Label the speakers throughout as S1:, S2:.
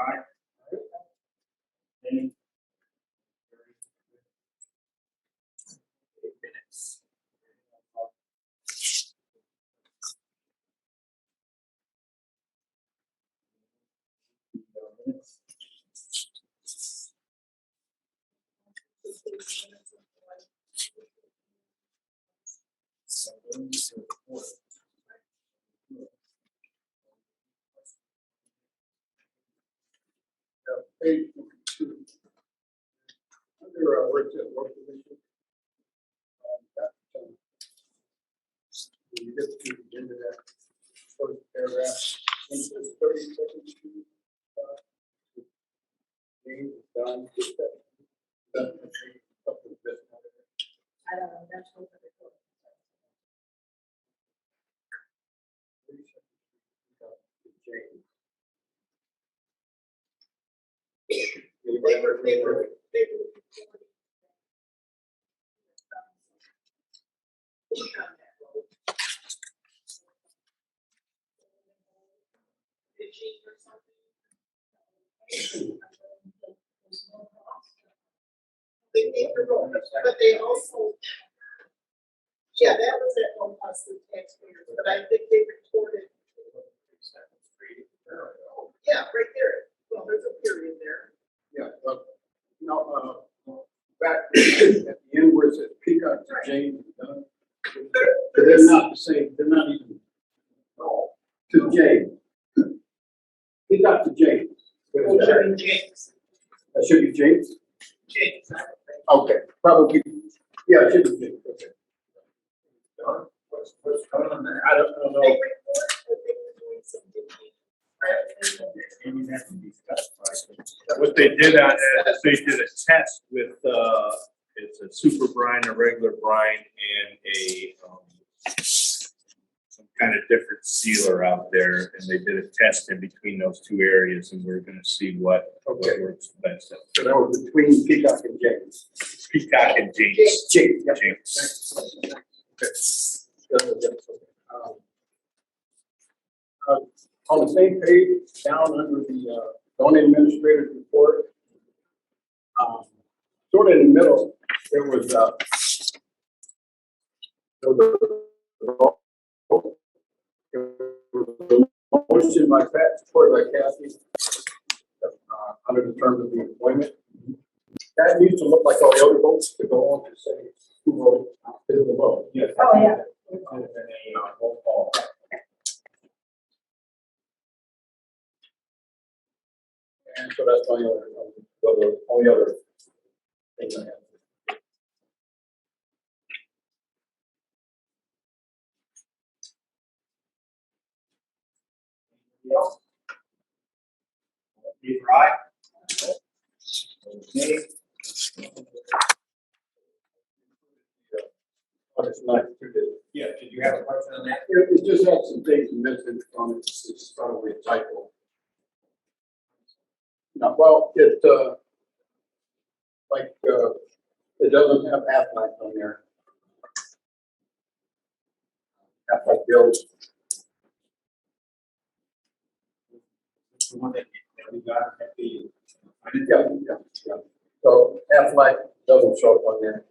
S1: Aye. Any? Minutes.
S2: Page 52. Under where it says work division, when you get to the end of that first paragraph, it says 30 seconds to name is done. That's something that's not there.
S3: I don't know, that's what the report.
S2: 30 seconds to change.
S3: They were. They paid the road, but they also, yeah, that was at no cost to the taxpayers, but I think they reported. Yeah, right there, well, there's a period there.
S2: Yeah, but no, back at the end where it says Peacock to James is done. They're not the same, they're not even to James. Peacock to James.
S3: Oh, Jerry James.
S2: That should be James?
S3: James.
S2: Okay, probably, yeah, it should be James, okay.
S1: What's going on there?
S2: I don't
S3: They
S2: know.
S3: reported that they were doing some digging.
S1: Maybe that can be specified.
S4: What they did on that is they did a test with, it's a super brine, a regular brine, and a, some kind of different sealer out there, and they did a test in between those two areas, and we're gonna see what works best.
S2: So that was between Peacock and James.
S4: Peacock and James.
S2: James, yeah.
S4: James.
S2: On the same page, down under the zoning administrator's report, sort of in the middle, there was a motion by Pat, supported by Kathy, under the terms of the employment. That needs to look like all the other votes to go on to say who voted, who the vote.
S1: Yes.
S3: Oh, yeah.
S1: Roll call.
S2: And so that's the only other thing I have.
S1: Else? Favor aye. Okay.
S2: It's not too good.
S1: Yeah, did you have a question on that?
S2: It just had some things missing from it. It's probably a typo. No, well, it it doesn't have Aflac on there. Aflac bills.
S1: The one that we got at the.
S2: Yeah. So Aflac doesn't show up on there.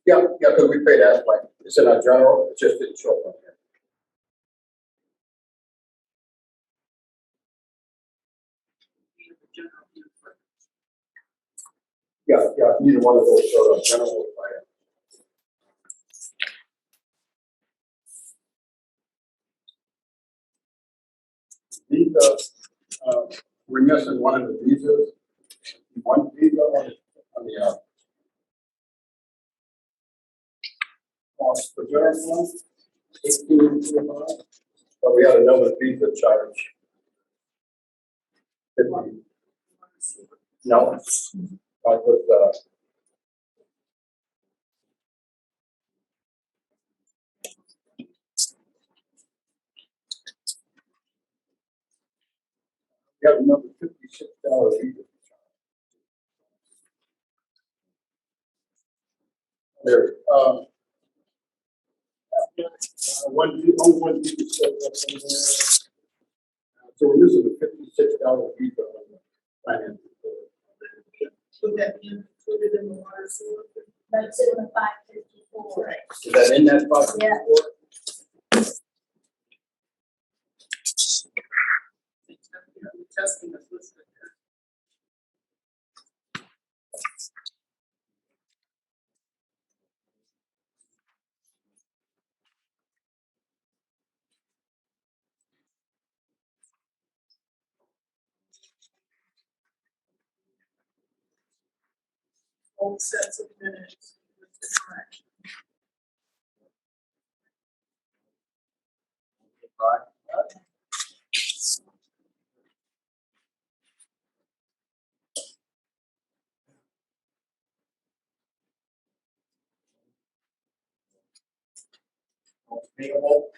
S2: Yeah, because we paid Aflac. It's in our general, it just didn't show up on there. Yeah, neither one of those showed up general. Visa, we're missing one of the visas. One visa on the for general fund, 1825, but we had another visa charge. Did we? No, that was, we have another $56 visa charge. There, one visa shows up in there. So we're missing the $56 visa on the finance report.
S3: Would that be included in the water sewer?
S5: That's in the 554.
S2: Is that in that box?
S5: Yeah.
S3: Testing is listed there. Old sets of minutes with the correction.
S1: Payable.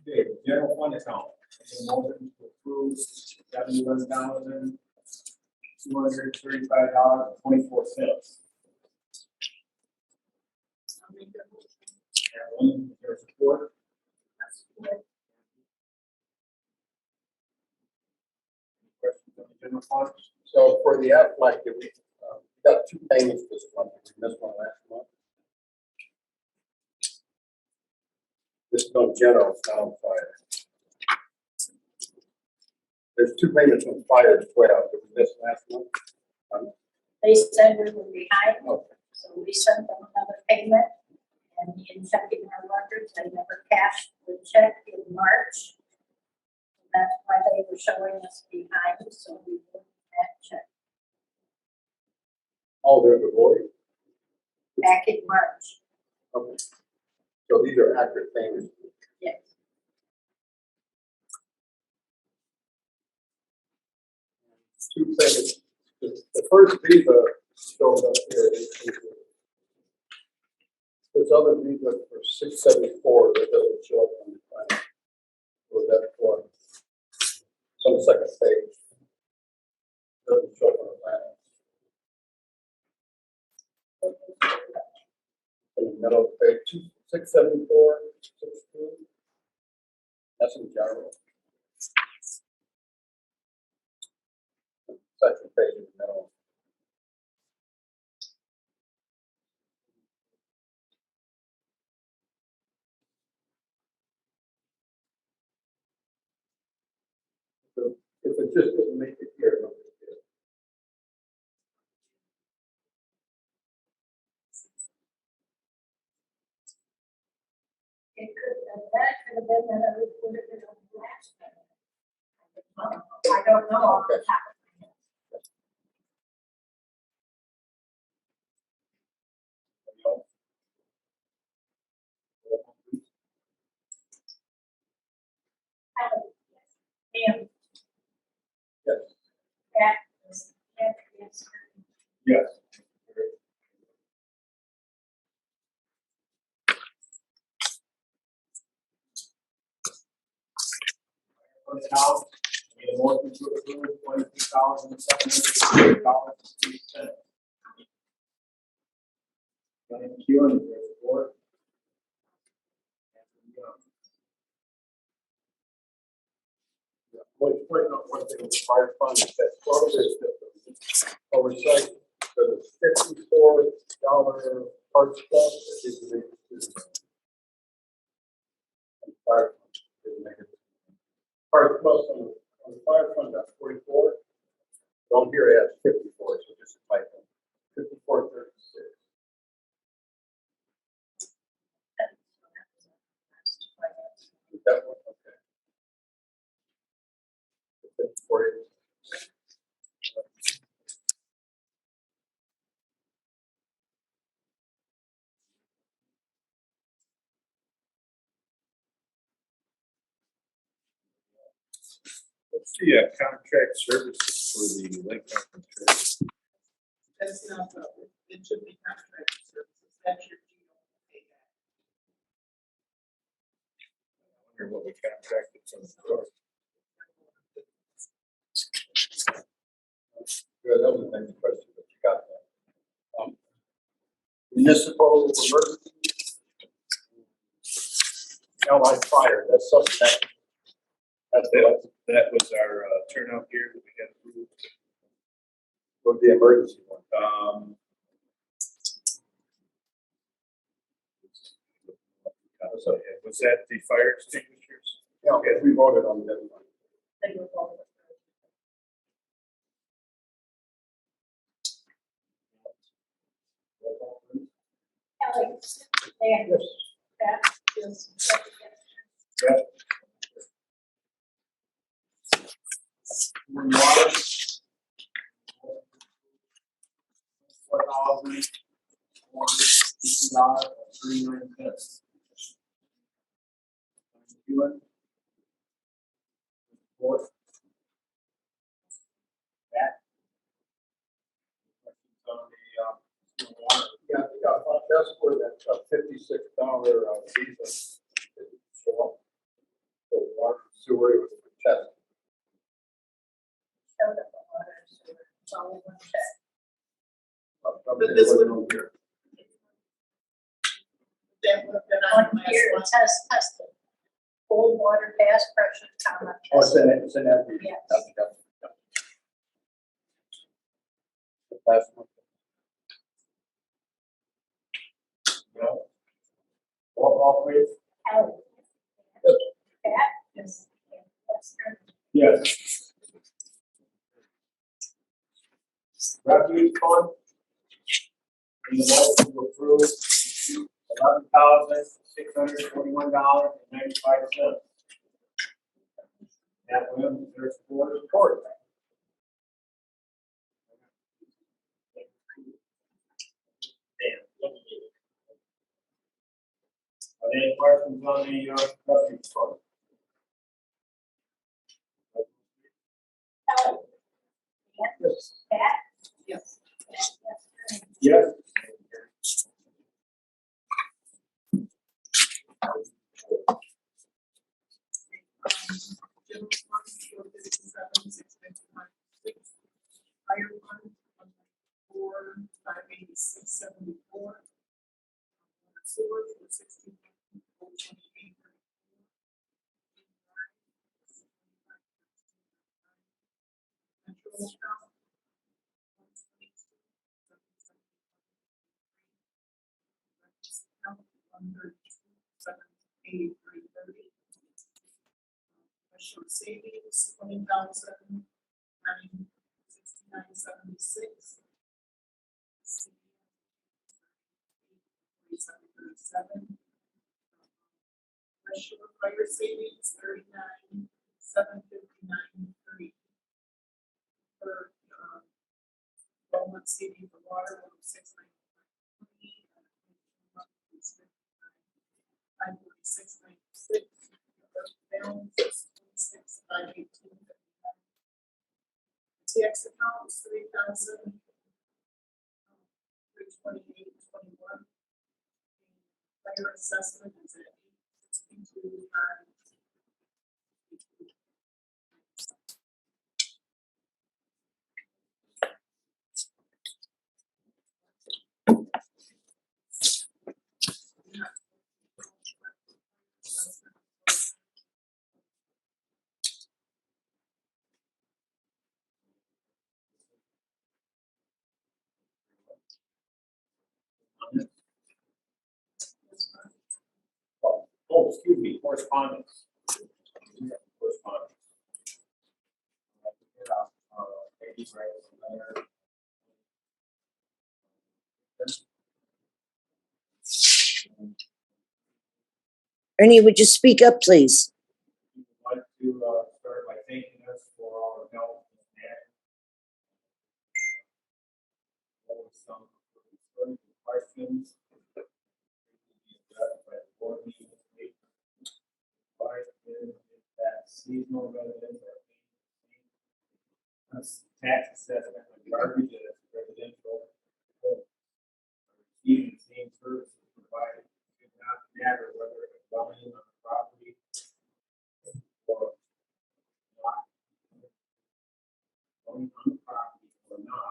S1: Okay, general fund account. Any motion to approve $71,235.24.
S3: I'll make that motion.
S1: Evelyn, is there support?
S3: That's what
S1: Any questions on the general fund?
S2: So for the Aflac, we got two payments this month. We missed one last month. This is on general, it's not on fire. There's two payments on fire as well. Did we miss last month?
S5: They said we were behind,
S2: Okay.
S5: so we sent them another payment. And in checking our records, they never cashed the check in March. That's why they were showing us behind, so we moved that check
S2: Oh, there's a void.
S5: back in March.
S2: Okay. So these are accurate payments.
S5: Yes.
S2: Two payments. The first visa shows up here. There's other visa for 674 that doesn't show up on the plan. Or that for? It's on the second page. Doesn't show up on the plan. In the middle of page 674, 16. That's in general. Second page in the middle. So if it just didn't make it here, no big deal.
S5: It could, that could have been that I reported it on the last payment. I don't know off the top of my head. And
S2: Yes.
S5: that is, yes.
S1: Yes. For the house, need a motion to approve $22,750.03. Thank you, and your support.
S2: Point out one thing with the fire fund, is that part of it is that the oversight for the $54 parts plus is the fire fund. Didn't make it. Parts plus on the fire fund, that's 44. Down here it has 54, so just a typo. 54.36. Is that one? Okay. 54.
S4: What's the contract services for the Lake County Treasurer?
S3: That's not, it should be contract services, that's your GO pay back.
S4: I wonder what we contracted from the court.
S2: Good, that was the next question, but you got that. Municipal emergency. Allied fire, that's something that's
S4: That was our turnout gear that we got approved.
S2: would be emergency one.
S4: Was that the fire extinguishers?
S2: Yeah, okay, we voted on that one.
S5: They were both. Kelly, Dan,
S2: Yes.
S5: Pat, yes.
S1: Water. $4,150.39. Fourth. That. Questions on the water?
S2: Yeah, that's where that $56 visa. So water sewer was for test.
S5: Showed up on water, so it's all in one check.
S3: But this would-
S2: on here.
S3: That would have been on
S5: On
S3: the last
S5: here,
S3: one.
S5: tested. Cold water, gas pressure, comma,
S2: Oh, it's
S5: tested.
S2: in that.
S5: Yes.
S2: The last one.
S1: No. All please.
S5: Kelly.
S2: Yes.
S5: Pat, yes. Lester,
S1: Yes. Refuge fund. Need a motion to approve $11,641.95. That one, there's board report. Are there any questions on the refuge fund?
S5: Kelly.
S2: Yes.
S5: Pat,
S3: Yes.
S5: Lester,
S1: Yes.
S3: General fund, 457,659.6. Fire fund, 1,456,74. Sewer, 416,428. Control account, 132,783.30. Special savings, 20,969.76. 4737. Special fire savings, 39,759.30. For, 12 month saving for water, 106,920. 546.96. Balance, 26,518. TX account is 3,000. 328.21. Fire assessment is at 862.5.
S1: Oh, excuse me, correspondence. Correspondence. Ladies, right, letter.
S6: Ernie, would you speak up, please?
S1: We would like to start by thanking us for all our help and that. Always some questions. Addressed by the board meeting. That seasonal residents are paying tax assessment on garbage at residential homes. Receiving the same services provided, it does not matter whether it's dwelling on the property or not. Owning on the property or not.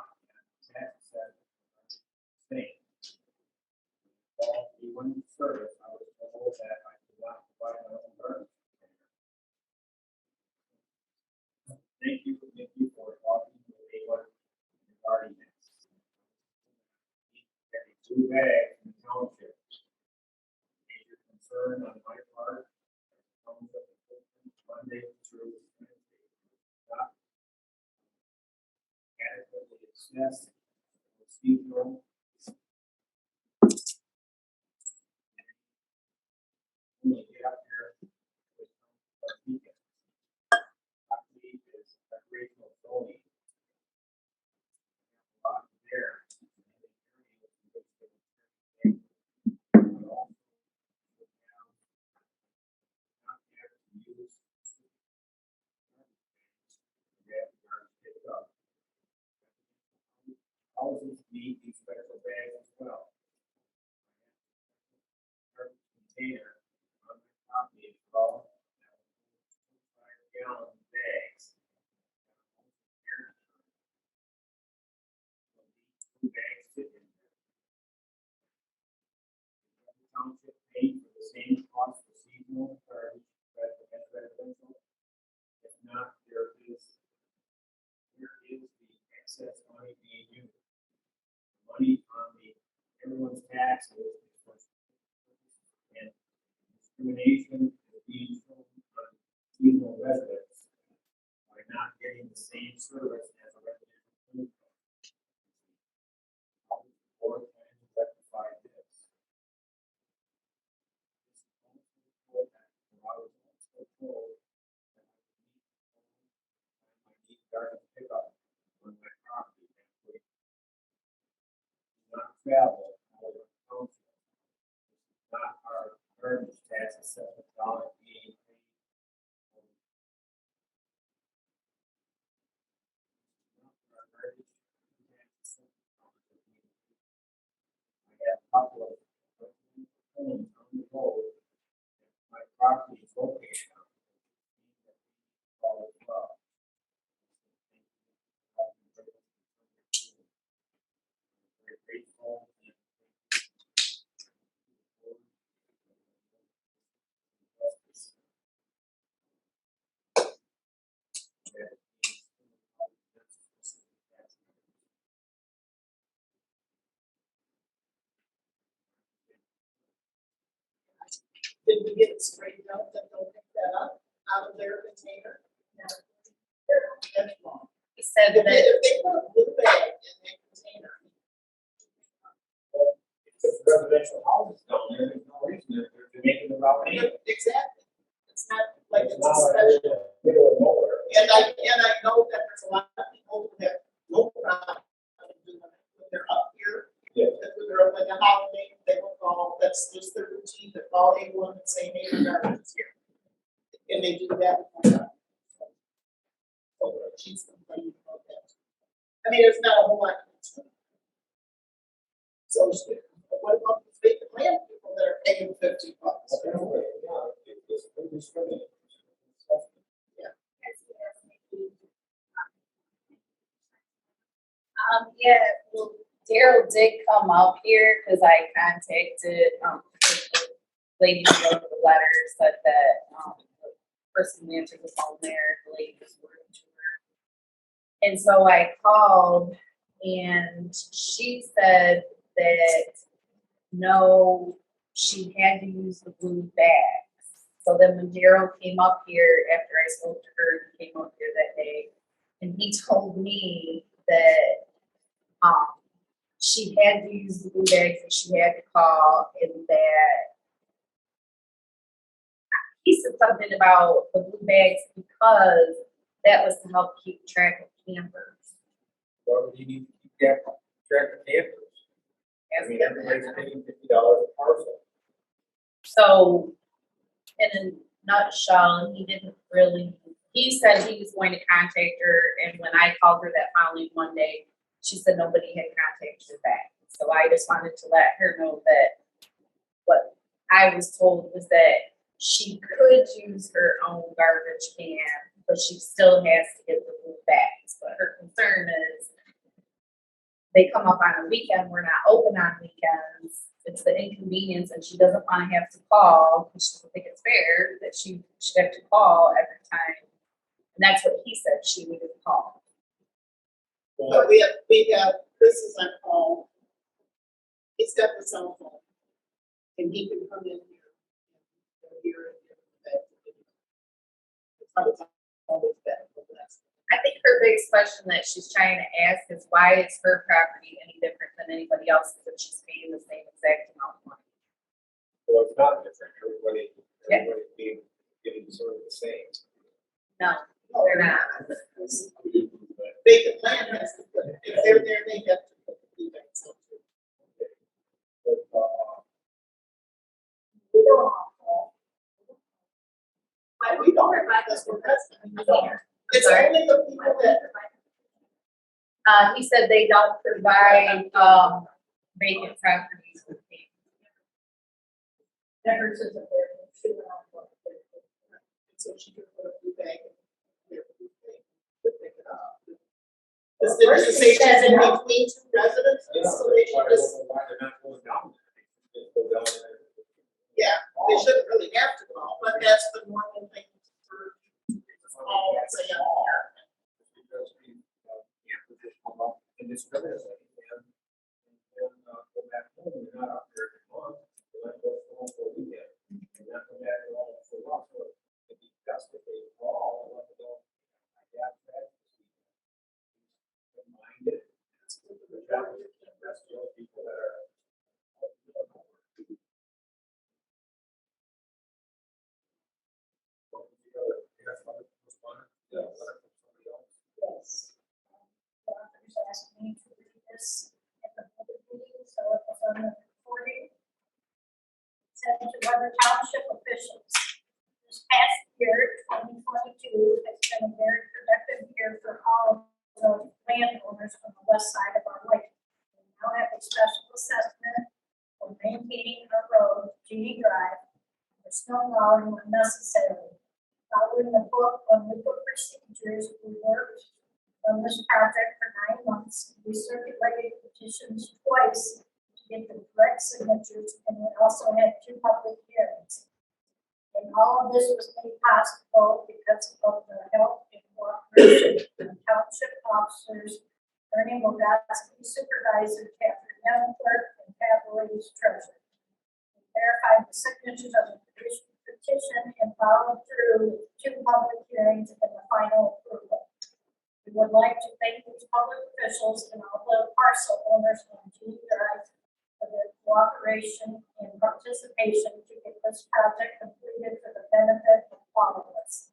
S1: one service, I was told that I could not provide my own garbage. Thank you for talking to anyone regarding this. Getting 2 bags in the township. Major concern on my part. Township assistance Monday through Wednesday. Not adequately assessed or seasonal. When you get up here, with our weekends. Property is recreational zoning. A lot there. Houses need these special bags as well. Container on the property as well. 5-gallon bags. 2 bags fit in there. The township paid for the same cost for seasonal garbage as residential. If not, there is the excess money being used. Money on everyone's taxes is for and discrimination is being shown on seasonal residents by not getting the same service as a residential food. Board plan to rectify this. I was also told that I need garbage pickup on my property next week. Not travel out of the township. Not our garbage tax assessment dollar being paid. Not our garbage tax assessment dollar being paid. I have a couple of homes on the road that my property is located on. All of love. Very grateful.
S3: Did we get it straightened out that they'll pick that up out of their container? No. That's wrong.
S5: He said
S3: If
S5: that
S3: they put a blue bag in their container,
S1: It's just residential houses down there, there's no reason they're making the route either.
S3: exactly. It's not like it's a
S1: not like
S3: special.
S1: they're in the middle of nowhere.
S3: And I know that there's a lot of people who have no problem doing it when they're up here.
S1: Yeah.
S3: That when they're up like a holiday, they will call, that's just their routine, they call anyone and say, hey, the garbage is here. And they do that. So she's complaining about that. I mean, there's not a whole lot. So what about the vacant land people that are paying $50?
S7: Yeah, well, Daryl did come up here because I contacted, the lady who wrote the letter, said that, the person who answered the phone there, the lady was working to her. And so I called and she said that no, she had to use the blue bags. So then when Daryl came up here, after I spoke to her, he came up here that day, and he told me that she had to use the blue bags and she had to call, and that he said something about the blue bags because that was to help keep track of campers.
S1: Well, you need to keep track of campers. I mean, everybody's paying $50 a parcel.
S7: So, in a nutshell, he didn't really, he said he was going to contact her, and when I called her that following Monday, she said nobody had contacted her back. So I just wanted to let her know that what I was told was that she could use her own garbage can, but she still has to get the blue bags. But her concern is they come up on a weekend, we're not open on weekends. If it's the inconvenience and she doesn't wanna have to call, because she doesn't think it's fair that she should have to call every time. And that's what he said, she needed to call.
S3: But we have, Chris is on call. He's got the cell phone. And he can come in here. And here and there. It's not always bad, but that's.
S7: I think her biggest question that she's trying to ask is why is her property any different than anybody else's if she's paying the same exact amount of money?
S1: Well, it's not different,
S7: Yeah.
S1: everybody being, getting sort of the same.
S7: No, they're not.
S3: They can plan this, but if they're there, they have to put the events up.
S1: But,
S5: We don't call.
S3: But we don't remind us we're resident. It's only the people that.
S7: He said they don't provide, vacant properties with me.
S5: Never says that they're.
S3: So she can put a food bag in there, pick it up. Because they're just saying it's in between two residences, so they should just,
S1: why they're not going down there. They just go down there.
S3: yeah, they shouldn't really have to call, but that's the normal thing for all, say,
S1: Because we, can't put this one up in this building, and go back home, you're not up there every month, you're not going home for a weekend, you're not going back at all for a while, so if you just, if they call, let them go, I got that. Mind it, it's the job, that's the only people that are.
S5: Yes. Doctors asked me to read this at the public meeting, so it was on the recording. Sent to other township officials. This past year, 2022, has been a very productive year for all of the landowners on the west side of our lake. We now have a special assessment for maintaining our road, G Drive, for snow plowing when necessary. Following the book on legal procedures, we worked on this project for 9 months. We circulated petitions twice to get the correct signatures, and we also had 2 public hearings. And all of this was made possible because of the help and cooperation of township officers, Ernie Mogotsky, supervisor, Catherine Young, clerk, and Pat Williams, treasurer. We verified the signatures of the petition and followed through 2 public hearings and the final approval. We would like to thank these public officials and all the parcel owners on G Drive for their cooperation and participation to get this project completed for the benefit of all of us.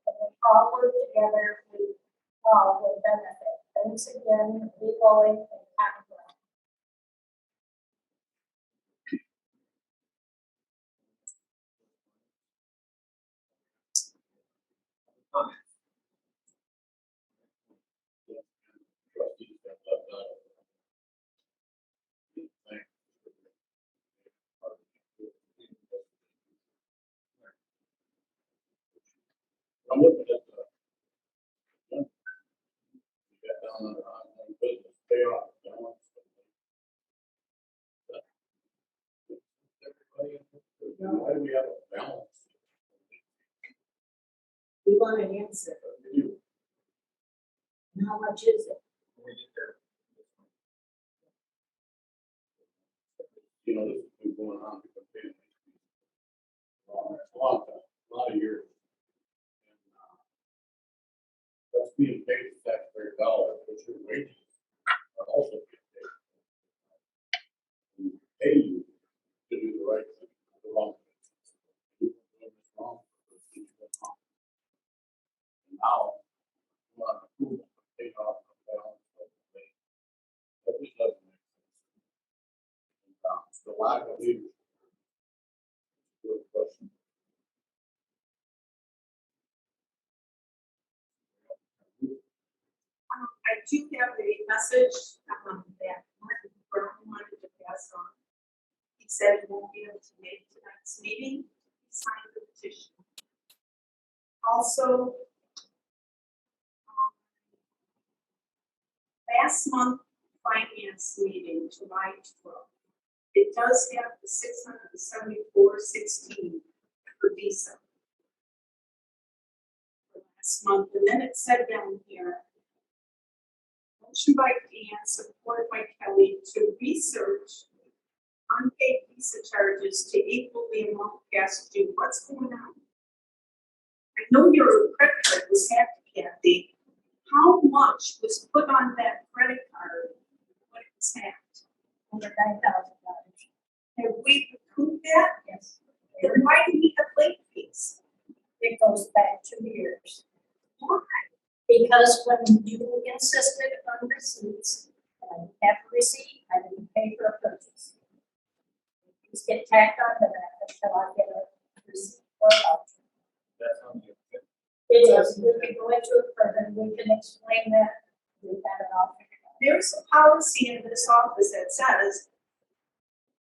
S5: When we all work together, we all will benefit. Thanks again, Lee Bowling and Pat Brown.
S2: I'm looking at the. You got down on business, pay off, balance. Everybody, why do we have a balance?
S3: we want an answer. And how much is it?
S2: You know, this has been going on because a long time, a lot of years. And, that's being paid with taxpayer dollars, which your wages are also being paid. We pay you to do the right thing, not the wrong thing. People doing this wrong, people doing it wrong. And now, you want approval to pay off the balance of the pay. That just doesn't make sense. And, it's the lack of leadership. Good question.
S3: I do have a message, that Martin Brown wanted to pass on. He said he won't be able to make tonight's meeting, he signed the petition. Also, last month, finance meeting, July 12th, It does have the 674.16 for Visa. For last month, and then it said down here, motion by Dan, supported by Kelly, to research unpaid Visa charges to equal the amount past due. What's going on? I know your credit card was hacked, Kathy. How much was put on that credit card when it was hacked?
S5: Over $9,000.
S3: Have we recouped that?
S5: Yes.
S3: Then why do we have late fees?
S5: It goes back 2 years.
S3: Why?
S5: Because when you insisted on receipts, and I didn't have a receipt, I didn't pay for a purchase. These get tacked onto that until I get a receipt or a voucher.
S1: That's on the.
S5: It is, we can go into it further, we can explain that, we've got it all figured out.
S3: There's a policy in this office that says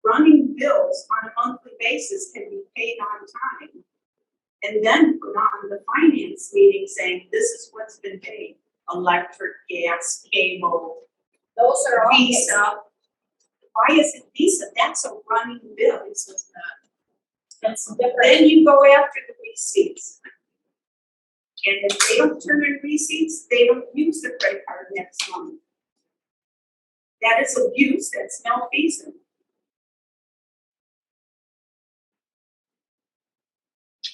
S3: running bills on a monthly basis can be paid on time. And then put on the finance meeting saying, this is what's been paid, electric, gas, cable,
S5: Those are all.
S3: Visa. Why is it Visa? That's a running bill. It's just not.
S5: It's different.
S3: Then you go after the receipts. And if they don't turn in receipts, they don't use the credit card next month. That is abuse, that's malfeasance.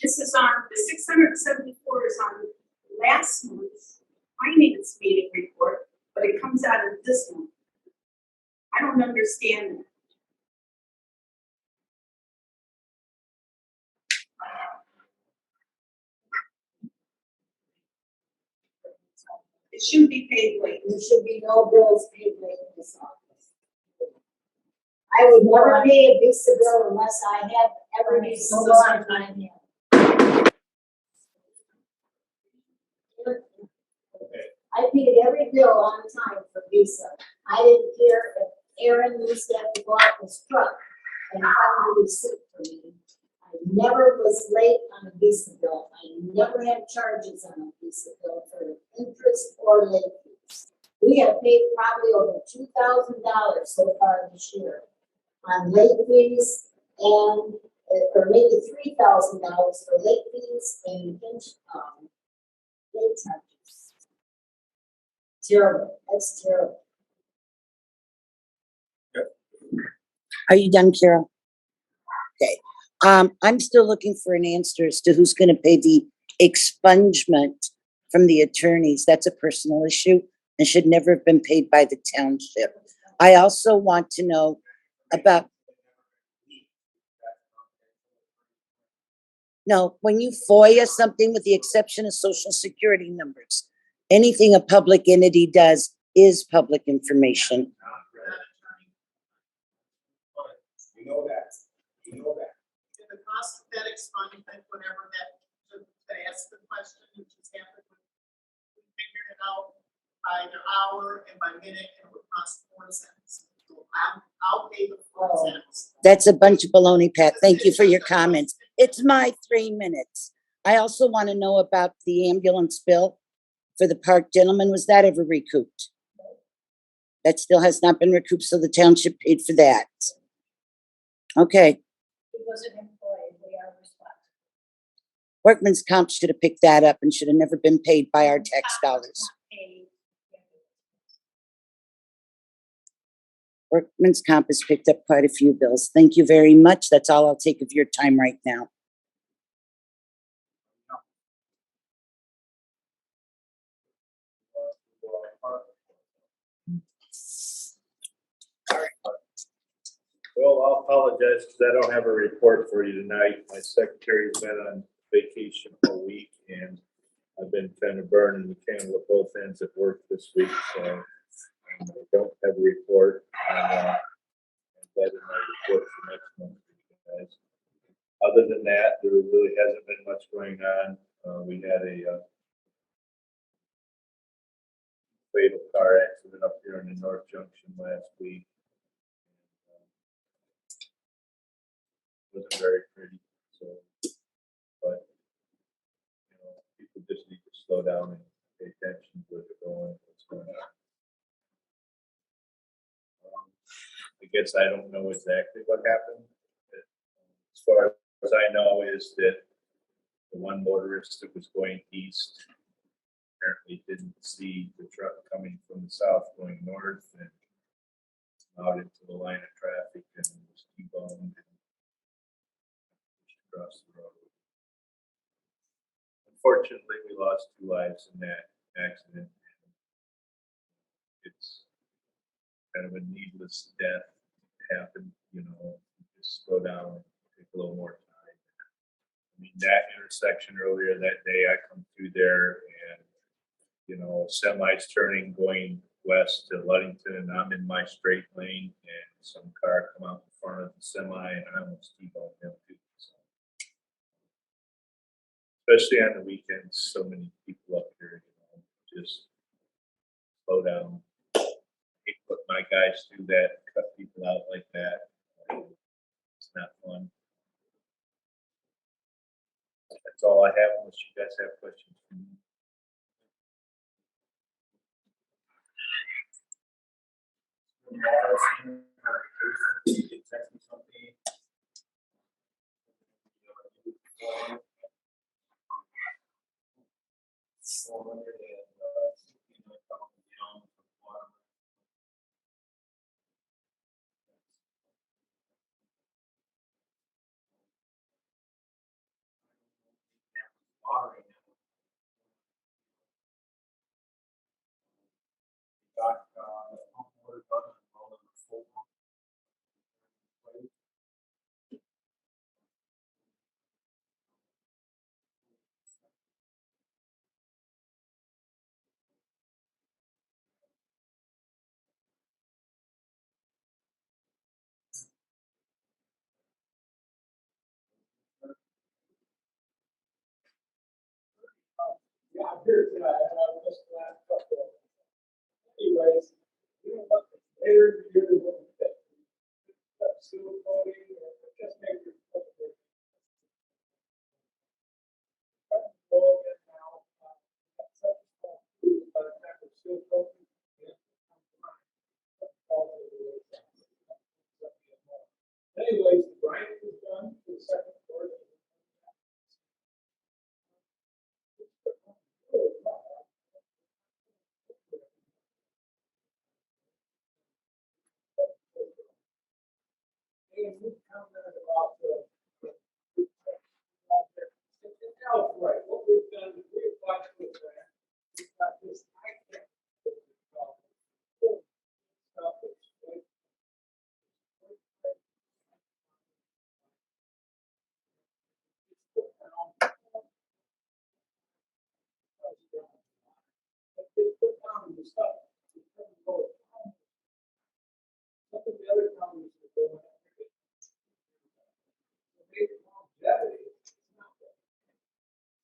S3: This is on, the 674 is on last month's finance meeting report, but it comes out of this one. I don't understand that. It shouldn't be paid late.
S8: There should be no bills paid late in this office. I would never pay a Visa bill unless I have every Visa bill on time. I paid every bill on time for Visa. I didn't care if Aaron used to have to go out in his truck and find a receipt for me. I never was late on a Visa bill. I never had charges on a Visa bill for interest or late fees. We have paid probably over $2,000 so far this year on late fees and, or maybe $3,000 for late fees and late charges. Terrible. That's terrible.
S6: Are you done, Carol? Okay. I'm still looking for an answer as to who's gonna pay the expungement from the attorneys. That's a personal issue and should never have been paid by the township. I also want to know about, no, when you FOIA something, with the exception of social security numbers, anything a public entity does is public information.
S1: You know that, you know that.
S3: And the cost of that expungement, whatever that, to ask the question, which just happened, we figured it out by the hour and by minute, and it would cost 4 cents. So I'll pay the 4 cents.
S6: That's a bunch of baloney, Pat. Thank you for your comments. It's my 3 minutes. I also want to know about the ambulance bill for the park gentleman. Was that ever recouped? That still has not been recouped, so the township paid for that. Okay.
S5: He was an employee, we are responsible.
S6: Workman's comp should have picked that up and should have never been paid by our tax dollars. Workman's comp has picked up quite a few bills. Thank you very much. That's all I'll take of your time right now.
S4: Well, I'll apologize because I don't have a report for you tonight. My secretary's been on vacation all week and I've been kind of burning the candle at both ends at work this week, so I don't have a report. And that is my report for next month for you guys. Other than that, there really hasn't been much going on. We had a fatal car accident up here in the North Junction last week. Wasn't very pretty, so, but, you know, people just need to slow down and pay attention to where they're going, what's going on. I guess I don't know exactly what happened. As far as I know is that the one motorist that was going east apparently didn't see the truck coming from the south going north and out into the line of traffic and was T-boned and pushed across the road. Unfortunately, we lost 2 lives in that accident. It's kind of a needless death happened, just slow down and take a little more time. I mean, that intersection earlier that day, I come through there and, semi's turning going west to Ludington and I'm in my straight lane and some car come out in front of the semi and I almost T-boned them too. So, especially on the weekends, so many people up here, just slow down. I hate put my guys through that, cut people out like that. It's not fun. That's all I have unless you guys have questions for me.
S1: Got, homeowner done on roll number 4.
S2: Yeah, I'm here tonight, and I was just last couple of, anyways, what, later in the year, what we think. Seal coating, or just maybe. Well, and now, that's such a small food, by the time we're seal coating, anyways, the grinding is done, the second floor. And we commented about the. Right, what we've done is we've watched with that. We've got this high tech. Stuff that's like. It's put down in the stuff. Some of the other counties are going. Maybe longevity, it's not that.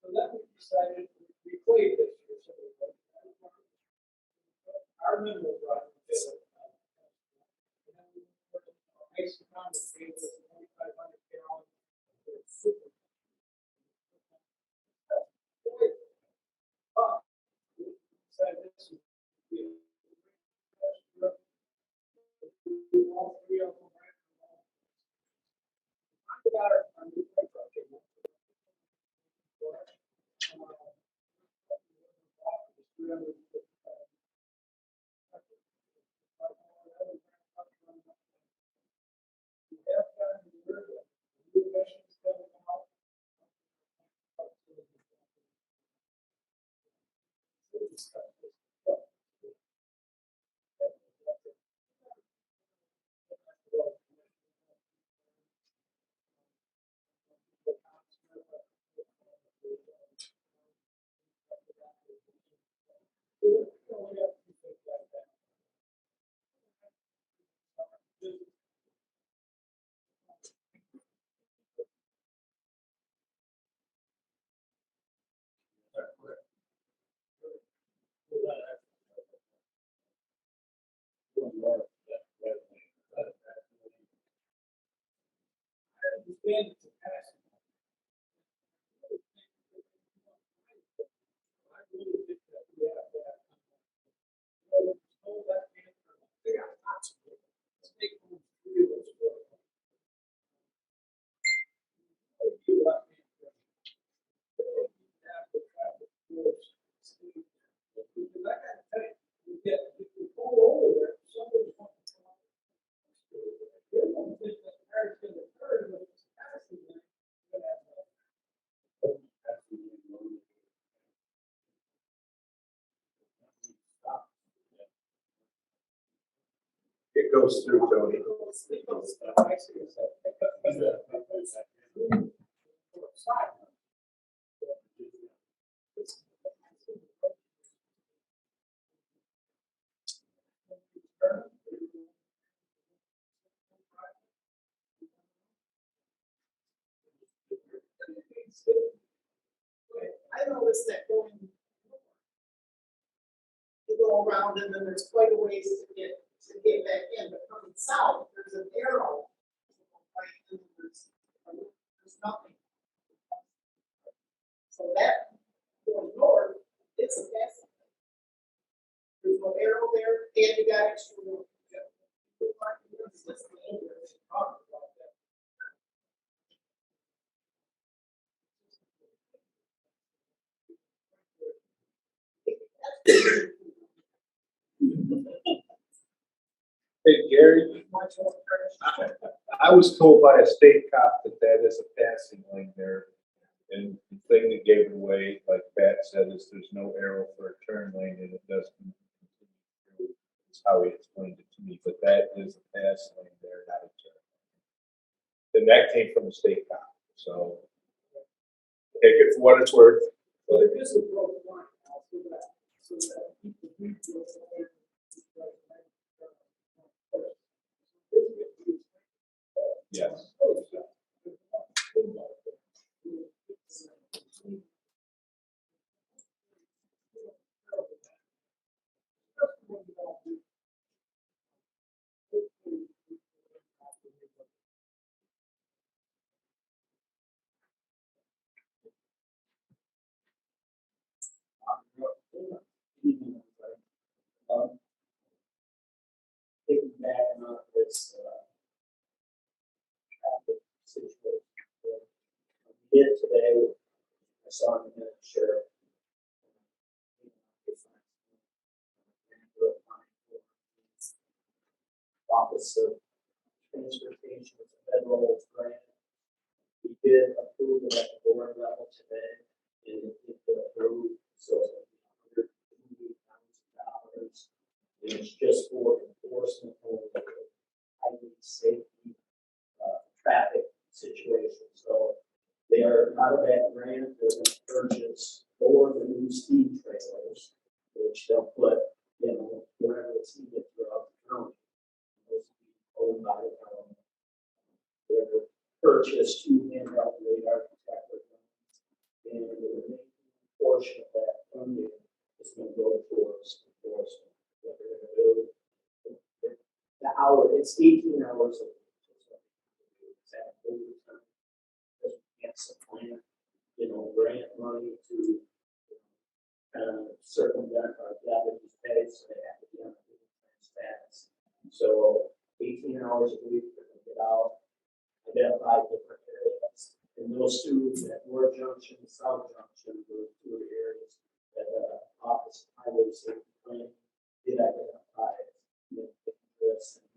S2: So then we decided to reclaim this year. So our minimum run is. Mason County gave us 2,500 gallons. Super. But we decided this is. All 3 of them. I got our new project. Understand it's a pass. I really think that we have to have. Hold that answer. They got lots of it. Let's make them
S4: It goes through, Tony.
S3: It goes. I noticed that going, you go around and then there's quite a ways to get back in, but coming south, there's an arrow. Right, and there's nothing. So that, going north, it's a fast. There's no arrow there, and you got extra room. It's just dangerous. Talk about that.
S4: Hey, Gary, I was told by a state cop that that is a passing lane there. And the thing that gave it away, like Pat said, is there's no arrow for a turn lane and it does continue through. That's how he explained it to me, but that is a pass lane there, not a turn. And that came from the state cop, so take it for what it's worth.
S2: But it is a broken line, I'll do that. So that people need to.
S4: Yes.
S1: Taking back on this, traffic situation. We did today, I saw him in the sheriff. Office of Transportation, it's a federal grant. We did approve it at the board level today, and it did approve, so it's $180,000. And it's just for enforcement of the highway safety, traffic situation. So they are out of that grant, they're going to purchase 4 of the new speed trailers, which they'll put, wherever it's needed throughout the county. Those will be owned by the county. They're purchased 2 handheld radar detectors, and the remaining portion of that funding is going to go towards enforcement. What they're going to do, the hour, it's 18 hours a week. It's at overtime. Because we can't supplant, grant money to circumvent our deputies' pay, so they have to be on a different status. So 18 hours a week, they're going to get out, identify different areas. And those 2 at North Junction, South Junction, were 2 areas that the Office of Highway Safety Planning did identify as dangerous and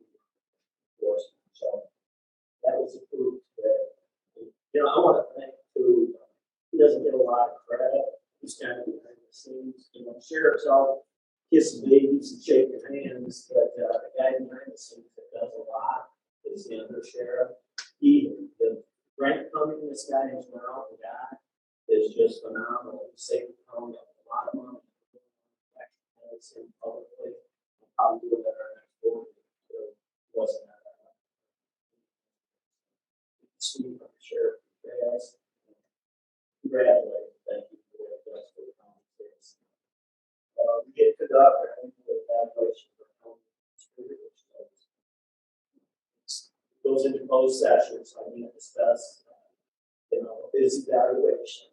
S1: enforcement. So that was approved today. I want to thank too, he doesn't get a lot of credit. He's kind of behind the scenes. Sheriff's out kissing babies and shaking hands, but the guy behind the scenes that does a lot is the undersheriff. The grant funding this guy is now, the guy is just phenomenal. He saved the county a lot of money. In publicly, I'll do that our next board. So it wasn't that. Steve, I'm sure. Yes. Congratulations. Thank you for what it does for the county. We get to conduct our annual evaluation for county which goes into closed session, so I need to discuss, his evaluation.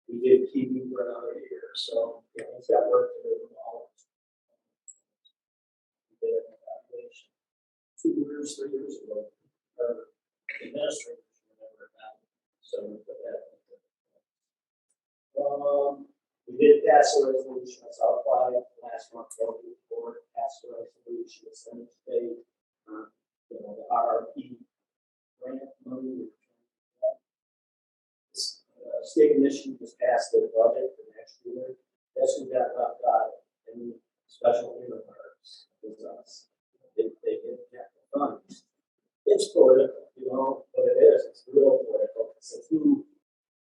S1: We did keep him for another year, so he's got work to do with all of us. We did an evaluation 2 years, 3 years ago. Our administrators remember that, so we put that. We did pass a resolution, I saw it last month, board passed a resolution, Senate state, the RRP grant money. State commission just passed their budget for next year. That's what got left out. Any special earmarks is us.
S9: they inject the funds. It's political, you know, what it is, it's real political. So two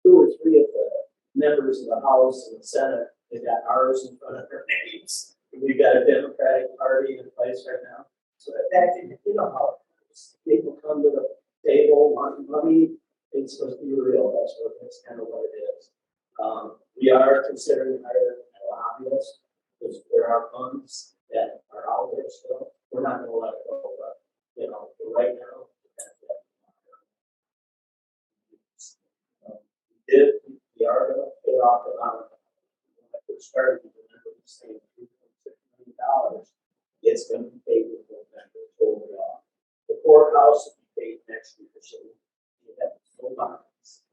S9: or three of the members of the House and the Senate, they got ours in front of their names. We've got a Democratic Party in place right now. So that, you know how it is. People come to the table, want money, it's supposed to be real, that's kind of what it is. We are considering hiring a lobbyist, because there are funds that are out there still. We're not gonna let it go, but, you know, for right now. We are gonna pay off the bond. When I first started, remember we saying $3.6 million. It's gonna be paid with November, totally off. The courthouse will be paid next year, so we have no bonds.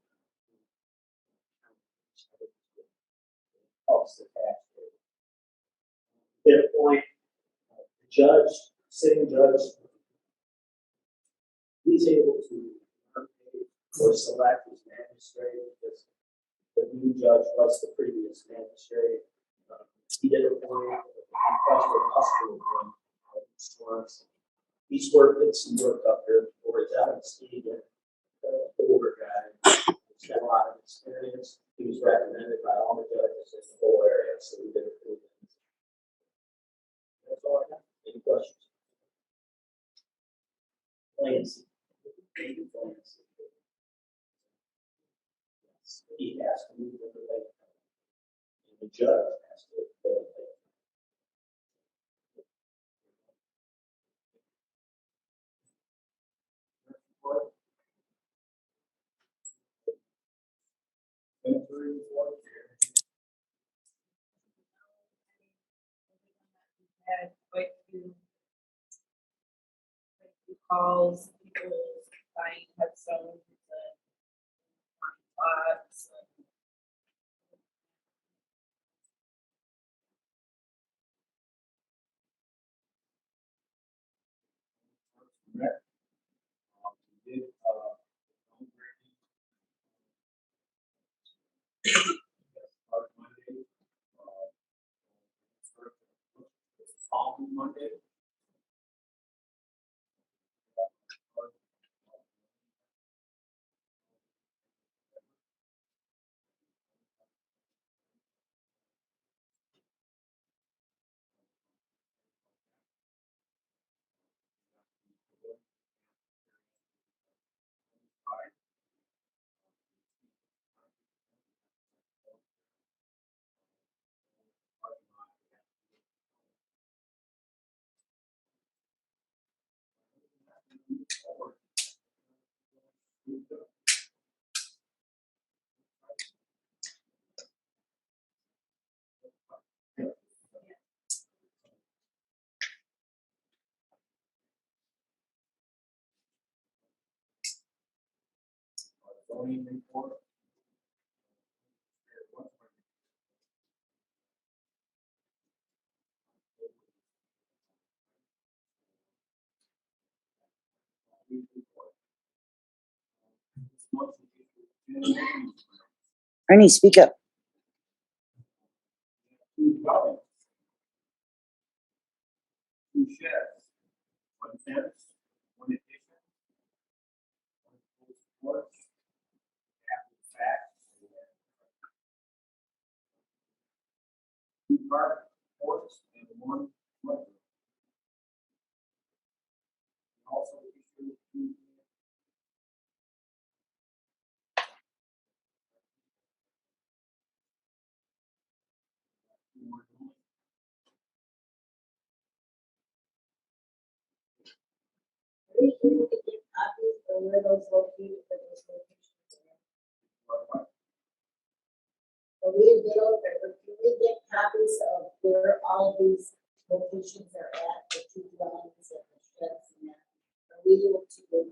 S9: Helps the taxpayer. At a point, the judge, sitting judge, he's able to or select his magistrate because the new judge was the previous magistrate. He did appoint a professional hospital once. He's worked with some work up there before he's out of Stephen, older guy. He's got a lot of experience. He was recommended by all the judges in the whole area, so we did approve him. That's all I got. Any questions? Plans. Plans. He has to move the lake. And the judge has to fill it.
S7: Had quite a few calls, people buying headstones and plots.
S1: Monday. Zoning report.
S6: Ernie, speak up.
S1: Two dwellings. Two sheds. One fence. One addition. One closed porch. Half the back. Two car porches and one mudroom. Also issued two.
S8: We can get copies of where those located, for those locations. Are we available, can we get copies of where all these locations are at, the two dwellings and the sheds and that? Are we able to do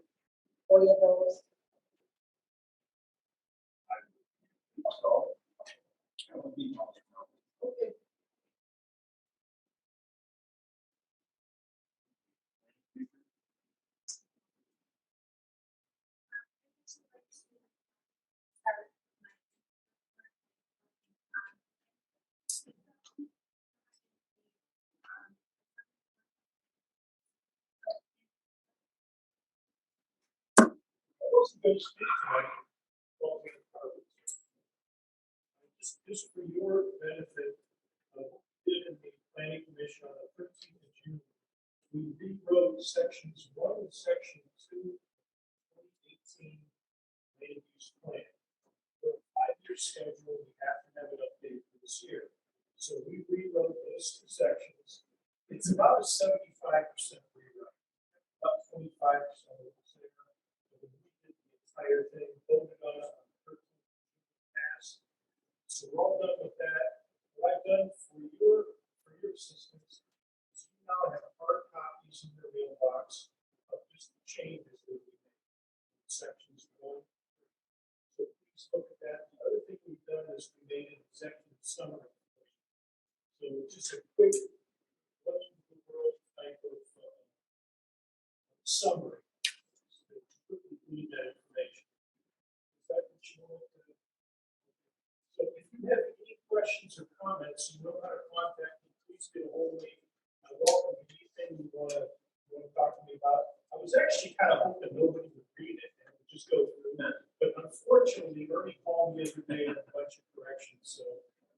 S8: all of those?
S1: So, that would be all.
S8: Okay.
S10: wasn't going to speak tonight. Well, just for your benefit, what we did in the planning commission on the 13th of June, we rewrote sections 1 and section 2, 2018 land use plan. For a 5-year schedule, we have to have it updated for this year. So we rewrote those 2 sections. It's about a 75% rewrite, about 25% of the there. We did the entire thing, voted on it on the 13th past. So we're all done with that. What I've done for your assistance is you now have hard copies in your mailbox of just the changes that we made in sections 1. So please look at that. The other thing we've done is we made an executive summary. So just a quick what in the world type of summary to quickly read that information. Is that what you want to do? So if you have any questions or comments, you know how to contact me. Please get a hold of me. I welcome anything you want to talk to me about. I was actually kind of hoping nobody would read it and would just go through that. But unfortunately, Ernie called me the other day on a bunch of corrections. So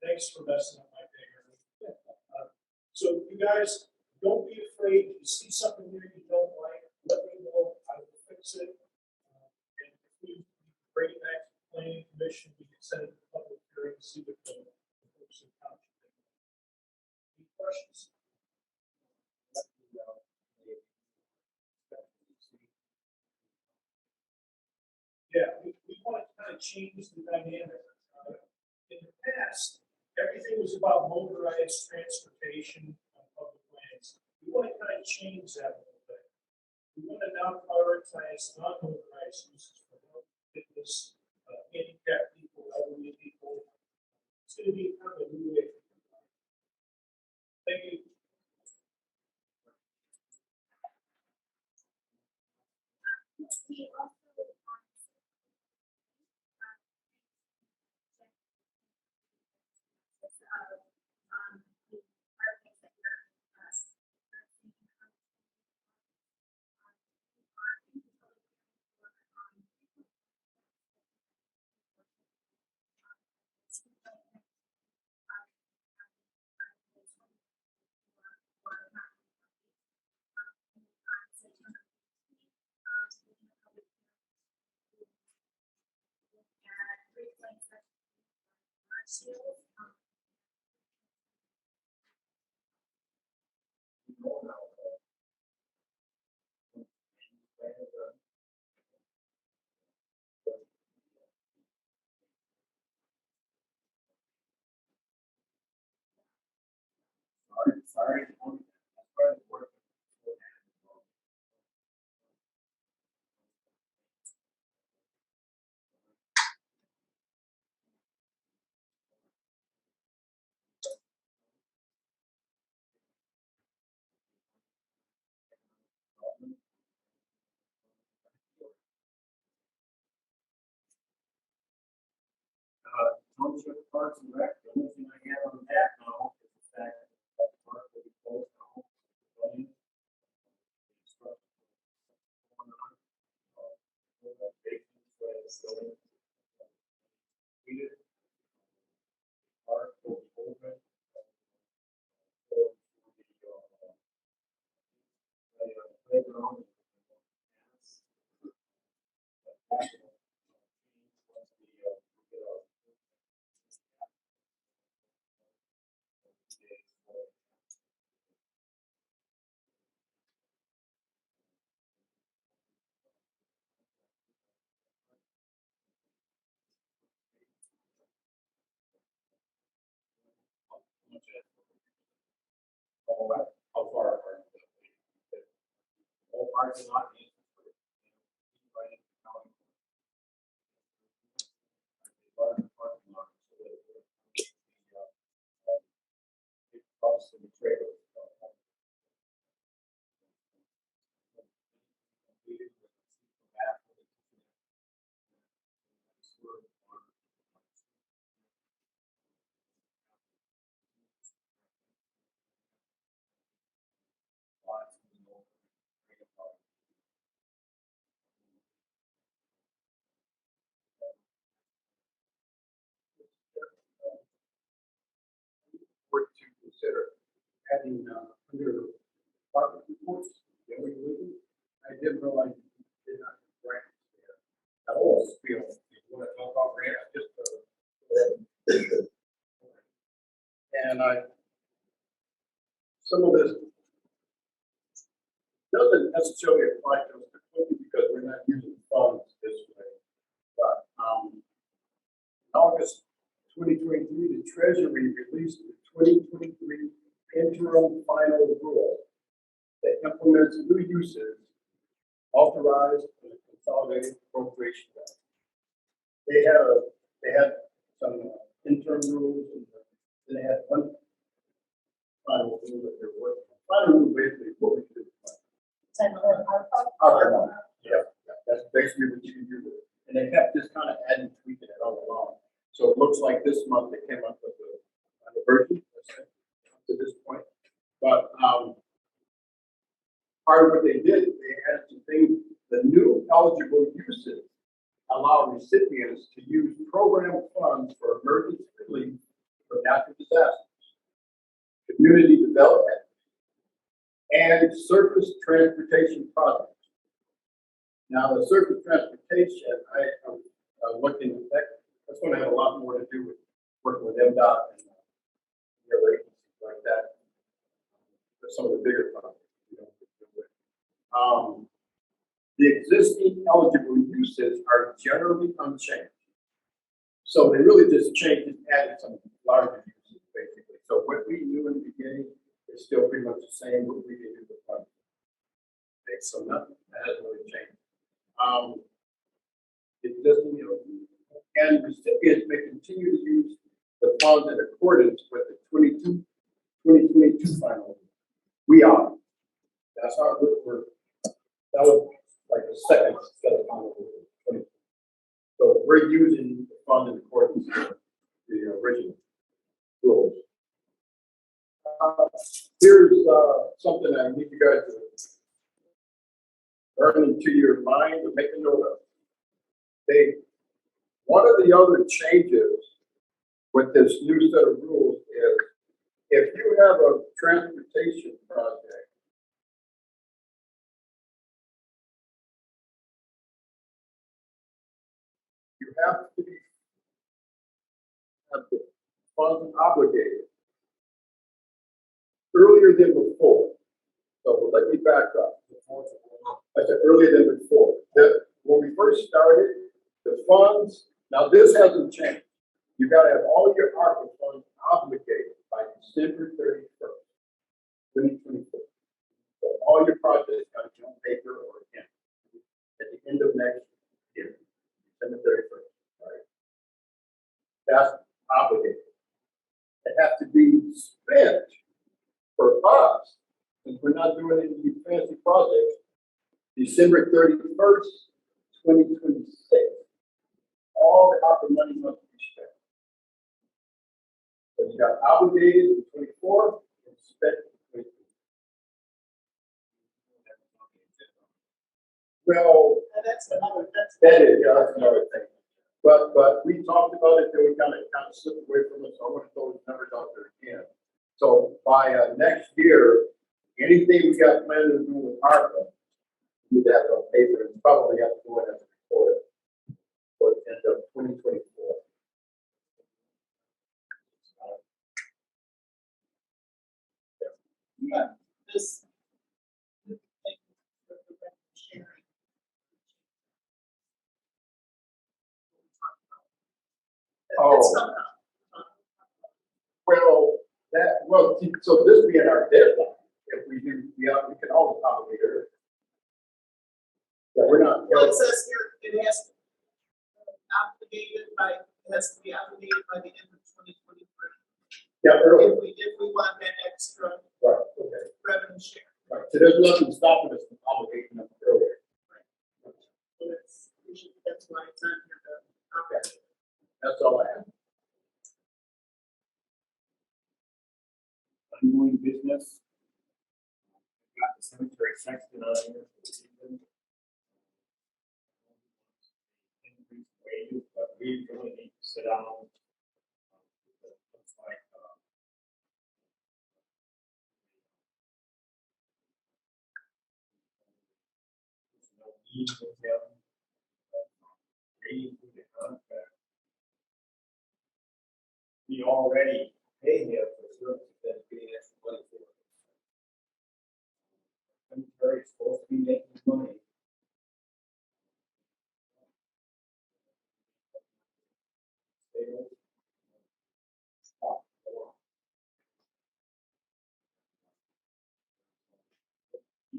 S10: thanks for messing up my day, Ernie. So you guys, don't be afraid. If you see something here you don't like, let me know. I will fix it. And if we bring it back to the planning commission, we can send it to public hearing and see what the folks in township think. Any questions? Yeah, we want to kind of change the dynamic. In the past, everything was about motorized transportation on public lands. We want to kind of change that a little bit. We want to now prioritize non-motorized uses for health, fitness, handicapped people, elderly people. It's going to be kind of a new way. Thank you.
S8: We also
S1: Sorry. That's why the work. Township Parks and Rec, the only thing I have on that now is the fact that the park will be closed now. Park will be open. Playground. How far apart? All parking lot. Right in the county. Large parking lot, so that it costs the trailer.
S2: consider adding, under department reports, I didn't realize you did not have grants there. The whole spiel, you want to talk about grants, just, and some of this doesn't necessarily apply to us completely because we're not using funds this way. But, August 2023, the Treasury released the 2023 interim final rule that implements new uses authorized in the consolidated appropriation act. They had some interim rules and then they had one final rule that they're working on. Final rule basically what we do. Yeah, that's basically what you can do with it. And they kept just kind of adding, tweaking it all along. So it looks like this month they came up with a version to this point. But part of what they did, they added some things. The new eligible uses allow recipients to use program funds for emergency relief from natural disasters, community development, and surface transportation projects. Now, the surface transportation, I'm looking at that, that's going to have a lot more to do with working with MDOT and other agencies like that. For some of the bigger projects. The existing eligible uses are generally unchanged. So they really just changed and added some larger uses, basically. So what we knew in the beginning is still pretty much the same what we did in the fund. Okay, so nothing that hasn't really changed. Existing, and recipients may continue to use the funds in accordance with the 2022 final. We are. That's how we're that was like the second set of final rules. So we're using the fund in accordance with the original rules. Here's something I need you guys to burn into your mind and make a note of. One of the other changes with this new set of rules is if you have a transportation project, you have to have the funds obligated earlier than before. So let me back up. I said earlier than before. When we first started, the funds, now this hasn't changed. You got to have all your ARPA funds obligated by December 31st, 2024. So all your projects got to be on paper or again at the end of next year, December 31st. Right? That's obligated. It has to be spent for us, since we're not doing any fancy projects, December 31st, 2026. All the ARPA money must be spent. So you got obligated in 24 and spent in 23. Well,
S3: That's another
S2: thing. But we talked about it, then we kind of slipped away from it, so I want to throw those numbers out there again. So by next year, anything we got planned to do with ARPA, we need to have it on paper and probably have to go in as a report for the end of 2024.
S3: Yeah, this. Sharing.
S2: Oh. So this being our deadline, if we do, we can always obligate early. Yeah, we're not.
S3: Well, it says here, it has to be obligated by the end of 2023.
S2: Yeah, early.
S3: If we want that extra.
S2: Right, okay.
S3: Revenue share.
S2: Right, so there's nothing stopping us from obligating them earlier.
S3: Right. So that's why it's on here.
S2: Okay. That's all I have.
S1: Ongoing business. Got the cemetery sexton on here for the season. Increased wages, but we really need to sit down. Looks like meeting with him. Reading through the contract. We already pay him for services that getting extra money for. Cemetery is supposed to be making money.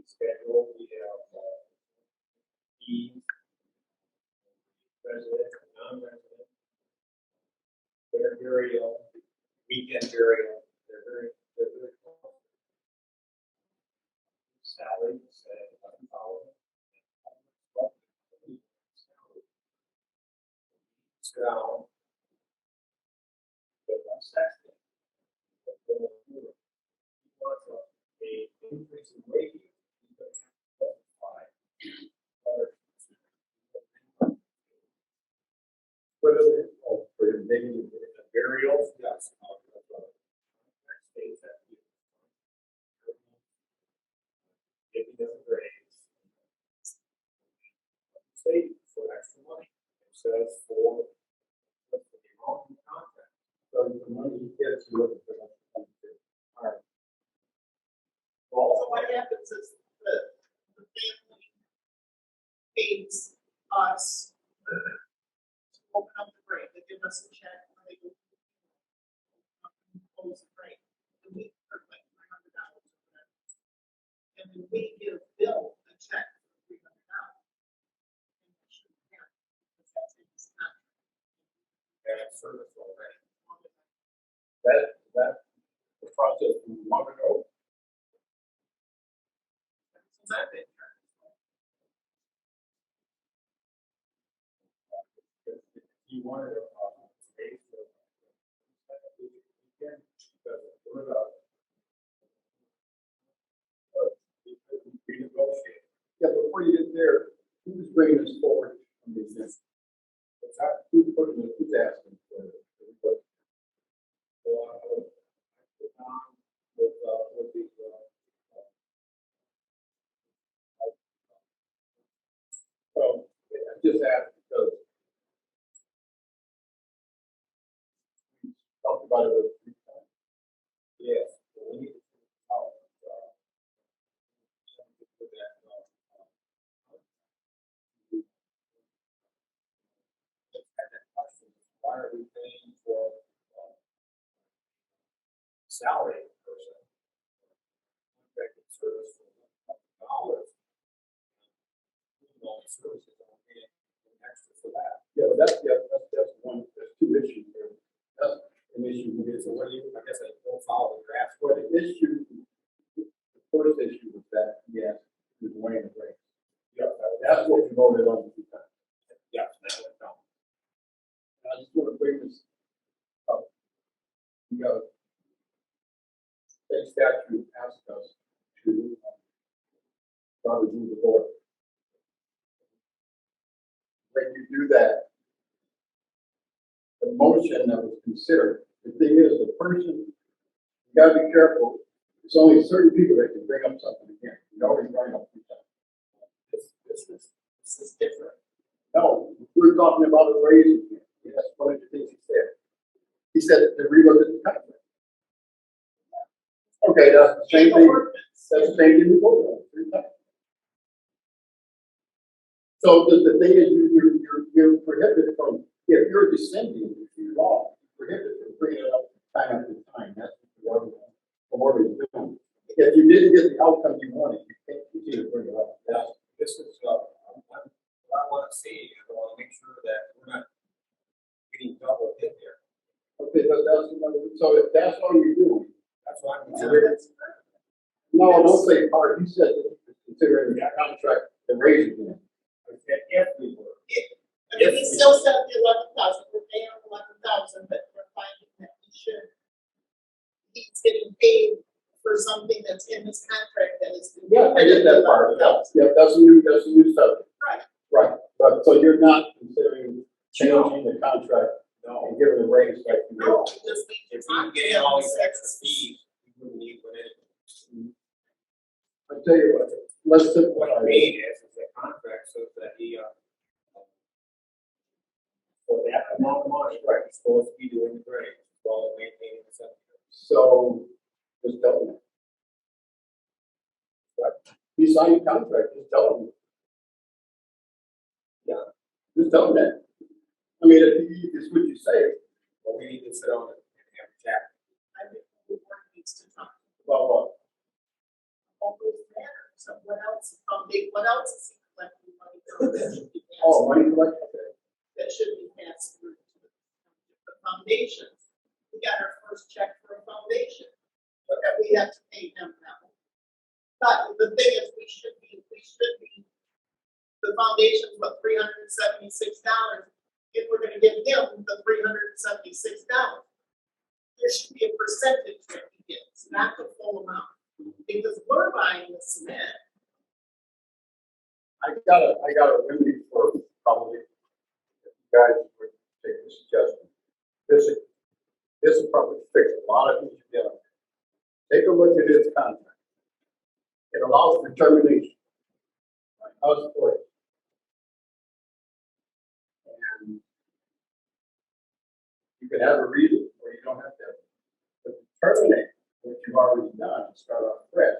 S1: Schedule, we have, fees, resident, non-resident, their burial, weekend burial, they're very close. Salary, say, $11,000. So, but I'm sexting. He wants a increase in wages. He's going to have to justify other.
S2: What is it? Oh, for him, they need
S1: The burials, yes. States that. Giving them a raise. State for extra money. It says for the wrong contract.
S2: so the money he gets, you look at that. All right.
S3: So what happens is the family pays us to open up the grave, they give us a check, or they go close the grave, and we put like $300 over that. And then we give Bill a check for $300. And we should have, because that's in his contract.
S1: And service already.
S2: That, the process from long ago.
S3: So that's it.
S1: If you wanted to, pay for weekend, because what about? Renegotiate.
S2: Yeah, before you get there, who's bringing this forward from the exist?
S1: What's that?
S2: Who's putting it, who's asking for it?
S1: Well, I would put on with the,
S2: Well, I just asked because we talked about it with three times.
S1: yes, we need to. Why are we paying for salary person? Contracted service for dollars. All services are paying extra for that.
S2: Yeah, but that's one, there's two issues there. That's an issue we did,
S1: So what do you, I guess I don't follow the draft.
S2: But the issue, the first issue was that, yes, was weighing the race.
S1: Yeah,
S2: That's what we voted on two times.
S1: yeah, that went down.
S2: And I just want to bring this up. The state statute asked us to probably do the board. When you do that, the motion that was considered, the thing is, the person, you gotta be careful. It's only certain people that can bring up something again. You always bring up two times.
S1: This is different.
S2: No, we're talking about a raise again. That's one of the things he said. He said to relook at the contract. Okay, that's the same thing. That's the same thing we voted on three times. So the thing is, you're prohibited from, if you're dissenting, if you're law, you're prohibited from bringing it up time after time. That's what the board is doing. If you didn't get the outcome you wanted, you can't continue to bring it up.
S1: This is, what I want to see, I want to make sure that we're not getting double hit here.
S2: Okay, but so if that's all you're doing,
S1: That's why I'm.
S2: no, don't say part. He said considering the contract, the raise again.
S1: If we were.
S3: I mean, he still said the 11,000, we're paying 11,000, but we're finding that he's getting paid for something that's in his contract that is.
S2: Yeah, I get that part. Yeah, that's a new subject.
S3: Right.
S2: Right, but so you're not considering changing the contract
S1: No.
S2: and giving a raise like you
S3: No,
S2: did?
S3: just
S1: If we were getting all these extra fees, we wouldn't need what it.
S2: I tell you what, let's
S1: What I
S2: simplify.
S1: mean is that contract says that he, for that amount of money, right, he's supposed to be doing the grade, while maintaining the cemetery.
S2: So, just tell them. Right? He signed a contract, just tell them. Yeah, just tell them that. I mean, if it's what you say,
S1: But we need to sit down and have a chat.
S3: I think the board needs to talk
S2: about what?
S3: all those matters. So what else, what else is he collecting money for that should be passed?
S2: Oh, money collection, okay.
S3: That should be passed through to the foundations. We got our first check for a foundation, that we have to pay them now. But the thing is, the foundation's what, $376, if we're gonna give him the $376. There should be a percentage that he gets, not the full amount, because we're buying the cement.
S2: I got a remedy for probably, if you guys would take this suggestion. This will probably fix a lot of things together. Take a look at his contract. It allows for termination. Like us for it. And you can have a reason or you don't have to. But to terminate what you've already done and start off fresh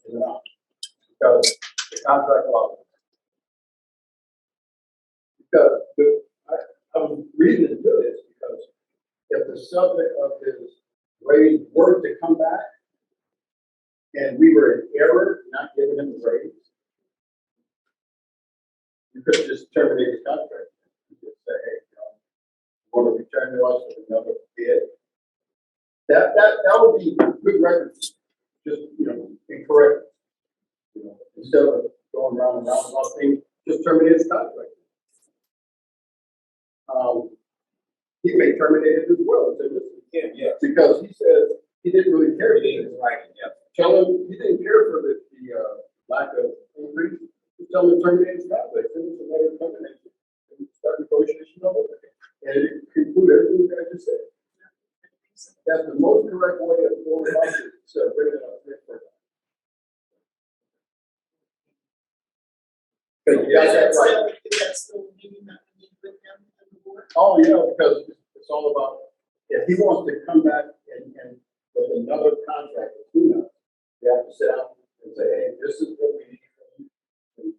S2: is enough. Because the contract allows it. Because I was reading to do this because if the subject of his raise were to come back and we were in error not giving him the raise, you could just terminate his contract. You just say, hey, you want to return to us with another bid. That would be good record. Just, incorrect. Instead of going round and round about things, just terminate his contract. He may terminate it as well. So
S1: Yeah.
S2: because he says he didn't really care.
S1: It is right, yeah.
S2: Tell him he didn't care for the lack of increase. Just tell him to terminate his contract. Send us a letter of termination. And start negotiation over it. And it conclude everything you guys just said. That's the most correct way of going about it. So bring it up here for
S3: Is that still a meeting that we need with him and the board?
S2: Oh, yeah, because it's all about, if he wants to come back and with another contract between us, we have to sit down and say, hey, this is what we need from you. And,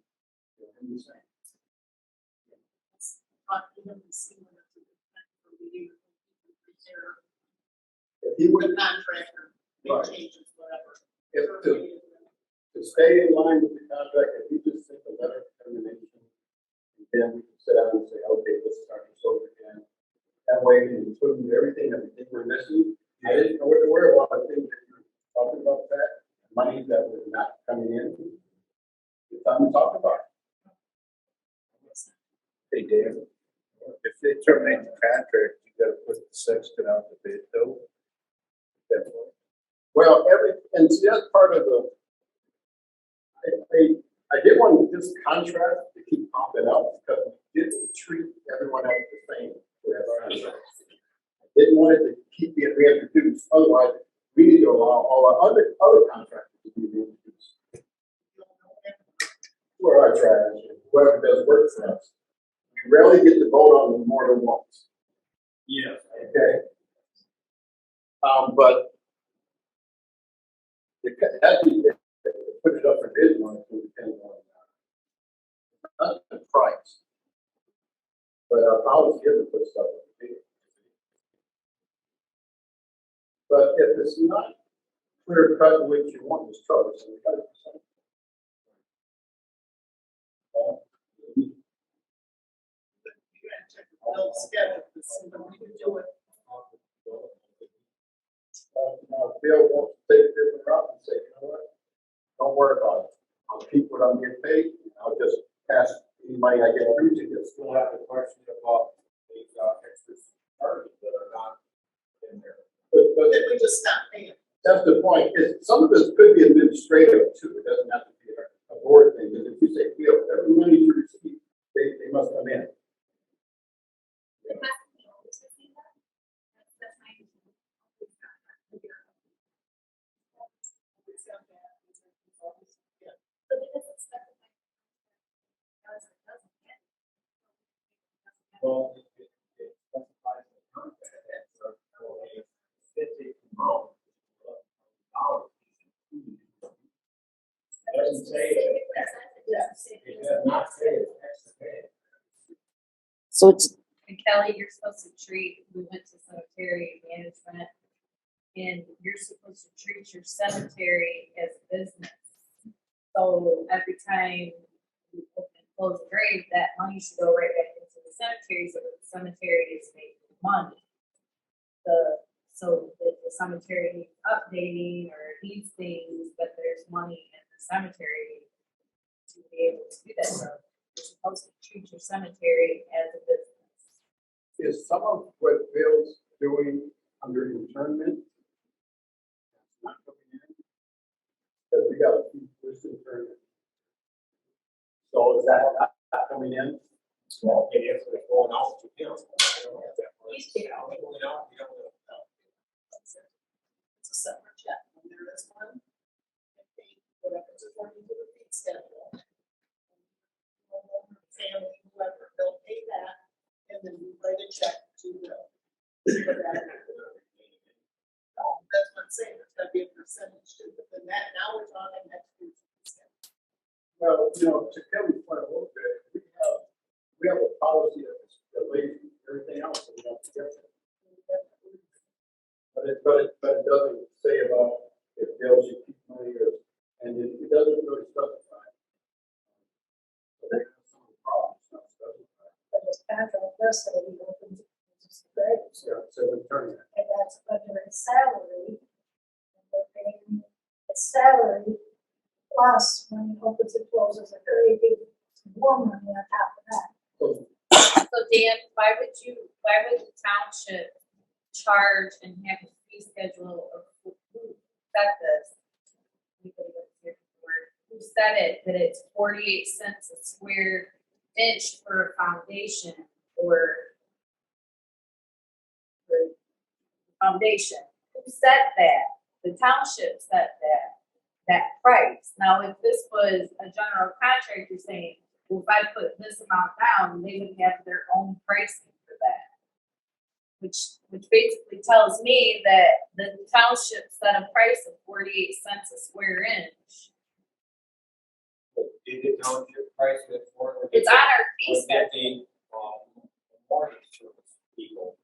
S2: him the same.
S3: Talk to him and see when it's a good time for meeting.
S2: If he
S3: The
S2: would,
S3: contractor, make
S2: Right.
S3: changes, whatever.
S2: if to stay in line with the contract, if he just sent a letter of termination, and then we can sit down and say, okay, this is our result again. That way, we include everything that we think we're missing. I didn't know what to worry about. I think that you were talking about that, money that was not coming in. It's time to talk about it.
S4: Hey, Dan, if they terminate the contract, you gotta put the sexton out the bid though. Definitely.
S2: Well, and see, that's part of the, I did want this contract to keep popping up because we didn't treat everyone else the same with our contracts. I didn't want it to keep being reintroduced, otherwise we need to allow all our other contractors to be reintroduced. Who are our trash, and whoever does work for us. We rarely get to vote on them more than once.
S1: Yeah.
S2: Okay. But actually, put it up for bid one, it depends on not the price, but our policy is to put stuff up for bid. But if it's not clear cut what you want, it's troublesome. We gotta do something.
S3: You gotta check the bill schedule to see when we can do it.
S2: Now, Bill wants to take a different route and say, you know what? Don't worry about it. I'll keep what I'm getting paid. I'll just pass anybody I get through to this.
S1: Still have the question about these extra charges that are not in there.
S2: But
S3: Then we just stop paying.
S2: that's the point, is some of this could be administrative too, it doesn't have to be a board thing, because if you say, Bill, every money you receive, they must come in.
S1: Well, it specifies the contract that for a specific amount of dollars. It doesn't say it. It does not say it's extra pay.
S6: So it's,
S7: And Kelly, you're supposed to treat, we went to cemetery management, and you're supposed to treat your cemetery as a business. So every time you open and close a grave, that money should go right back into the cemetery, so that the cemetery is making money. So that the cemetery needs updating or needs things, but there's money in the cemetery to be able to do that. So you're supposed to treat your cemetery as a business.
S2: Is some of what Bill's doing under internment? Not coming in? Because we got a few this internment. So is that not coming in?
S1: Well, it is, it's going out to him. I don't have that much.
S3: He's taking
S1: It's going out, we don't know.
S3: It's a separate check, when there is one, I think, whatever's according to the fee schedule. Family, whoever, they'll pay that, and then we write a check to Bill. For that. No, that's what I'm saying, there's gotta be a percentage to it, but then that, now we're talking next year's fee schedule.
S2: Well, to Kelly's point a little bit, we have a policy that is delayed everything else that we have to get. But it doesn't say about if Bill should keep money or, and it doesn't really specify. So there's some problems, not specified.
S8: But his contract does say he opens his graves,
S2: Yeah, so we turn that.
S8: and that's under his salary. And they're paying his salary plus when he opens and closes a grave, he gets more money on top of that.
S7: So Dan, why would the township charge and have a fee schedule of who set this? Anybody that's here before, who said it, that it's 48 cents a square inch for a foundation or for foundation? Who set that? The township set that price. Now, if this was a general contractor saying, well, if I put this amount down, they would have their own pricing for that. Which basically tells me that the township set a price of 48 cents a square inch.
S1: Did the township price it for?
S7: It's on our fee
S1: Or did
S7: schedule.
S1: the, mortgage service people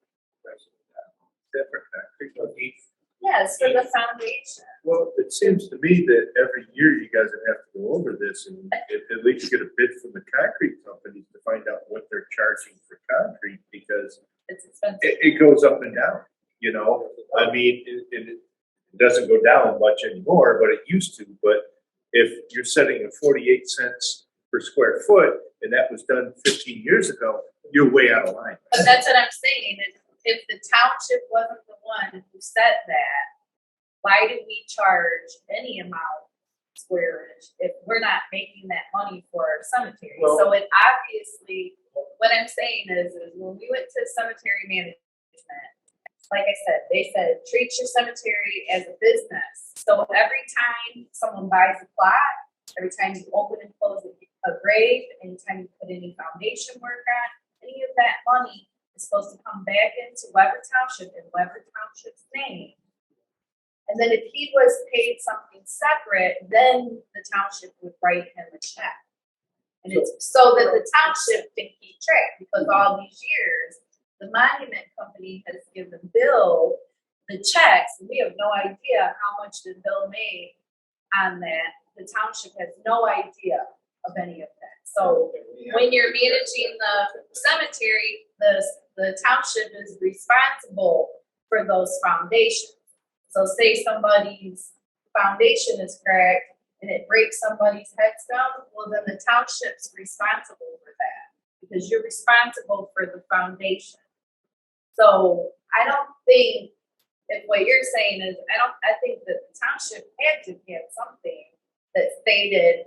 S1: price it that?
S4: Different concrete.
S7: Yes, for the foundation.
S4: Well, it seems to me that every year you guys would have to go over this and at least get a bid from the concrete companies to find out what they're charging for concrete, because
S7: It's expensive.
S4: it goes up and down, you know? I mean, it doesn't go down much anymore, but it used to. But if you're setting a 48 cents per square foot and that was done 15 years ago, you're way out of line.
S7: But that's what I'm saying, is if the township wasn't the one who set that, why do we charge any amount square inch if we're not making that money for our cemetery?
S2: Well-
S7: So it obviously, what I'm saying is when we went to cemetery management, like I said, they said, treat your cemetery as a business. So every time someone buys a plot, every time you open and close a grave, anytime you put any foundation work on, any of that money is supposed to come back into Weber Township in Weber Township's name. And then if he was paid something separate, then the township would write him a check. And it's so that the township can keep track, because all these years, the monument company has given Bill the checks, and we have no idea how much the bill made on that. The township has no idea of any of that. So when you're managing the cemetery, the township is responsible for those foundations. So say somebody's foundation is cracked and it breaks somebody's headstone, well then the township's responsible for that, because you're responsible for the foundation. So I don't think, if what you're saying is, I think that the township had to have something that stated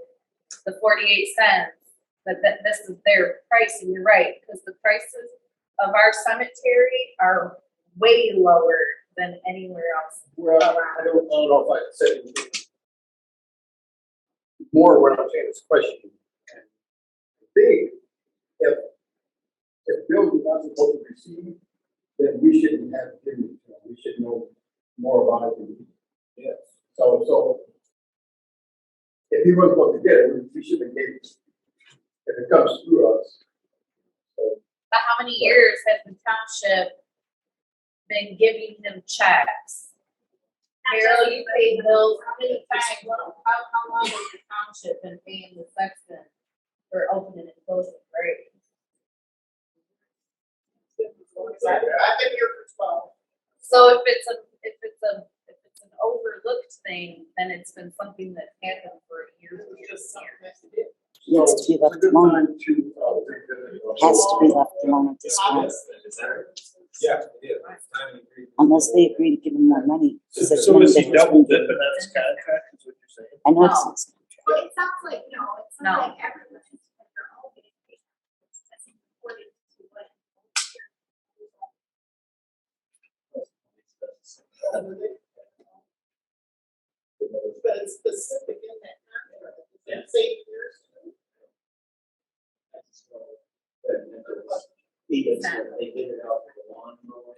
S7: the 48 cents, that this is their price, and you're right, because the prices of our cemetery are way lower than anywhere else.
S2: Well, I don't know if I can say anything more what I'm saying is question. I think if if Bill's not supposed to receive, then we shouldn't have given it to him. We should know more about it than he. Yes. So if he wasn't supposed to get it, we should have gave it. If it comes through us. So,
S7: But how many years has the township been giving him checks? Carol, you paid bills, how many times, how long has the township been paying the sexton for opening and closing grades?
S3: I've been here for 12.
S7: So if it's an overlooked thing, then it's been something that's happened for years and years
S3: Just
S7: and
S3: something
S7: years.
S3: that you did.
S6: Needs to be
S2: it's a
S6: left
S2: good
S6: alone.
S2: time to, revisit it.
S6: Has to be left alone at this point,
S1: Yeah, it is. It's time to agree.
S6: unless they agree to give him more money.
S4: So
S6: There's
S4: so
S6: no
S4: is he
S6: difference
S4: double
S6: between-
S4: dipping on his contract, is what you're saying?
S6: I know it's
S7: No.
S6: his contract.
S8: Well, it sounds like, no, it's
S7: No.
S8: not like everyone's their own vacation. That's important to what.
S3: But it's specific in that contract. Is that same years?
S9: Even so, they get it out for the lawn mowing.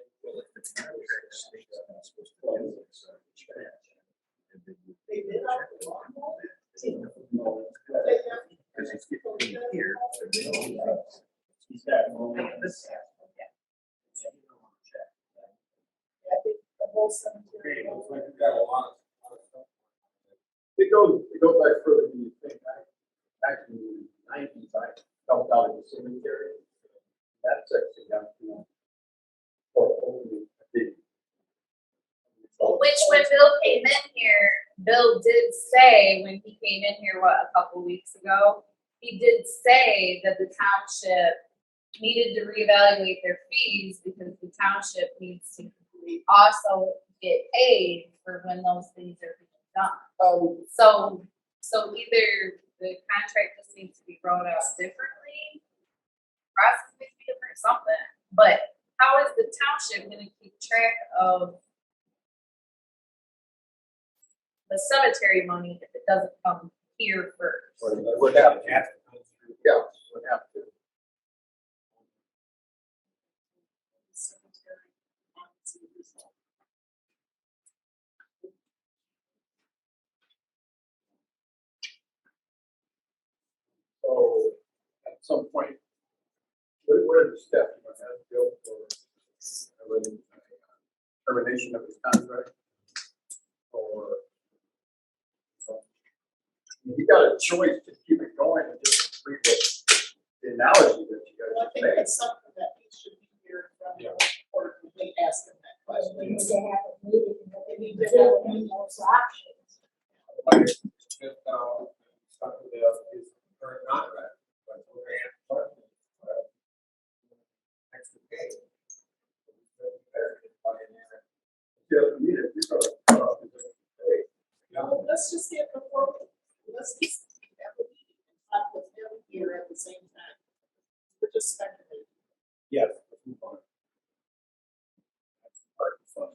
S3: They did out the lawn mowing?
S9: No,
S3: They have-
S4: Because he's getting paid here, so they don't need
S9: he's got mowing.
S3: I think the whole cemetery.
S1: It's like we've got a lot of stuff.
S2: It goes back further than you think. Back in the 90s, I helped out in the cemetery. That section got, for opening a big.
S7: Which when Bill came in here, Bill did say, when he came in here, a couple weeks ago, he did say that the township needed to reevaluate their fees because the township needs to also get paid for when those things are being done. So either the contract just needs to be wrote out differently, process needs to be different, something, but how is the township gonna keep track of the cemetery money if it doesn't come here first?
S2: Would have to. Yeah, would have to. So at some point, what are the steps you must have to go for termination of his contract? Or you got a choice to keep it going and just read the analogy that you
S3: Well, I
S2: guys
S3: think
S2: made.
S3: that's something that he should be here from the court when they ask him that
S8: We
S3: question.
S8: need to have a meeting, but
S3: They
S8: they
S3: need
S8: need
S3: to
S8: to
S3: have
S8: have those options.
S1: Like, just, stuck with his current contract, but we're gonna have to start with, extra pay.
S2: Yeah, you need to,
S3: Well, let's just get before, let's just have a meeting and talk with him here at the same time. We're just speculating.
S1: Yes. let's move on. That's part of the fun.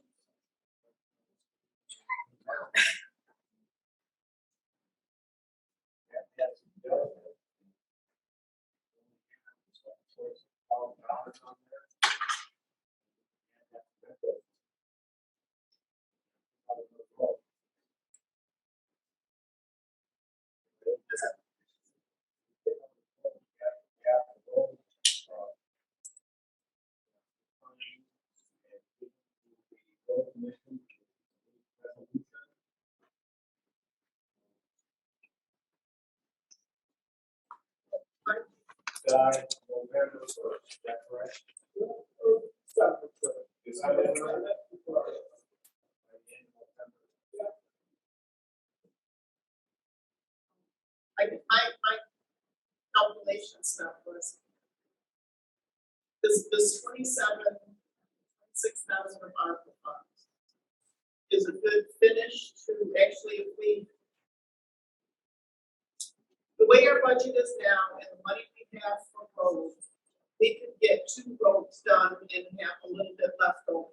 S1: November first, is that correct?
S3: My calculation stuff was this 26,000 of ARPA funds is a good finish to actually, if we, the way our budget is now and the money we have for roads, we could get 2 roads done and have a little bit left over.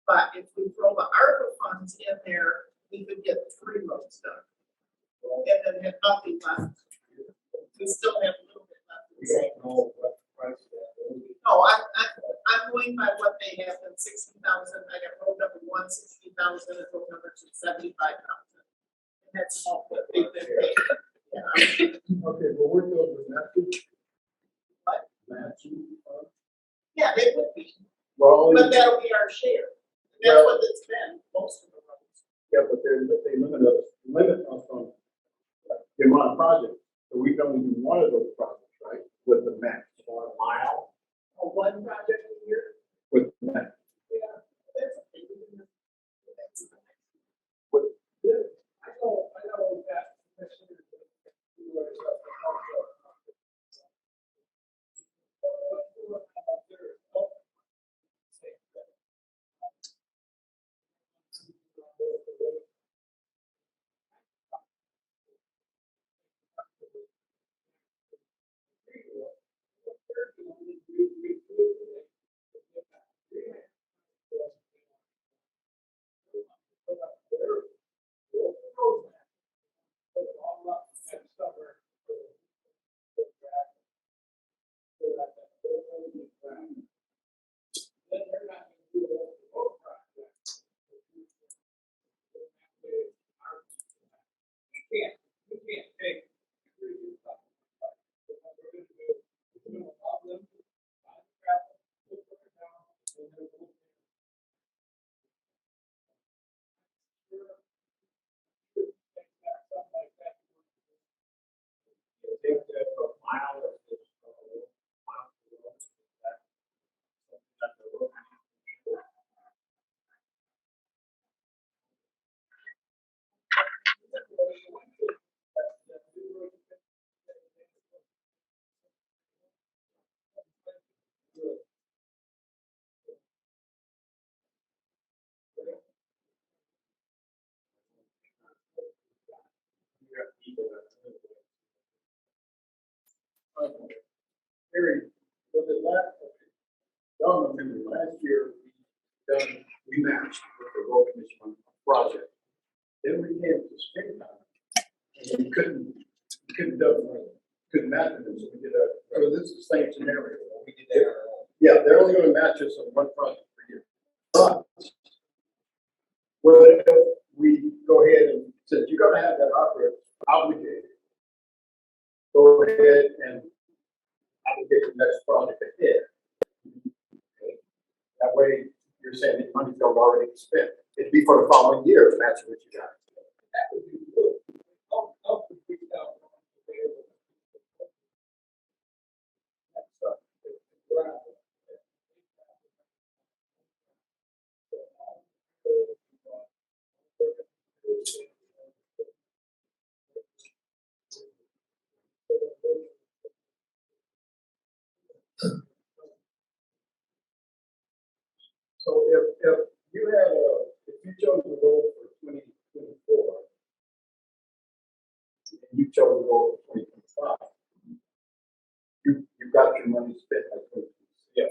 S3: But if we throw the ARPA funds in there, we could get 3 roads done. And then have nothing left. We still have a little bit left.
S1: We don't know what the price of that
S3: No, I'm going by what they have in 60,000, I got road number 1, 60,000, and road number 2, 75,000. And that's all that they've been paid. Yeah.
S2: Okay, well, we're going with matching.
S3: What?
S2: Matching.
S3: Yeah, they would be,
S2: Well,
S3: but that'll be our share. That's what it's been, most of the roads.
S2: yeah, but they limit us on the amount of projects. So we don't even one of those projects, right, with the match.
S1: For a mile,
S3: Or one project a year.
S2: With the match.
S3: Yeah, that's okay. That's
S10: I know that.
S1: take that for a mile or just a little mile to the road, that the road. You have people that.
S2: Harry, was it y'all remember last year, we matched with the road commission on a project. Then we came to springtime, and we couldn't match it, so we did so this is the same scenario. We did that. Yeah, they're only gonna match us on one project per year. But, what if we go ahead and, since you're gonna have that operator obligated, go ahead and obligate the next project ahead. That way, you're saying the money's already spent. It'd be for the following year, and that's what you got.
S10: That would be good. Up to 3,000.
S2: So if you had if you chose the goal for 2024, and you chose the goal for 2025, you've got your money spent by 2026.
S1: Yes.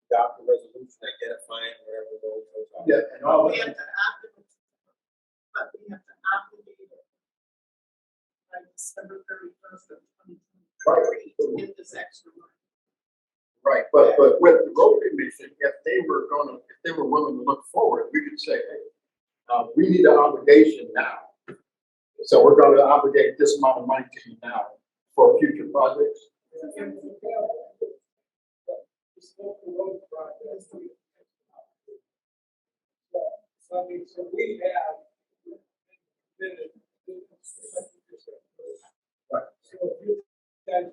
S1: Adopt the resolution identifying wherever those are.
S2: Yeah, and all
S3: We
S2: that.
S3: have to obligate, but we have to obligate it by December 31st of 2023 to get this extra money.
S2: Right, but with the road commission, if they were willing to look forward, we could say, hey, we need an obligation now. So we're going to obligate this amount of money to you now for future projects.
S10: So we have.
S2: Right.
S10: So if you guys.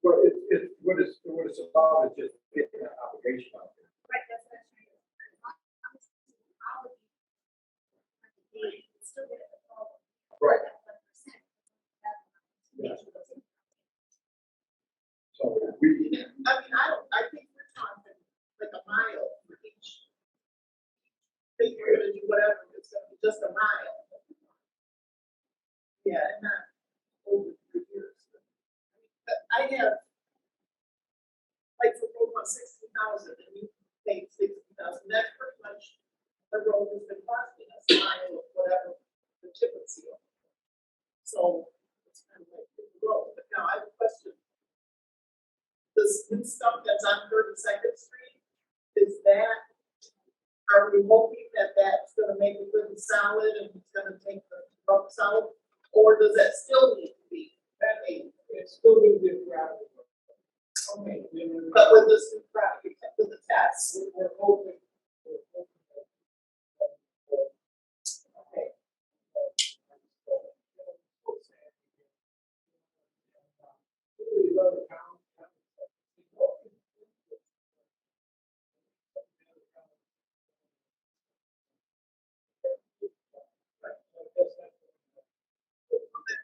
S2: Well, it's what it's about is just getting that obligation out there.
S8: Right, that's what I'm trying to say. Still get it.
S2: Right.
S8: 1%.
S2: Yeah. So we,
S3: I think we're talking like a mile for each. Think we're gonna do whatever, it's gonna be just a mile. Yeah, and not over 3 years. I have, like for road 60,000 and you pay 60,000, that's pretty much the road has been costing us. style of whatever the chip and seal. So it's kind of like the road, but now I have a question. This new stuff that's on 32nd Street, is that, are we hoping that that's gonna make it good and solid and it's gonna take the rocks out? Or does that still need to be that eight?
S10: It's still gonna be a gravel.
S3: Okay, but with this new product, with the tests,
S10: We're hoping.
S3: okay.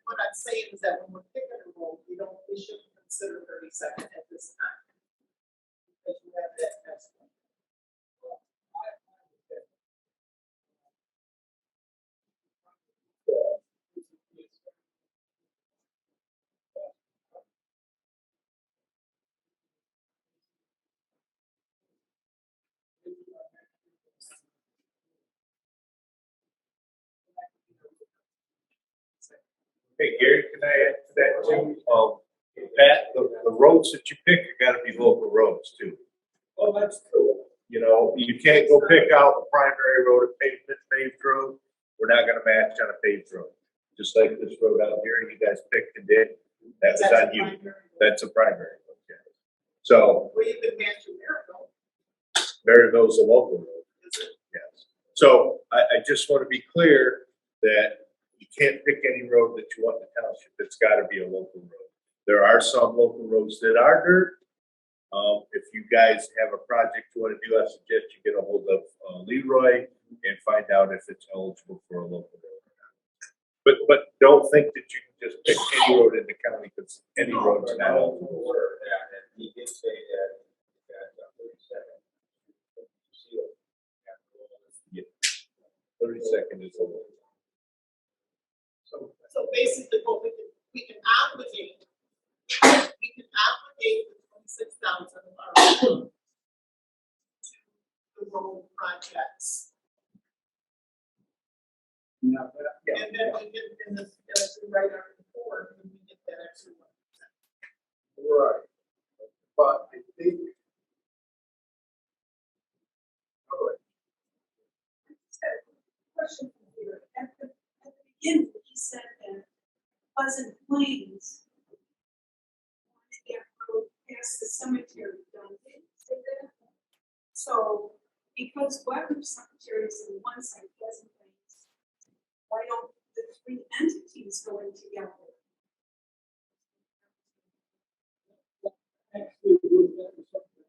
S3: What I'm saying is that when we're picking a road, we shouldn't consider 32nd at this time. Because you have that test.
S4: Hey, Gary, can I add to that too? Pat, the roads that you pick are gotta be local roads too.
S10: Oh, that's true.
S4: You know, you can't go pick out a primary road, a paved road. We're not gonna match on a paved road. Just like this road out here, you guys picked and did, that was
S3: That's a
S4: on you.
S3: primary road.
S4: That's a primary road, yeah. So
S3: Well, you can match your miracle,
S4: Maryville's a local road,
S3: is it?
S4: yes. So I just wanna be clear that you can't pick any road that you want in the township. It's gotta be a local road. There are some local roads that are dirt. If you guys have a project you wanna do, I suggest you get a hold of Leroy and find out if it's eligible for a local road or not. But don't think that you can just pick any road in the county, because any road's not eligible.
S2: And he did say that,
S4: 32nd is a local.
S3: So basically, what we can obligate the 26,000 of our to the road projects.
S2: Yeah.
S3: And then we get in this, right after the board, and we get that extra 1%.
S2: Right. But I think. Oh,
S11: Question here. At the beginning, he said that Pleasant Plains wanted to get road past the cemetery, don't they? Say that? So, because Webber Cemetery is in one side, Pleasant Plains, why don't the three entities go in together?
S10: Actually, that was something.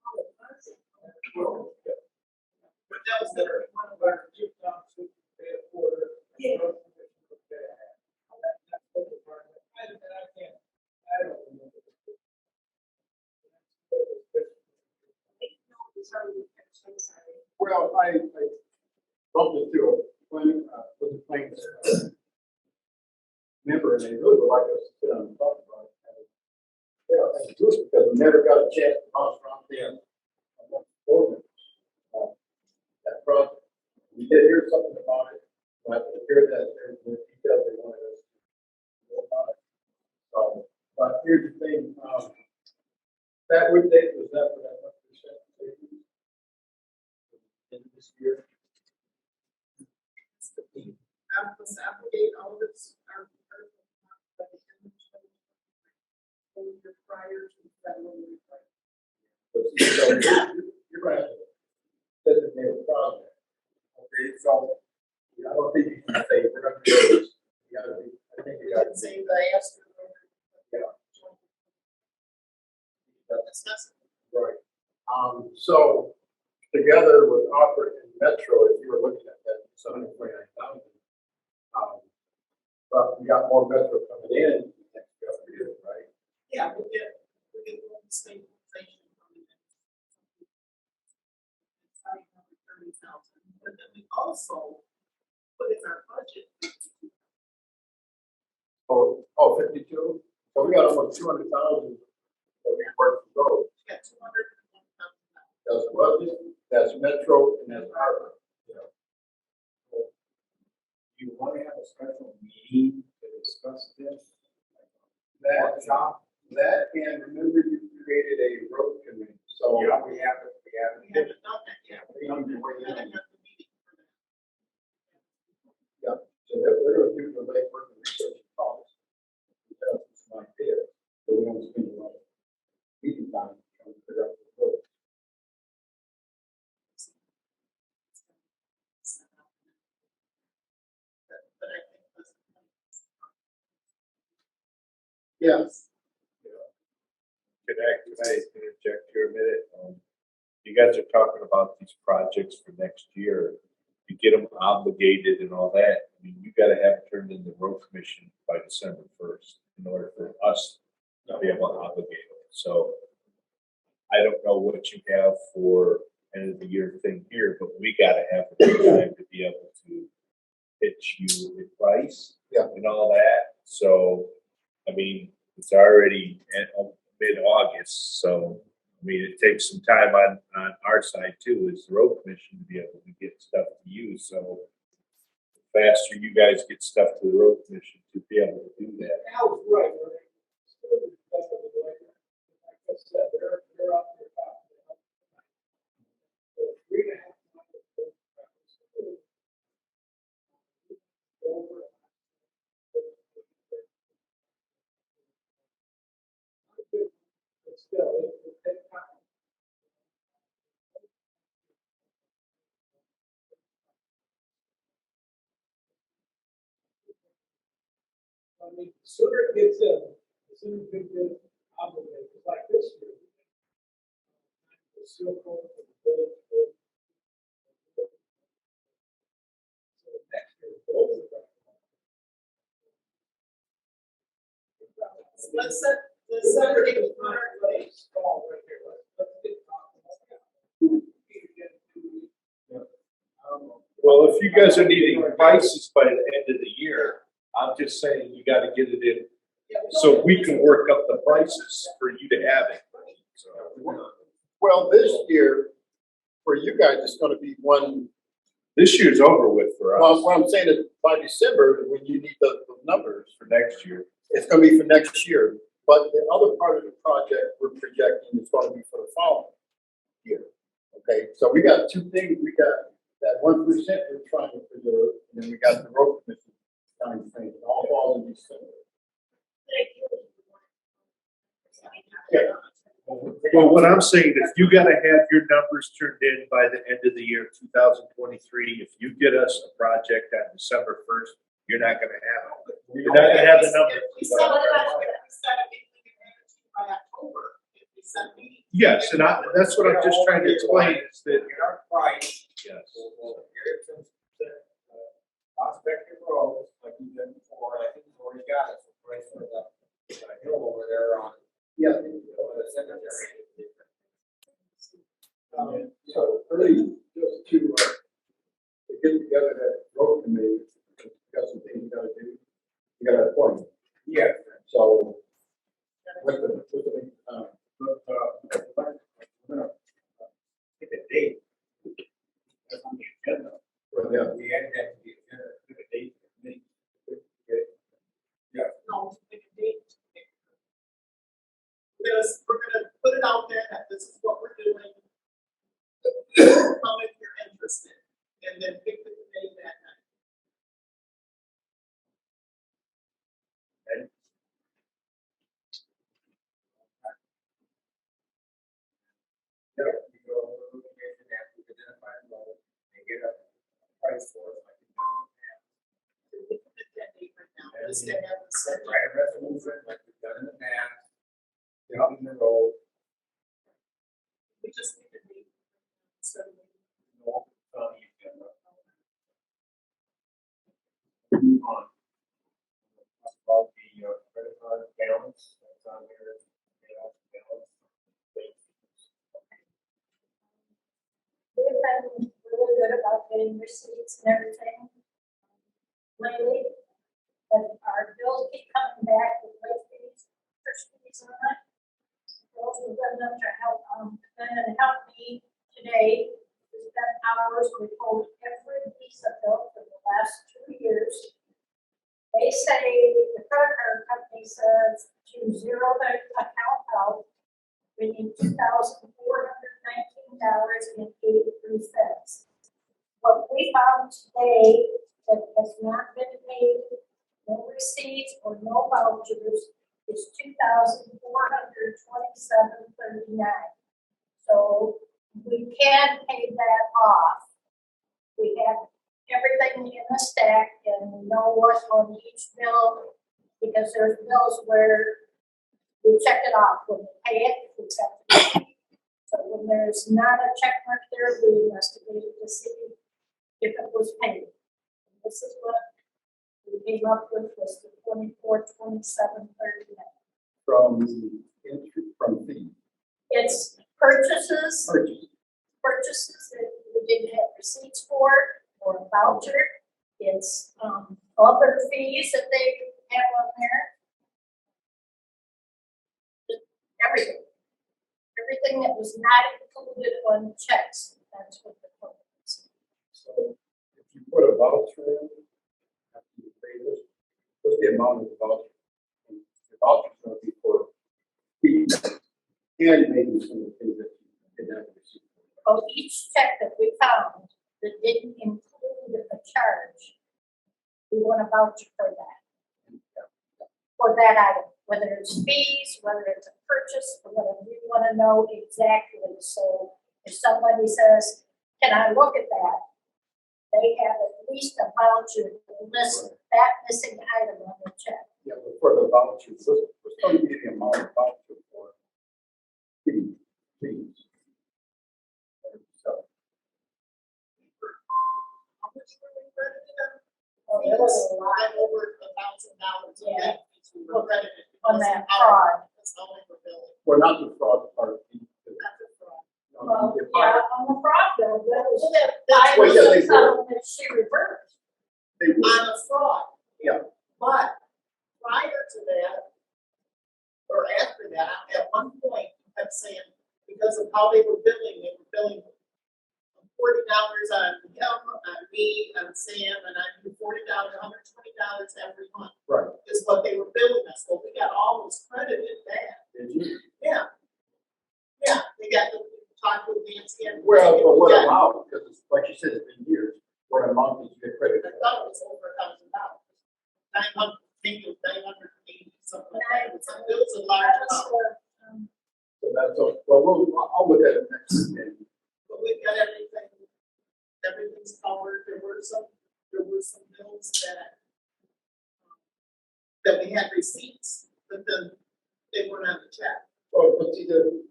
S11: Oh, it was?
S10: Well,
S3: But that was the
S10: one of our two townships, they afforded.
S11: Yeah.
S10: That's what the part, I can't, I don't remember.
S11: No, it's already fixed, I'm sorry.
S2: well, I bumped into a planning, with a planning member, and they really would like us to sit down and talk about it. Yeah, it's good, because we never got a chance to bounce around them. That project. We did hear something about it, but I hear that there's more details they wanted us to know about it. So, but here's the thing, that would date was that for that 1% savings? In this year?
S3: let's abrogate all this, our prior to federal requirement.
S2: But see, so you're right. Designate a project. Okay, so, I don't think you can say we're gonna do this. You gotta be, I think you
S3: We
S2: gotta
S3: can say the ask.
S2: Yeah.
S3: Discuss it.
S2: Right. So together with Opera and Metro, if you were looking at that, it's 129,000. But we got more Metro coming in next year, right?
S3: Yeah, we get one stabilization from it. It's like 30,000, but then we also put in our budget.
S2: Oh, 52? So we got almost 200,000 that we worked to go.
S3: We got 201,000.
S2: That's budget, that's Metro, and that's Opera.
S1: a special meeting to discuss this?
S2: That,
S1: Workshop?
S2: that, and remember you created a road committee, so.
S1: Yeah, we haven't.
S3: We haven't done that yet.
S2: We don't do it
S3: We
S2: yet.
S3: haven't got the meeting for that.
S2: Yeah, so they're gonna do the legwork and research and policy. That's my idea, so we don't spend a lot of meeting time trying to figure out the code.
S3: But I think that's.
S2: Yes.
S4: Can I interject here a minute? You guys are talking about these projects for next year. You get them obligated and all that. I mean, you gotta have it turned in the road commission by December 1st in order for us to be able to obligate them. So I don't know what you have for end of the year thing here, but we gotta have the time to be able to pitch you a price.
S2: Yeah.
S4: And all that. So, I mean, it's already mid-August, so, I mean, it takes some time on our side too, as the road commission to be able to get stuff to you, so the faster you guys get stuff to the road commission to be able to do that.
S10: Al's right, right? Still, that's what we're doing. Like I said, they're out there talking. So 3.5 months. Over. But still, it will take time. I mean, the sooner it gets in, the sooner we get obligated, it's like this year. The seal coat for the village. So next year, both of them.
S3: Let's set it in front of place.
S10: Stall right here. Let's get.
S4: Well, if you guys are needing prices by the end of the year, I'm just saying you gotta get it in, so we can work up the prices for you to have it. So,
S2: Well, this year, for you guys, it's gonna be one,
S4: this year's over with for
S2: well,
S4: us,
S2: what I'm saying is by December, when you need the numbers,
S4: for next year.
S2: it's gonna be for next year. But the other part of the project we're projecting is gonna be for the following year. Okay, so we got two things, we got that 1% we're trying to preserve, and then we got the road commission time frame, it all falls in December. Yeah.
S4: Well, what I'm saying is you gotta have your numbers turned in by the end of the year, 2023. If you get us a project on December 1st, you're not gonna have it. You're not gonna have the numbers.
S3: If we set a meeting by October, if we set a meeting.
S4: Yes, and that's what I'm just trying to explain is that,
S1: Get our price.
S4: yes.
S1: We'll get it to, prospective roads, like you did before, I think we've already got it, so price for the hill over there on,
S2: Yeah.
S1: the cemetery.
S2: So really, just to get together that road committee, got some things you gotta do, you gotta appoint.
S1: Yeah.
S2: So, with the,
S1: We're gonna pick a date. That's on the agenda.
S2: yeah.
S1: We added that to the agenda, pick a date for the meeting. Okay. Yeah.
S3: No, pick a date. We're gonna put it out there that this is what we're doing. Come if you're interested, and then pick the committee that night.
S1: Yeah, we go over the location after we identify the road and get a price for it, like we've done in the past.
S3: We can pick that date right now, just to have the set.
S1: Write a resolution like we've done in the past. Get out in the road,
S3: We just need a date. So,
S1: no, on the agenda. Move on. Talk about the credit card balance, that's on there, balance.
S5: We've been really good about getting receipts and everything lately, but our bills keep coming back with late fees, first fees on it. Those were good enough to help, and help me today, we spent hours, we pulled every piece of bill for the last 2 years. they say, the credit card company says to zero the account out, we need $2,419.83. What we found today that has not been paid, no receipts or no vouchers, is $2,427.39. So we can pay that off. We have everything in the stack and we know what's on each bill, because there's bills where we check it off when we pay it, we check it off. So when there's not a check mark there, we investigate to see if it was paid. This is what we came up with, was the 2427.39.
S2: From the entry, from fee
S5: It's purchases
S2: purchase.
S5: that we didn't have receipts for, or a voucher. It's, other fees that they have on there. Just everything. Everything that was not included on checks, that's what the total is.
S2: So if you put a voucher in, after you pay this, what's the amount of the voucher? The voucher's gonna be for fees and maybe some of the things that you didn't have to receive.
S5: Oh, each check that we found that didn't include a charge, we want a voucher for that. For that item, whether it's fees, whether it's a purchase, or whatever, we want to know exactly. So if somebody says, can I look at that? They have at least a voucher to list that missing item on the check.
S2: Yeah, but for the vouchers, what's going to be the amount of voucher for fees? So,
S3: How much were we credited on?
S5: Oh, there was a lot
S3: Over $1,000.
S5: Yeah.
S3: We were credited.
S5: on that fraud.
S3: That's all we were billing.
S2: well, not the fraud part.
S3: Not the fraud.
S5: Well, yeah, on the fraud bill, that was
S3: Well, that-
S5: I
S2: Well,
S5: was
S2: yeah, they
S5: the settlement she reversed.
S2: They would.
S3: On the fraud.
S2: Yeah.
S3: But prior to that, or after that, at one point, you kept saying, because of how they were billing $40 on him, on me, on Sam, and I do $40, $120 every month.
S2: Right.
S3: Is what they were billing us. Well, we got almost credited that.
S2: Did you?
S3: Yeah. Yeah, we got to talk with Nancy and.
S2: Well, but what
S3: we got-
S2: amount? Because it's, like you said, it's been years. What amount did you get credit
S3: I
S2: for?
S3: thought it was over $1,000. 900, maybe it was 980, something like that. It was a large
S5: That was
S3: amount.
S2: So that's, all. I'll look at it next week.
S3: But we've got everything's covered. There were some bills that we had receipts, but then they weren't on the check.
S2: Well, but see, the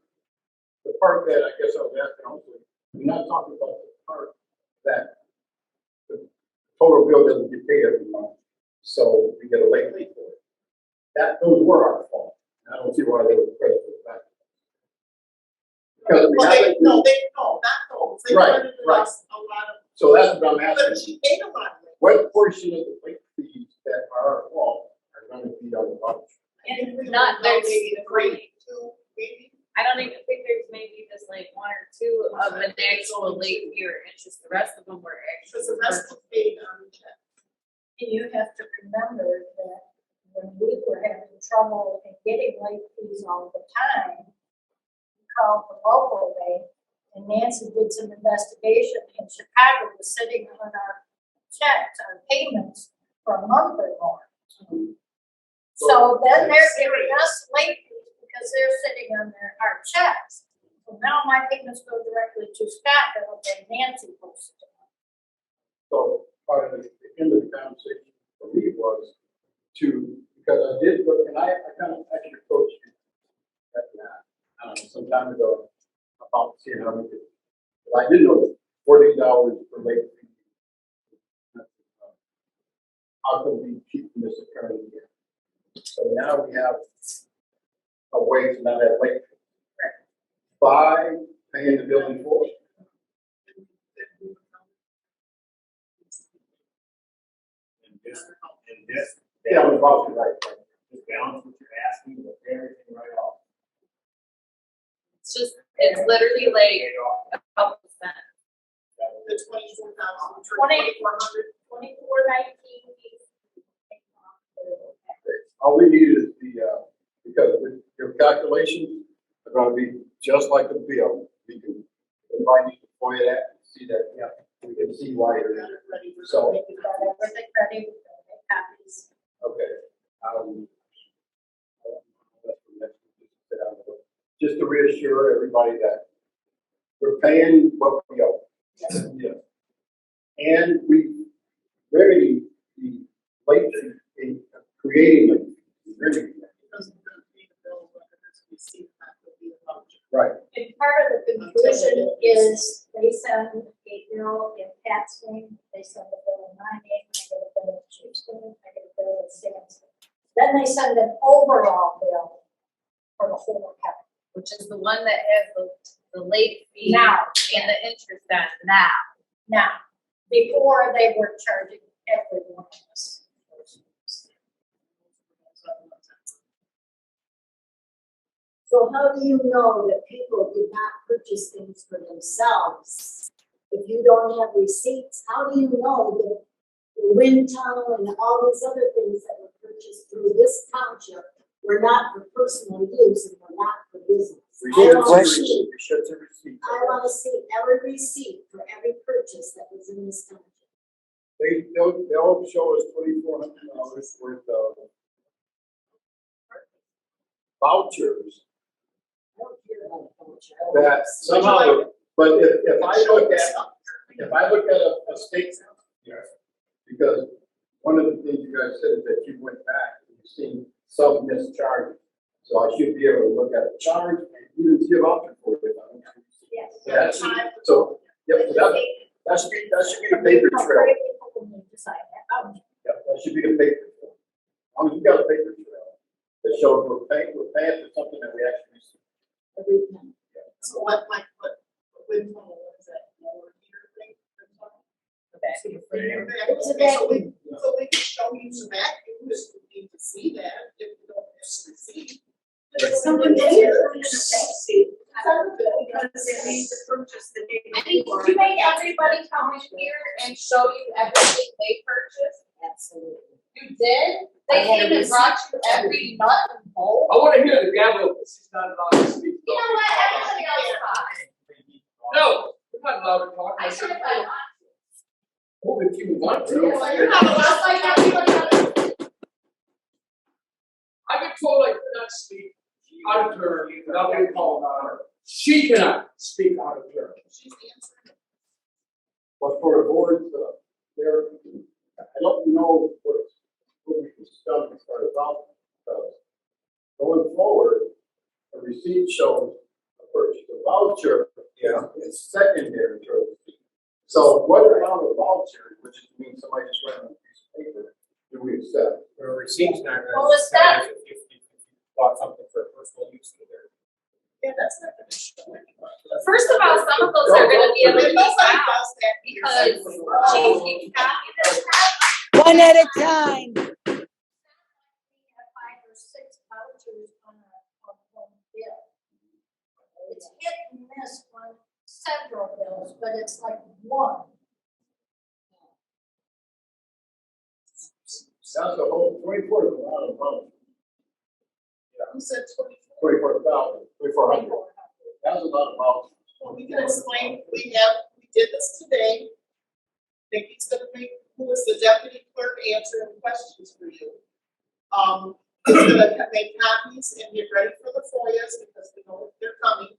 S2: part that I guess I was asking also, we're not talking about the part that the total bill doesn't get paid every month, so we get a late fee for it. Those were our fault. I don't see why they were credited back. Because we
S3: Well,
S2: haven't.
S3: no, not those. They
S2: Right,
S3: credited
S2: right.
S3: us a lot of.
S2: So that's what I'm
S3: But
S2: asking.
S3: she paid a lot of it.
S2: What portion of the late fees that are our fault are going to be on the voucher?
S7: And
S3: We
S7: not,
S3: don't know,
S7: there's,
S3: maybe two, maybe.
S7: I don't even think there's maybe just like one or two of an actual late fee or interest, the rest of them were
S3: Because
S7: actually.
S3: the rest was paid on the check.
S5: And you have to remember that when we were having trouble in getting late fees all the time, we called the local bank, and Nancy did some investigation, and Chicago was sitting on our checks, our payments for a month or more. So then they're giving us late fees because they're sitting on our checks. So now my payments go directly to Scott, and Nancy posted it.
S2: So part of the end of the conversation for me was because I did look, and I kind of actually approached you at that, some time ago about seeing how we could. But I did know $40 per late fee. How can we keep this occurring again? So now we have a way to not have late fees. By paying the bill in full.
S1: And this,
S2: Yeah, we're about to, right.
S1: this balance what you're asking, with everything right off.
S7: It's just, it's literally like
S1: Paid off.
S7: a couple percent.
S3: The 24,000,
S5: 2419.
S2: All we need is because your calculations are gonna be just like the bill. We can, everybody needs to point it at and see that, yeah, we can see why you're in it. So,
S5: We've got everything ready, we've got make copies.
S2: okay. Just to reassure everybody that we're paying what we owe. Yeah. And we remedy the late in creating late. fees. Remedy that.
S3: Because we're gonna pay the bill, whether it's received, not will be a voucher.
S2: Right.
S5: And part of the confusion is they send a bill in Pat's name, they send a bill in my name, I get a bill in Chief's name, I get a bill in Sam's name. Then they send an overall bill for the whole account.
S7: Which is the one that has the late fee
S5: Now,
S7: and the interest on now.
S5: now, before they were charging every one of us.
S8: So how do you know that people did not purchase things for themselves? If you don't have receipts, how do you know that the wind tunnel and all these other things that were purchased through this township were not for personal use and were not for business?
S6: Good
S8: I wanna
S6: question.
S8: see-
S2: Receipts and receipts.
S8: I wanna see every receipt for every purchase that was in this township.
S2: They'll show us $2,400 worth of vouchers
S8: I don't care about the voucher.
S2: that somehow, but if I look at a statement, because one of the things you guys said is that you went back and you've seen some mischarges. So I should be able to look at a charge and even see a voucher for it.
S5: Yes.
S2: So that's, so, yep, so that should be the paper trail.
S5: People will need to sign that.
S2: Yep, that should be the paper trail. I mean, you got a paper trail that shows we're paying for something that we actually see.
S8: Every time.
S3: So what wind tunnel was that? Lower here thing?
S8: It was a
S3: So
S8: vacuum.
S3: we can show you some vacuum, just need to see that, if you don't have the receipt.
S11: Someone
S3: Yeah.
S11: here, see, because they need to purchase the day
S7: I mean,
S11: before.
S7: did you make everybody come in here and show you everything they purchased?
S8: Absolutely.
S7: You did? They came and brought you every nut and bolt?
S12: I wanna hear the gavel, because she's not allowed to speak.
S7: You know what, everybody else talks.
S12: No, you're not allowed to talk.
S7: I should have done.
S12: Oh, if you want to.
S7: You're not allowed like everybody else.
S12: I've been told I cannot speak out of turn without being called on her. She cannot speak out of turn.
S3: She's answering.
S2: But for the boards, I don't know what we discussed as far as vouchers, because going forward, a receipt shows a purchase. A voucher, it's secondary to a receipt. So what amount of voucher, which means somebody just went on a piece of paper, do we accept?
S1: A receipt's not
S5: What was that?
S1: if you bought something for personal use either.
S3: Yeah, that's not gonna show anyone.
S7: First of all, some of those are gonna be able to be
S3: Nobody
S7: found
S3: does that.
S7: because Chief, you copy this crap.
S6: One at a time.
S5: We have 5 or 6 vouchers on one bill. It's hit and miss on several bills, but it's like one.
S2: That's a whole 24 is a lot of money.
S3: Who said 24?
S2: 24,000, 2,400. That's a lot of vouchers.
S3: Well, we can explain, we did this today. Nikki's gonna who is the deputy clerk, answering questions for you. She's gonna make copies and get ready for the FOIAs because we know they're coming.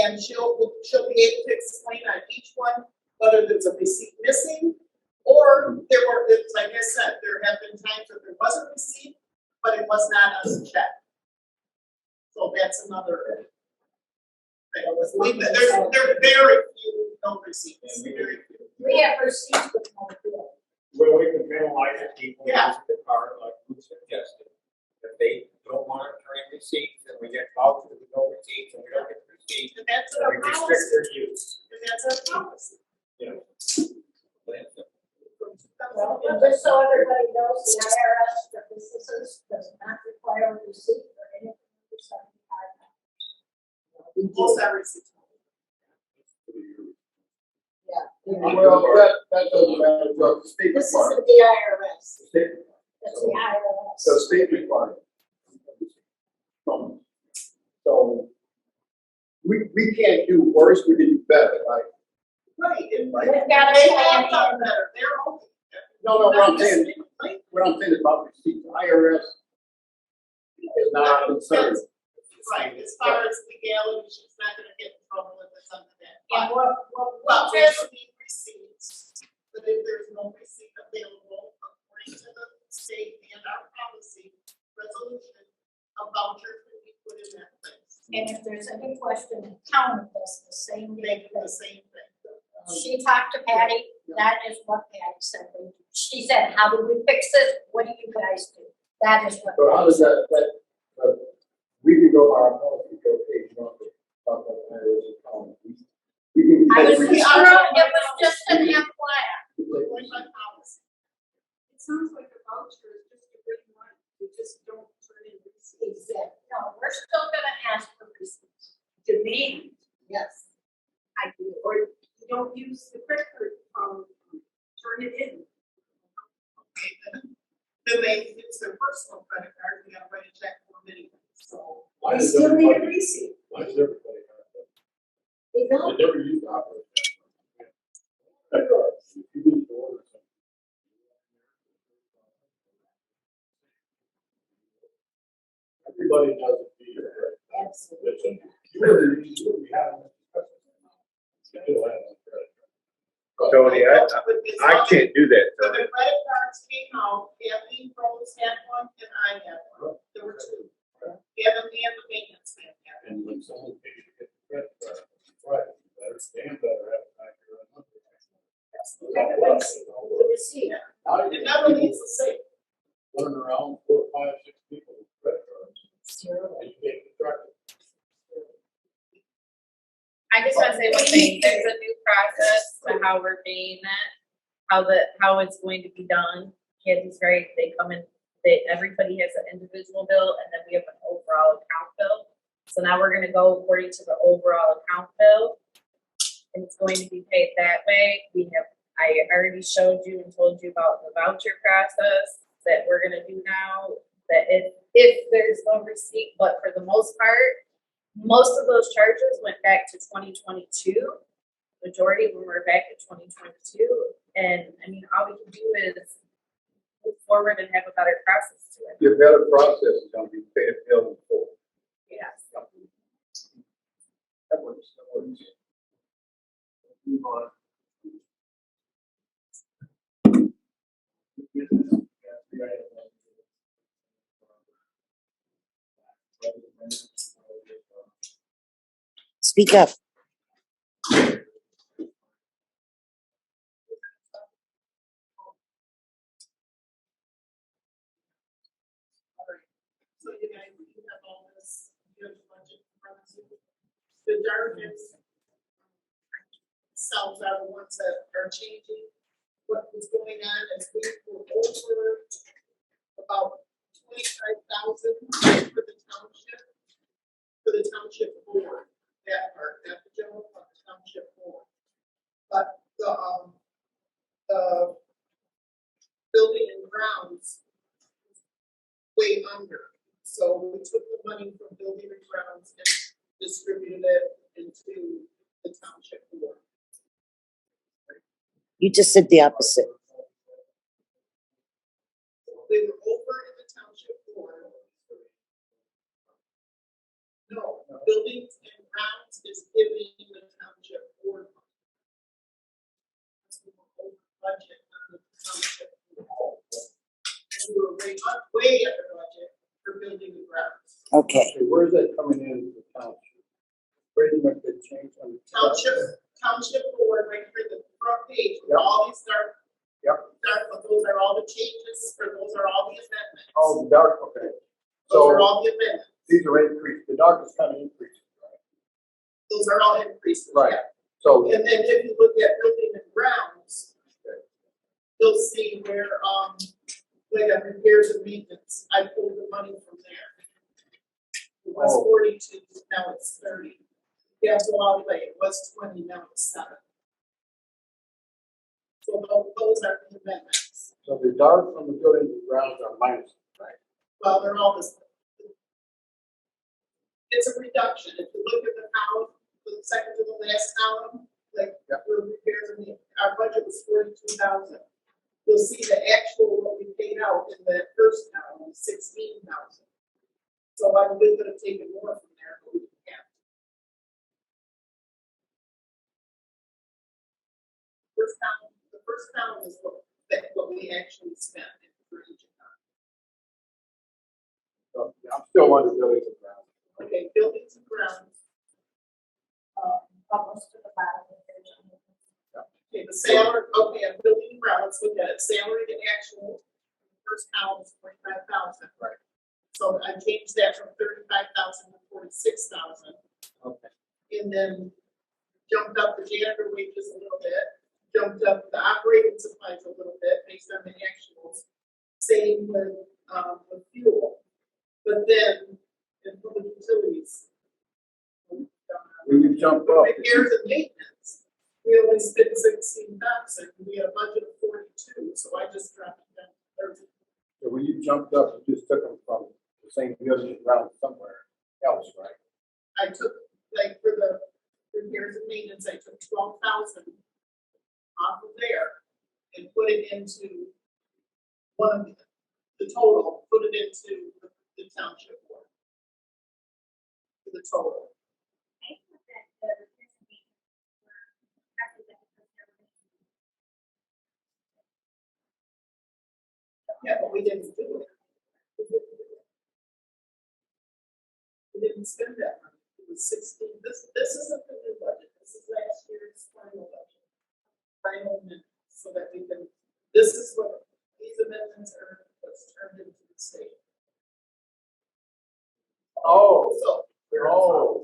S3: And she'll be able to explain on each one whether there's a receipt missing or like I said, there have been times that there was a receipt, but it was not on the check. So that's another. There are very few no receipts, very few.
S5: We have receipts with no bill.
S1: Well, we can penalize the people who
S3: Yeah.
S1: use the card like we suggested. If they don't want to turn in receipts, and we get vouchers with no receipts, and we don't get the receipts,
S3: And that's
S1: then
S3: our
S1: we restrict
S3: policy,
S1: their use.
S3: and that's our policy.
S5: Well, and just so everybody knows, the IRS for businesses does not require a receipt for anything under $75.
S3: Most are receipts.
S2: Well, that doesn't matter, but the state
S8: This
S2: department.
S8: isn't the IRS.
S2: State-
S5: That's the IRS.
S2: the state requirement. So, we can't do worse, we can do better, right?
S3: Right, and
S2: Right.
S5: We've got
S3: they
S5: a
S3: have
S5: plan
S3: done
S5: here.
S3: better, they're okay.
S2: No, what I'm
S3: Not just
S2: saying,
S3: like,
S2: what I'm saying is about receipts, IRS is not concerned.
S3: right, as far as legality, she's not gonna get in trouble if it's under that.
S5: And what
S3: Well,
S5: we
S3: there
S5: just,
S3: will be receipts, but if there's no receipt available, according to the state and our policy resolution, a voucher can be put in that place.
S5: and if there's any question, the county does the same
S3: They
S5: thing.
S3: do the same thing.
S5: She talked to Patty, that is what Patty said. She said, how do we fix it? What do you guys do? That is what.
S2: So how
S5: Patty
S2: does
S5: said.
S2: we can go by our policy, go page one, talk about IRS account. We can.
S5: I was,
S2: we-
S5: it was just an FYI.
S3: Going by policy.
S11: It sounds like a voucher is just a big one, you just don't turn in receipts.
S5: Exactly. No, we're still gonna ask for receipts.
S11: Demand,
S3: Yes.
S11: I do, or you don't use the credit card, turn it in.
S3: Okay, then they use their personal credit card, we gotta write a check for them anyway, so.
S10: Why
S11: You
S10: does
S11: still need a
S10: everybody,
S11: receipt.
S10: why does everybody have that?
S8: They
S10: They
S8: don't.
S10: never used to operate that. Credit cards, if you need to order something. Everybody does it here.
S8: Absolutely.
S10: You wouldn't have. Still have a credit card.
S4: Tony,
S3: But it's
S4: I
S3: not-
S4: can't do that,
S3: When
S4: Tony.
S3: the credit cards came out, Kathleen Rose had one and I had one, there were two. Kevin and the maintenance man had one.
S10: And when someone pays you get the credit card, right, you better stand better have it back here on Monday.
S8: The receipt.
S10: Now
S3: It
S10: you
S3: never
S10: got
S3: leaves the same.
S10: people running around 4, 5, 6 people with credit cards,
S8: Zero.
S10: and you can't track it.
S7: I just wanna say one thing, there's a new process to how we're paying that, how it's going to be done. Kathy's right, they come in, everybody has an individual bill, and then we have an overall account bill. So now we're gonna go according to the overall account bill, and it's going to be paid that way. I already showed you and told you about the voucher process that we're gonna do now, that if there's no receipt, but for the most part, most of those charges went back to 2022. Majority of them were back to 2022. And I mean, all we can do is move forward and have a better process to it.
S2: Your better process is gonna be pay a bill in full.
S7: Yes.
S2: That works, that works. Move on.
S6: Speak up.
S3: So you guys, you have all this, you have the budget in front of you. The darkness cells are the ones that are changing. What was going on is we were over about 25,000 for the township board, that part, not the general fund, the township board. But the building and grounds way under. So we took the money from building and grounds and distributed it into the township board.
S6: You just said the opposite.
S3: We were over in the township board. No, buildings and grounds is giving the township board. So we were over budget on the township board. And we were way under budget for building and grounds.
S6: Okay.
S2: Okay, where's that coming in the township? Where did that get changed on the
S3: Township board, right here, the front page, with all these dark.
S2: Yep.
S3: Those are all the changes, or those are all the amendments.
S2: Oh, the dark, okay.
S3: Those are
S2: So
S3: all the amendments.
S2: these are increased, the dark is kind of increased, right?
S3: Those are all increases.
S2: Right.
S3: yeah.
S2: So,
S3: And then if you look at building and grounds, you'll see where, repairs and maintenance, I pulled the money from there. It was
S2: Oh.
S3: 42, now it's 30. Yeah, so I'll play, it was 20, now it's 7. So those are the amendments.
S2: so the dark from the building and grounds are minus, right?
S3: Well, they're all this. It's a reduction. If you look at the column, the second to the last column, like, for repairs and our budget was 42,000. You'll see the actual what we paid out in the first column was 16,000. So I we could have taken more from there, but we didn't have. The first column is what we actually spent for each account.
S2: So, I'm still under buildings and grounds.
S3: Okay, buildings and grounds.
S5: Almost to the bottom of the page.
S3: Okay, the salary, okay, I'm building and grounds, look at it, salary to actual, first column is 45,000, right? So I changed that from 35,000 to 46,000.
S2: Okay.
S3: And then jumped up the janitor wages a little bit, jumped up the operating supplies a little bit based on the actuals. Same with fuel. But then, in public utilities.
S2: When you jump up,
S3: Repairs and maintenance, we only spent 16,000, we had a budget of 42, so I just dropped it down to 30.
S2: so when you jumped up, you just took them from the same building and grounds somewhere else, right?
S3: I took, like, for the repairs and maintenance, I took 12,000 off of there and put it into one of the total, put it into the township board. For the total. Yeah, but we didn't do it. We didn't spend that money. It was 16. This isn't the new budget. This is last year's final budget. Final amendments, so that we can. This is what these amendments are. What's turned into the state.
S2: Oh,
S3: So.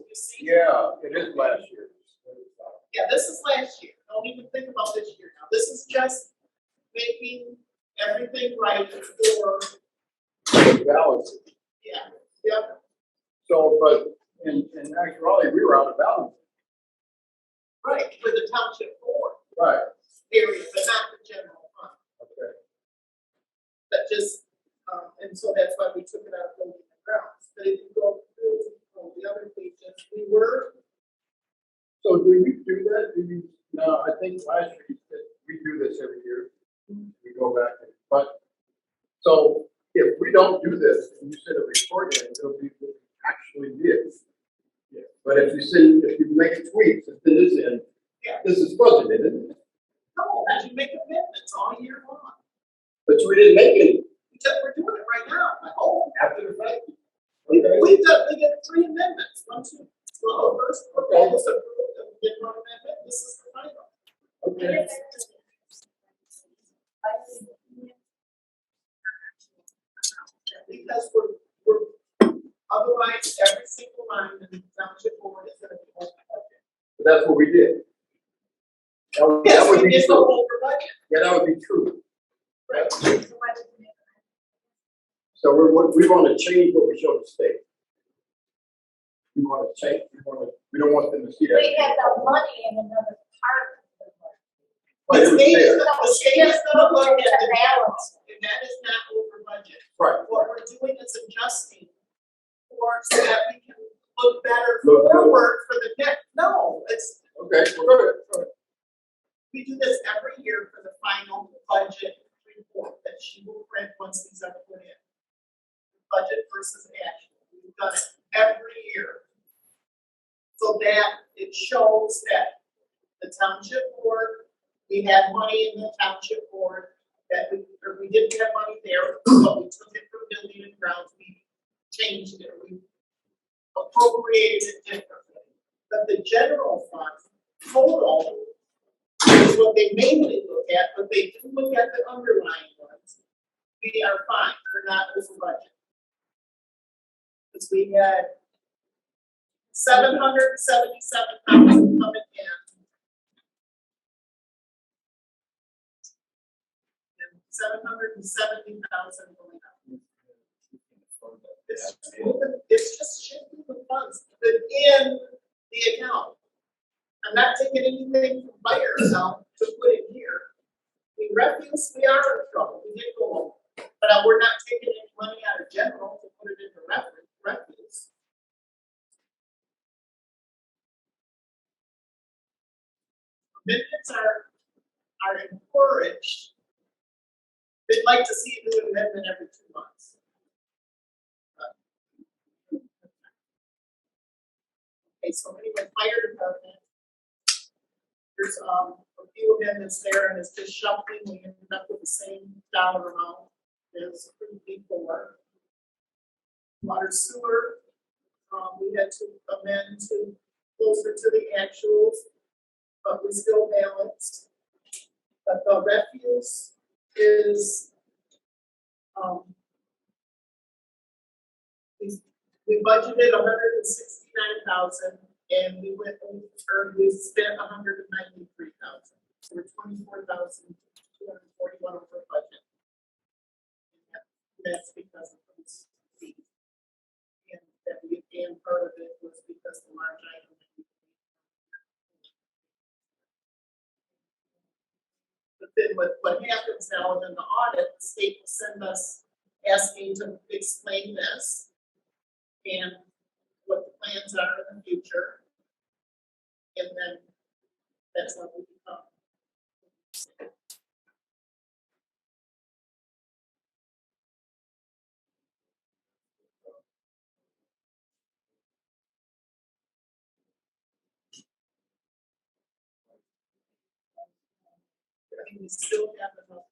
S3: You see?
S2: yeah, it is last year.
S3: Yeah, this is last year. Don't even think about this year now. This is just making everything right for.
S2: Balance.
S3: Yeah. Yep.
S2: So, but in actuality, we were out of balance.
S3: Right, for the township board,
S2: Right.
S3: period, but not the general fund.
S2: Okay.
S3: But just, and so that's why we took it out of building and grounds. But if you go through the other pages, we were.
S2: So do we do that? No, I think last year you said we do this every year. We go back and, but, so if we don't do this, and you said a report in, it'll be what we actually did. Yeah. But if you make tweaks, and fit this in,
S3: Yeah.
S2: this is budgeted, isn't it?
S3: No, that you make amendments all year long.
S2: But we didn't make any
S3: We're doing it right now, I hope.
S2: after the fact.
S3: We did 3 amendments, 1, 2. Well, the first proposal was approved, and we did 1 amendment, this is the final.
S2: Okay.
S3: Because we're, otherwise, every single line in the township board is gonna be over budget.
S2: But that's what we did. That
S3: Yes,
S2: would
S3: we
S2: be
S3: did the
S2: true.
S3: over budget,
S2: Yeah, that would be true.
S3: right?
S2: So we want to change what we show the state. We want to change, we don't want them to see that.
S5: We had the money in another part of the budget.
S2: But it was there.
S3: The state is gonna look at the
S5: balance.
S3: and that is not over budget.
S2: Right.
S3: What we're doing is adjusting so that we can look better
S2: Look
S3: forward for the next, no, it's,
S2: Okay, we're good.
S3: we do this every year for the final budget report that she will print once these are put in. Budget versus actual, we've done it every year. So that it shows that the township board, we had money in the township board, that we didn't have money there, but we took it from building and grounds, we changed it, we appropriated it differently. But the general fund total is what they mainly look at, but they do look at the underlying ones. We are fine, we're not over budget. Because we had 777,000 coming in. And 770,000 going out. It's just shifting the funds within the account. I'm not taking anything from fire account to put in here. In refuse, we are in trouble, we did go over. But we're not taking any money out of general to put it into refuse. Amendments are encouraged. They'd like to see you do an amendment every 2 months. Okay, so anyway, fire department. There's a few amendments there, and it's just shuffling. We ended up with the same dollar amount as before. Water sewer, we had to amend to closer to the actuals, but we still balance. But the refuse is, we budgeted 169,000, and we spent 193,000. So we're 24,241 over budget. That's because of those fees. And part of it was because the large item. But then what happens now in the audit, the state will send us asking to explain this and what the plans are in the future. And then that's what we become. We still have enough.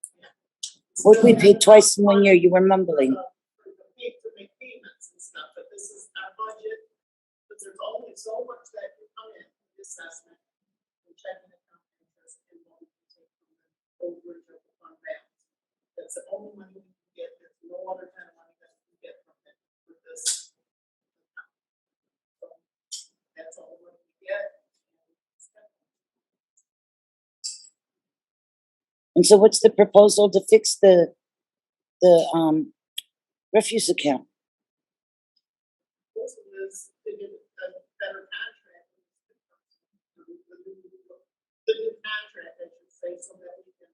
S6: What we paid twice in 1 year, you were mumbling.
S3: Paid to make payments and stuff, but this is our budget, because there's only so much that can come in the assessment, and checking account interest, and what we can take from the overage of the fund balance. That's the only money we can get. There's no other kind of money that we can get from it with this account. So that's all the money we get.
S6: And so what's the proposal to fix the refuse account?
S3: This is to get a better contract. The new contract, I should say, so that we can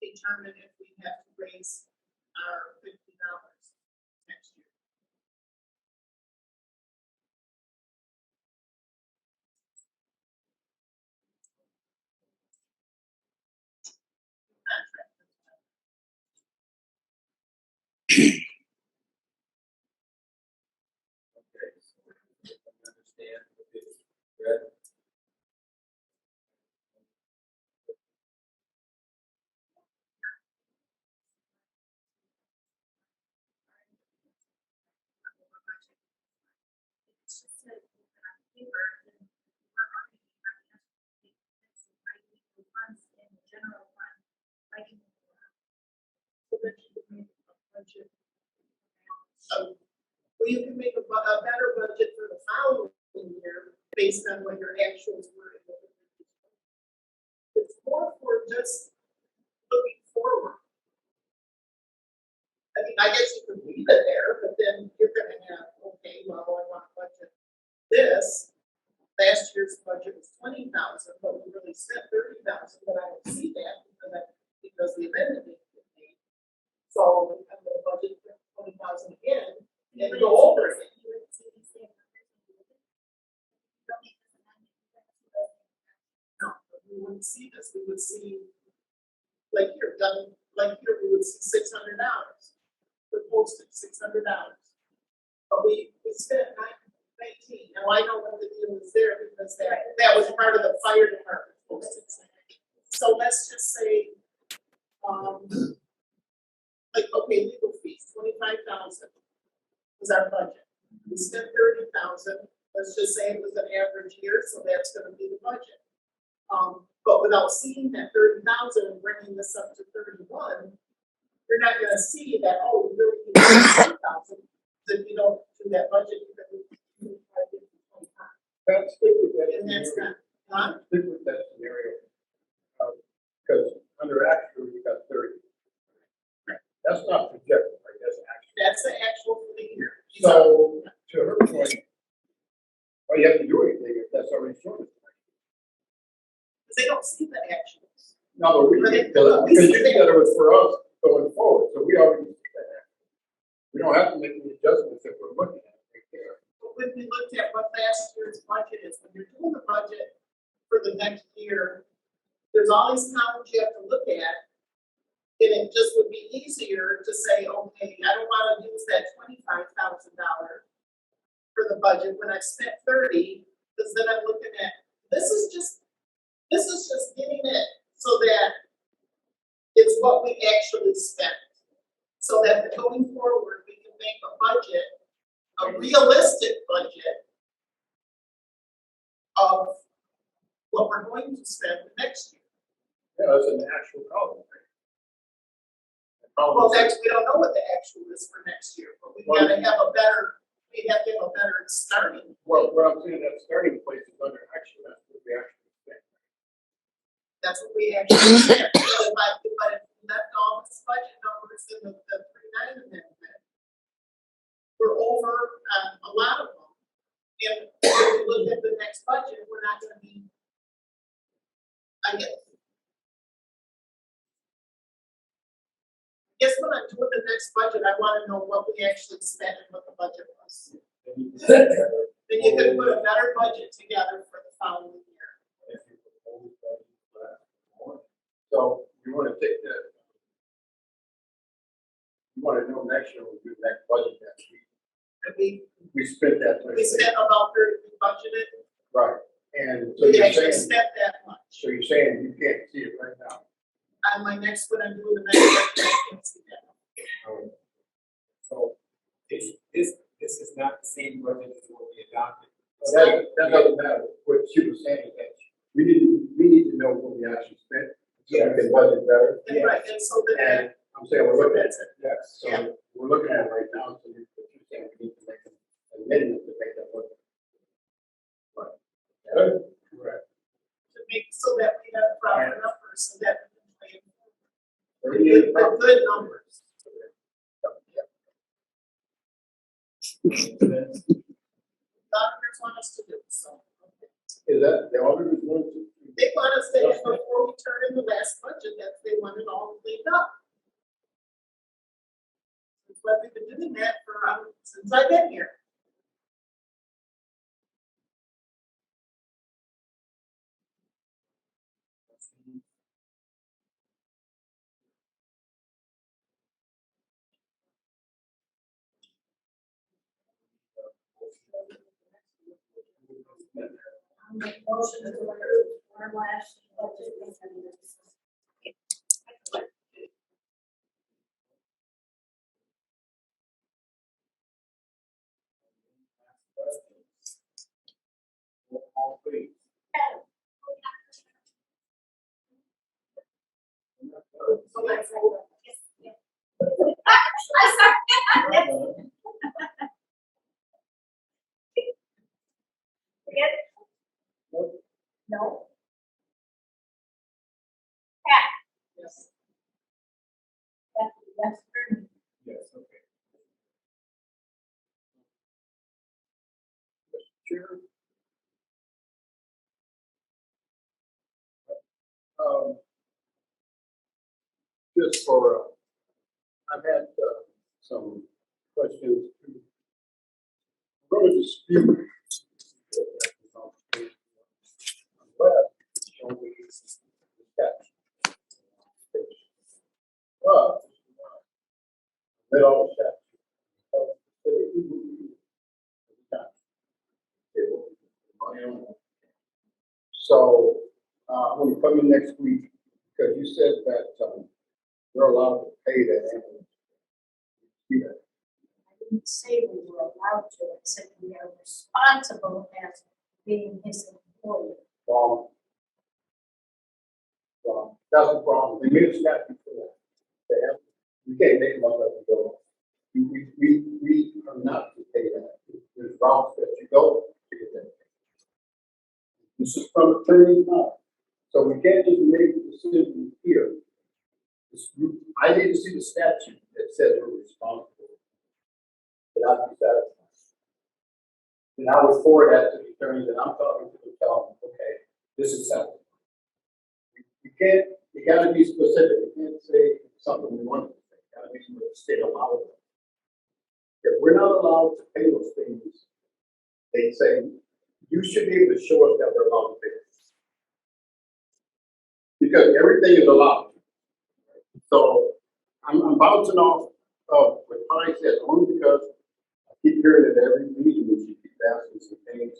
S3: determine if we have to raise our $50 next year. Contract.
S2: Okay, so I understand what this read.
S11: It's just a paper, and we're already funds in the general fund, writing.
S3: So that you can make a budget. Well, you can make a better budget for the following year based on what your actuals were. It's more for just looking forward. I mean, I guess you could leave it there, but then you're gonna have, okay, well, I want to budget this. Last year's budget was 20,000, but we really spent 30,000, but I don't see that because the amendment didn't get made. So I'm gonna budget 20,000 again and go over it. No, we wouldn't see this. We would see, like here, we would see $600 for postage, $600. But we spent 19. Now I know what the deal is there because that was part of the fire department postage. So let's just say, like, okay, legal fees, 25,000 was our budget. We spent 30,000. Let's just say it was an average year, so that's going to be the budget. But without seeing that 30,000 and bringing this up to 31, you're not going to see that. Oh, we really need 30,000. If you don't do that budget, you're going to be 25.
S2: Let's stick with that.
S3: And that's
S2: scenario.
S3: not.
S2: Stick with that scenario. Because under actual, you got 30.
S3: Right.
S2: That's not projected, right? That's actual.
S3: That's the actual for the year.
S2: So, to her point, well, you have to do anything if that's already shown.
S3: They don't see the actuals.
S2: No, but we
S3: But
S2: did,
S3: it-
S2: because you said it was for us going forward, so we already see that.
S3: last year's budget is, when you're doing the budget for the next year, there's all these columns you have to look at. And it just would be easier to say, okay, I don't wanna use that $25,000 for the budget when I spent 30, because then I'm looking at, this is just getting it so that it's what we actually spent. So that going forward, we can make a budget, a realistic budget of what we're going to spend next year.
S2: Yeah, that's an actual column.
S3: Well, that's, we don't know what the actual is for next year, but we gotta have a better, we have to have a better starting.
S2: Well, what I'm saying, that starting place is under action, that's what we actually spent.
S3: That's what we actually spent. So but if we left all this budget numbers in the 3-9 amendment, we're over a lot of them. And if we look at the next budget, we're not gonna be, I guess when I'm doing the next budget, I wanna know what we actually spent and what the budget was. Then you can put a better budget together for the following year.
S2: So you wanna take that, you wanna know next year, we'll do that budget that
S3: And
S2: we spent that.
S3: we spent about 30, we budgeted,
S2: Right, and so
S3: we
S2: you're
S3: actually
S2: saying,
S3: spent that much.
S2: so you're saying you can't see it right now.
S3: On my next, when I'm doing the next budget, I can see that.
S1: So this is not the same budget as what we adopted.
S2: That doesn't matter, what she was saying is that we need to know what we actually spent, so we can budget better.
S3: And right, and so then,
S2: And I'm saying, we're looking at
S3: that's it.
S2: yes, so we're looking at it right now, so you're saying we need to make an amendment to make that work. Right. Correct.
S3: To make, so that we have proper numbers, so that we can play
S2: We need
S3: with good numbers. Doctors want us to do, so.
S2: Is that, the auditors want to?
S3: They want us to have, before we turn in the last budget, that they want it all cleaned up. That's why we've been doing that for, since I've been here.
S5: I'll make a motion to approve our last budget amendments.
S1: All three.
S3: So that's.
S5: No.
S3: Yes.
S5: Yes.
S1: Yes, okay.
S2: Chair. Just for, I've had some questions. I'm going to dispute. Read all the statutes. So, I'm gonna come in next week, because you said that, we're allowed to pay that ambulance. Yeah.
S5: I didn't say we were allowed to, I said we are responsible as being his employee.
S2: Wrong. That's the problem. We made a statute for that. They have, you can't make them up as you go. We are not to pay that. There's routes that you go to get that. This is from attorney now. So we can't just make a decision here. I need to see the statute that says we're responsible. And I'd be satisfied. And I would forward that to the attorney that I'm talking to, tell them, okay, this is something. You can't, you gotta be specific. You can't say something we want to say. You gotta be what the state allows. If we're not allowed to pay those things, they say you should be able to show us that we're allowed to pay. Because everything is allowed. So I'm bouncing off of what Connie said, only because I keep hearing it every meeting when she keeps asking some things.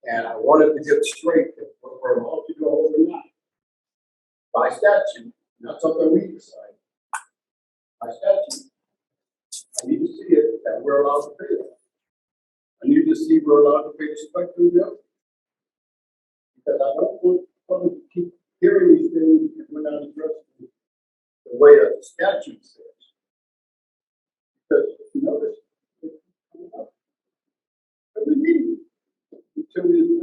S2: And I wanted to get straight if we're allowed to go over or not. By statute, not something we decide. By statute, I need to see it that we're allowed to pay that. I need to see we're allowed to pay the spectrum bill. Because I don't want to keep hearing these things if we're not addressing the way that the statute says. Because if you notice, it's coming up. Every meeting. Until we,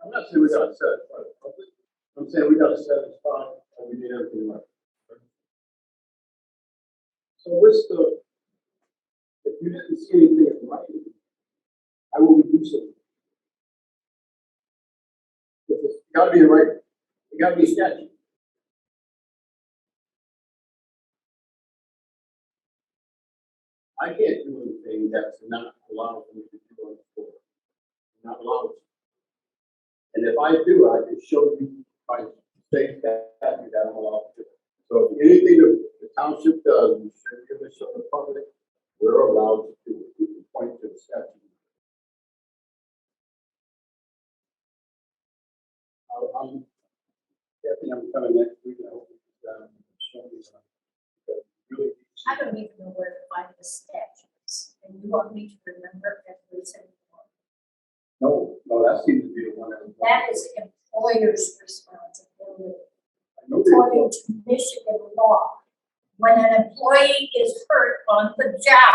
S2: I'm not saying we gotta satisfy the public. I'm saying we gotta satisfy and we need everything right. So what's the, if you didn't see anything in writing, I will do something. If it's gotta be in writing, it gotta be a statute. I can't do anything that's not allowed for me to do on the floor. Not allowed. And if I do, I can show you by state statute that I'm allowed to do. So if anything that the township does, you should give it to the public, we're allowed to do it. We can point to the statute. I'm coming next week. I hope you can show me something. Really,
S5: I don't even know where to find the statutes, and you want me to remember every single one.
S2: no, that seems to be the one
S5: That is employer's responsibility.
S2: that
S5: According to Michigan law, when an employee is hurt on the job,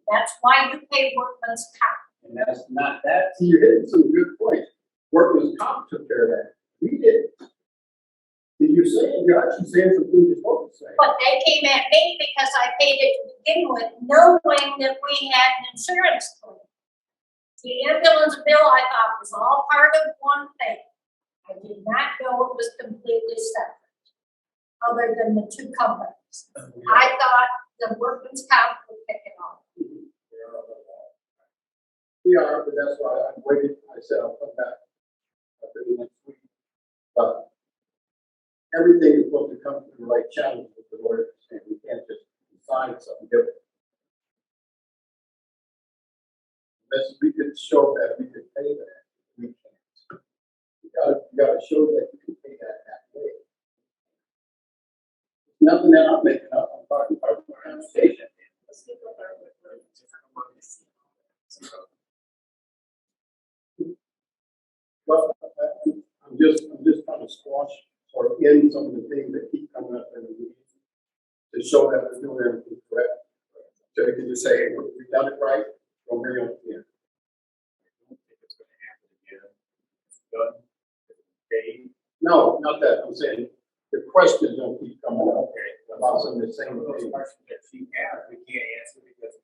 S5: that's why you pay workman's comp.
S2: and that's not that. See, you're hitting some good points. Workman's comp took care of that. We did. You're actually saying some things you're supposed to say.
S5: But they came at me because I paid it to begin with, knowing that we had an insurance claim. The ambulance bill I thought was all part of one thing. I did not know it was completely separate, other than the two companies. I thought the workman's comp would pick it up.
S2: We are, but that's why I waited. I said I'll come back after the next week. But everything is supposed to come to the right channel with the lawyer. We can't just decide something different. Unless we could show that we could pay that, we can't. You gotta show that you can pay that way. Nothing that I'm making up. I'm talking about the organization. Well, I'm just trying to squash or end some of the things that keep coming up in the meeting to show that we're doing everything correct. So we can just say, hey, we've done it right, don't bring it up again.
S1: I don't think it's gonna happen again. It's done. Okay.
S2: No, not that. I'm saying the questions don't keep coming up about some of the same
S1: Some of those
S2: things.
S1: questions that she asked, we can't answer because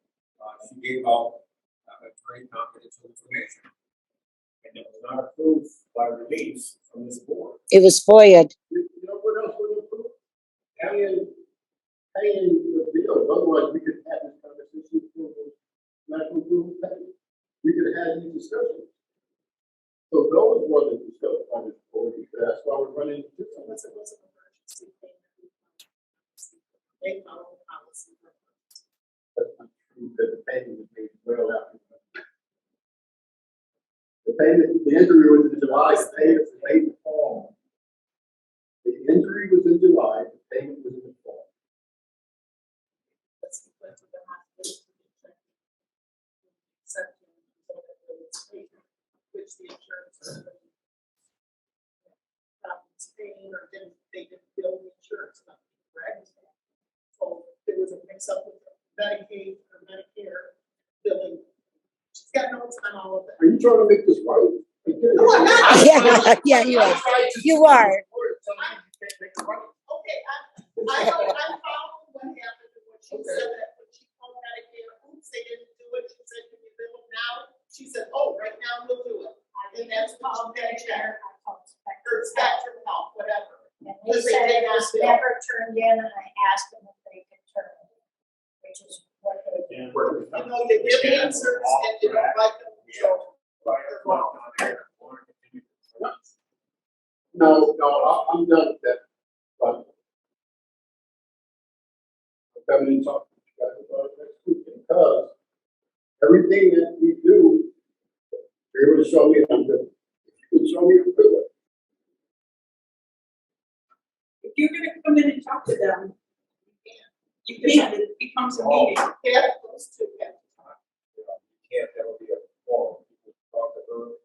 S1: she gave out very confidential information. And it was not approved by release from this board.
S6: It was FOIA'd.
S2: You know what else would improve? Paying the bills. Otherwise, we could have this conversation for the national food pay. We could have had these discussions. So those wasn't discussed on this board because that's why we're running into this.
S3: What's an emergency payment? They follow the policy.
S2: That's not true because the payment was made well after. The payment, the injury was in July, the payment was made in the fall. The injury was in July, the payment was in the fall.
S3: That's the point of the hospital. Which the insurance company was paying or didn't, they didn't bill the insurance company, correct? So there was a mix up with Medicaid or Medicare billing. She's got notes on all of that.
S2: Are you trying to make this right?
S3: No, I'm not.
S6: Yeah, you are. You are.
S3: Okay, I'm following what happened and what she said that when she called Medicare, oops, they didn't do it. She said, can you bill it now? She said, oh, right now we'll do it. And that's what she check. Or Spectrum Health, whatever.
S5: And they said it was never turned in, and I asked them if they could turn it in, which is what they did.
S3: You know, you give answers and you don't like them, so.
S2: because everything that we do, you're able to show me I'm good. You can show me I'm good.
S11: If you're gonna come in and talk to them, you can, it becomes a meeting.
S3: Yeah, those two, yeah.
S1: You know, you can't, that'll be a forum. You can talk to her,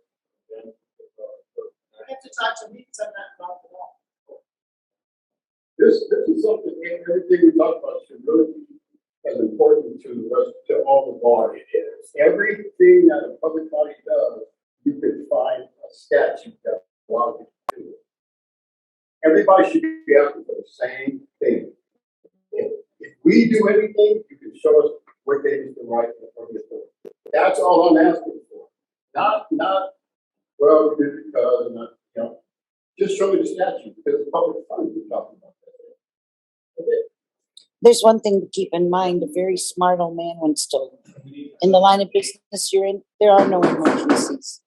S1: then,
S3: You have to talk to me because I'm not involved at all.
S2: This is something, everything we talk about should really be as important to us, to all the body. It is. Everything that a public body does, you could find a statute that allows you to do it. Everybody should be asking for the same thing. If we do anything, you can show us what gave us the right to the authority. That's all I'm asking for. Not, well, we did it because, not, you know, just show me the statute, because it's public funds we're talking about. That's it.
S6: There's one thing to keep in mind, a very smart old man once told me, in the line of business you're in, there are no emergencies.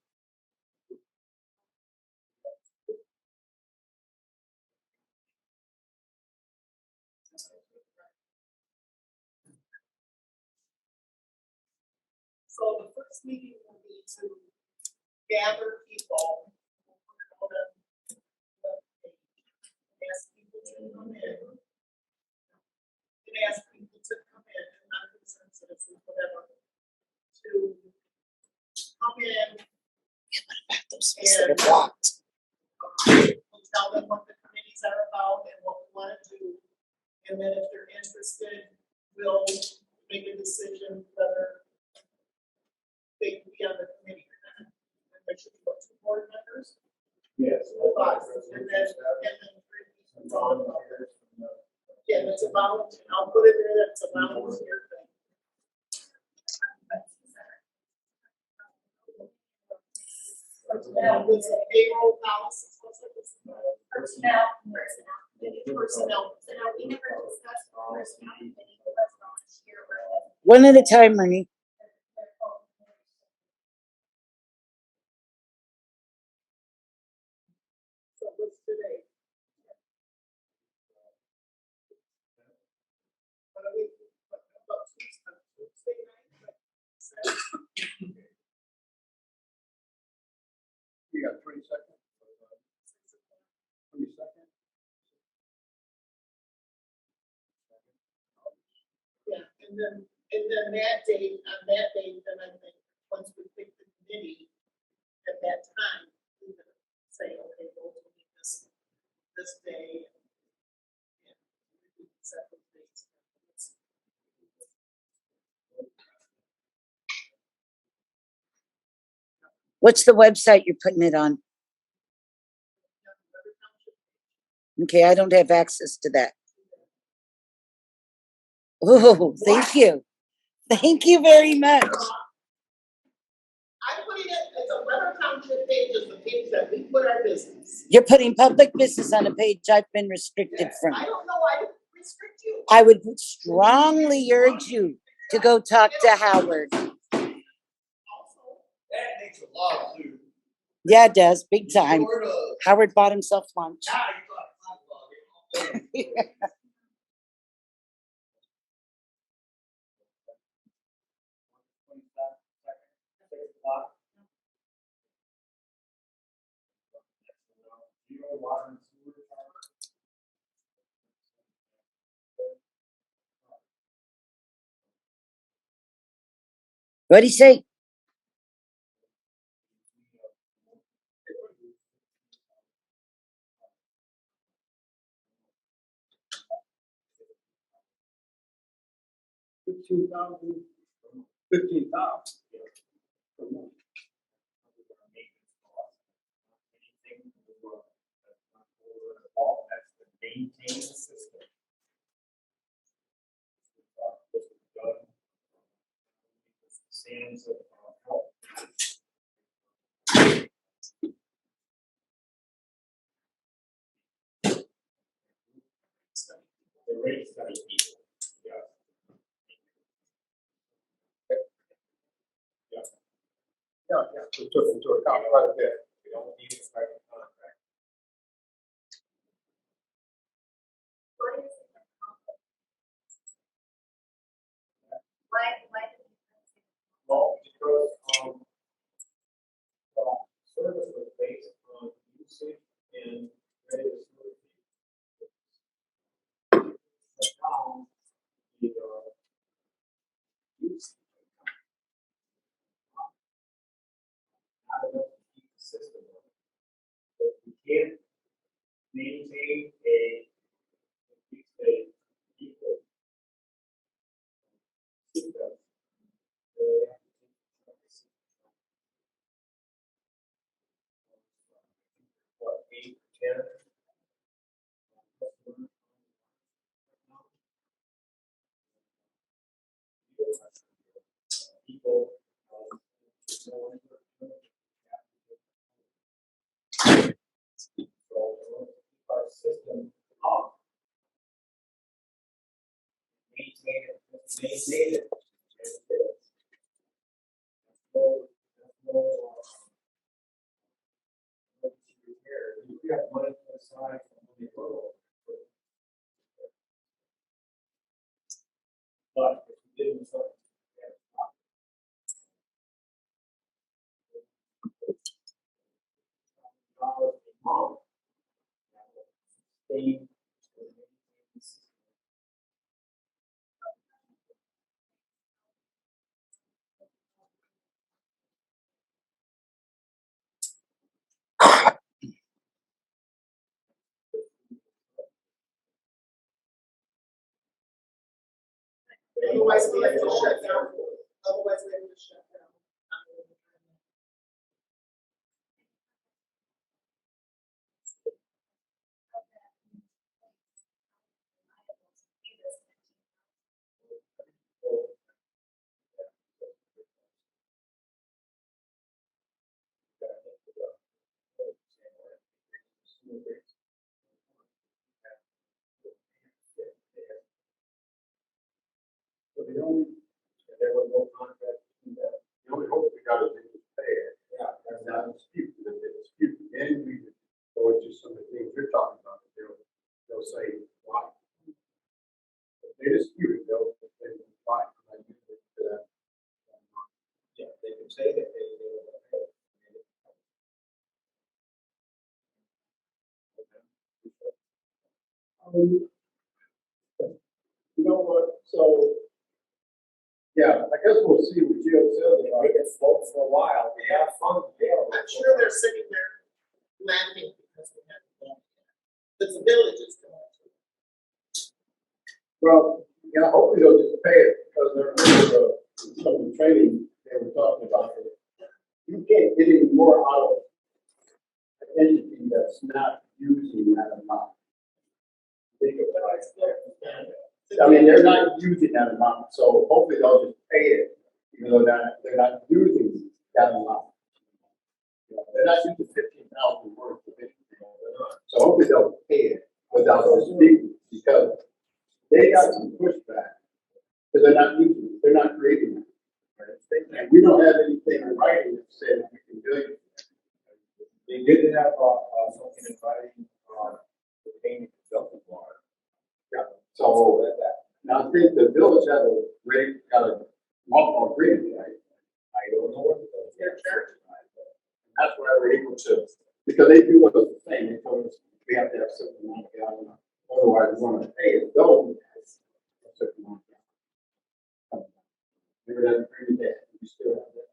S3: So the first meeting will be to gather people. Ask people to come in. And ask people to come in, and not concerned citizens, whatever, to come in
S6: Those that are blocked.
S3: we'll tell them what the committees are about and what we want to do. And then if they're interested, we'll make a decision whether they can be on the committee or not. And there should be what, 2 board members?
S1: yes.
S3: Five, and then 3 volunteers. Yeah, that's a volunteer, I'll put it there, that's a volunteer thing. Personnel, with the payroll policies, what's it?
S8: Personnel.
S3: Personnel.
S8: We never discussed personnel committee, let's volunteer.
S6: One at a time, Ernie.
S3: So what's today? What are we, about Tuesday night?
S2: You got 20 seconds? 20 seconds?
S3: Yeah, and then that date, on that date, then I think, once we pick the committee, at that time, we can say, okay, we'll meet this day. And we can set those dates.
S6: What's the website you're putting it on? Okay, I don't have access to that. Oh, thank you. Thank you very much.
S3: I'm putting it, it's a Weber Township page, is the page that we put our business.
S6: You're putting public business on a page I've been restricted from.
S3: I don't know why to restrict you.
S6: I would strongly urge you to go talk to Howard.
S3: Also,
S12: That makes a lot of food.
S6: Yeah, it does, big time.
S12: Sort of.
S6: Howard bought himself lunch.
S12: Now you got a hot dog.
S1: Water and sewer tower.
S6: What'd he say?
S2: $15,000.
S1: Anything that's to maintain the system. Sands of help. The rate study people, yeah.
S2: We took into account quite a bit.
S1: We don't need to start a contract.
S8: Why
S1: and that is the town, you know, use not enough to keep the system running. But we can't maintain a equal system. What, 8, 10? People, our system up. Maintain it. As it is. We have money put aside from the world. But if we didn't, dollars a month, that will sustain.
S3: Otherwise, we have to shut down. Otherwise, we have to shut down.
S2: So the only,
S1: And there was no contract to do that.
S2: the only hope we got is they just pay it.
S1: Yeah,
S2: That's not a dispute, if they dispute, then we would go into some of the things you're talking about, they'll say, why? If they dispute it, they'll say, why? And I give it to them.
S1: yeah, they can say that they will pay.
S2: You know what, so, yeah, I guess we'll see what Jill says about
S1: We
S2: it.
S1: can float for a while, we have fun, available.
S3: I'm sure they're sitting there laughing because we haven't done it. But the village is going to.
S2: Well, yeah, hopefully they'll just pay it, because they're, some of the training they were talking about. You can't get any more out of an entity that's not using that amount. Think of it. I mean, they're not using that amount, so hopefully they'll just pay it, even though they're not using that amount. You know, they're not using 15,000 words of anything, so hopefully they'll pay it without disputing, because they got some pushback, because they're not using it, they're not creating it. And we don't have anything in writing that says we can do it.
S1: They did have, something in writing, pertaining to self water.
S2: Yeah, so now I think the village has a rate, got a multiple agreement, right?
S1: I don't know what it is.
S2: That's why we're able to, because they do us the same, they told us we have to have a certain amount of gallon, otherwise we're gonna pay it, though. A certain amount of gallon. Remember that agreement that we still have that?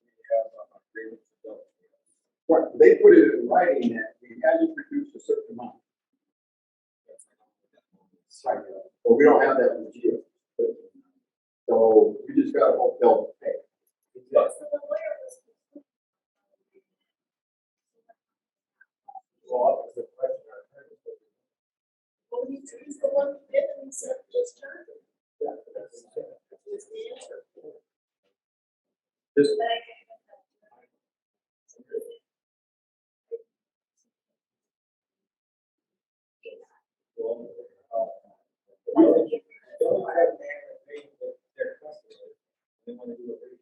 S1: We have agreement to self.
S2: Right, they put it in writing that we had to produce a certain amount. Right, but we don't have that with Geo. So we just gotta hope they'll pay.
S1: Well, that's the question.
S3: Well, he's the one who did it, he said, just turn it.
S2: Yeah,
S3: That's the answer.
S2: Just,
S1: We don't have to pay their customers. They want to do a rate.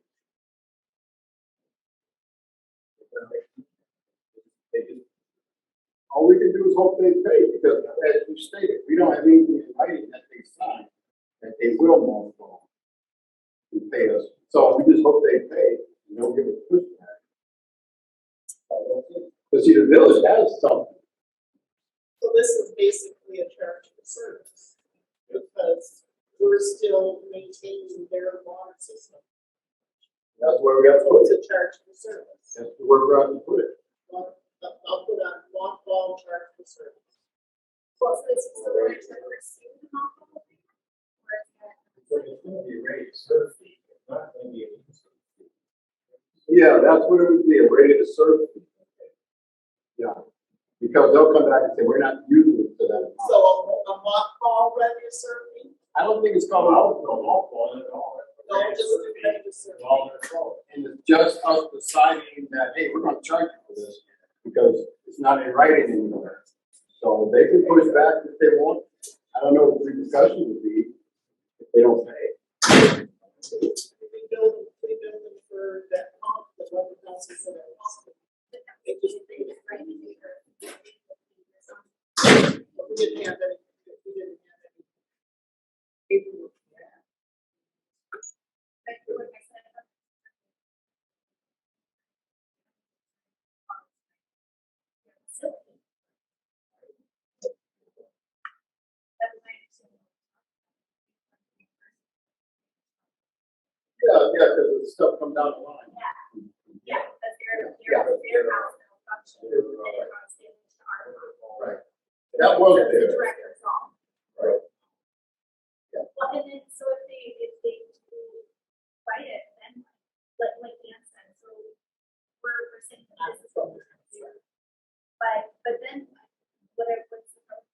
S1: They just,
S2: all we can do is hope they pay, because as you stated, we don't have anything in writing that they sign, that they will multiple and pay us. So we just hope they pay, and they'll give us pushback. But see, the village has something,
S3: So this is basically a charge for service, because we're still maintaining their water system.
S2: That's where we have to
S3: So
S2: put
S3: it's
S2: it.
S3: a charge for service.
S2: That's where we're going to put it.
S3: Well, I'll put on one ball charge for service.
S8: Well, so it's still going to receive the non-public agreement? Or is that?
S1: So it's gonna be a rate serve fee, it's not gonna be a use fee.
S2: Yeah, that's what it would be, a ready to serve. Yeah, because they'll come back and say, we're not using it to that.
S3: So a mock ball ready to serve me?
S2: I don't think it's called alcohol.
S1: Alcohol at all.
S3: No, just ready to serve
S1: All
S3: me.
S1: their fault.
S2: And it's just us deciding that, hey, we're gonna charge you for this, because it's not in writing anywhere. So they can push back if they want. I don't know what the discussion would be if they don't pay.
S3: We build them for that pump, the rubber houses for that pump. They just paid it right in here. But we didn't have any, we didn't have any paperwork.
S8: Like, like I said,
S2: Yeah, because the stuff come down the line.
S8: yeah, that's their,
S2: Yeah.
S8: their house now function. They don't want to stay in the article.
S2: Right. That was
S8: The
S2: there.
S8: director's fault.
S2: Right. Yeah.
S8: Well, and then, so if they do fight it, then, like Dan said, so we're saying that this is what we're gonna do. But then, what's the problem?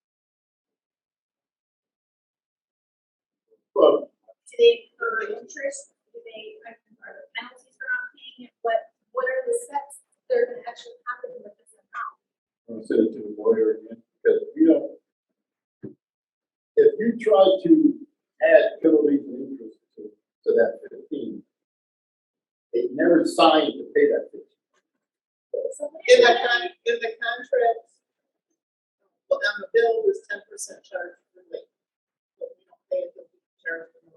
S2: Well,
S8: Do they incur interest? Do they, are there penalties for not paying it? What are the steps that are gonna actually happen with this account?
S2: I'm gonna send it to the lawyer again, because if you try to add penalties and interest to that 15, they never signed to pay that 15.
S8: So what
S3: In
S8: is
S3: the
S8: that?
S3: in the contract, well, on the bill, there's 10% charge for late. But we don't pay it, we charge for the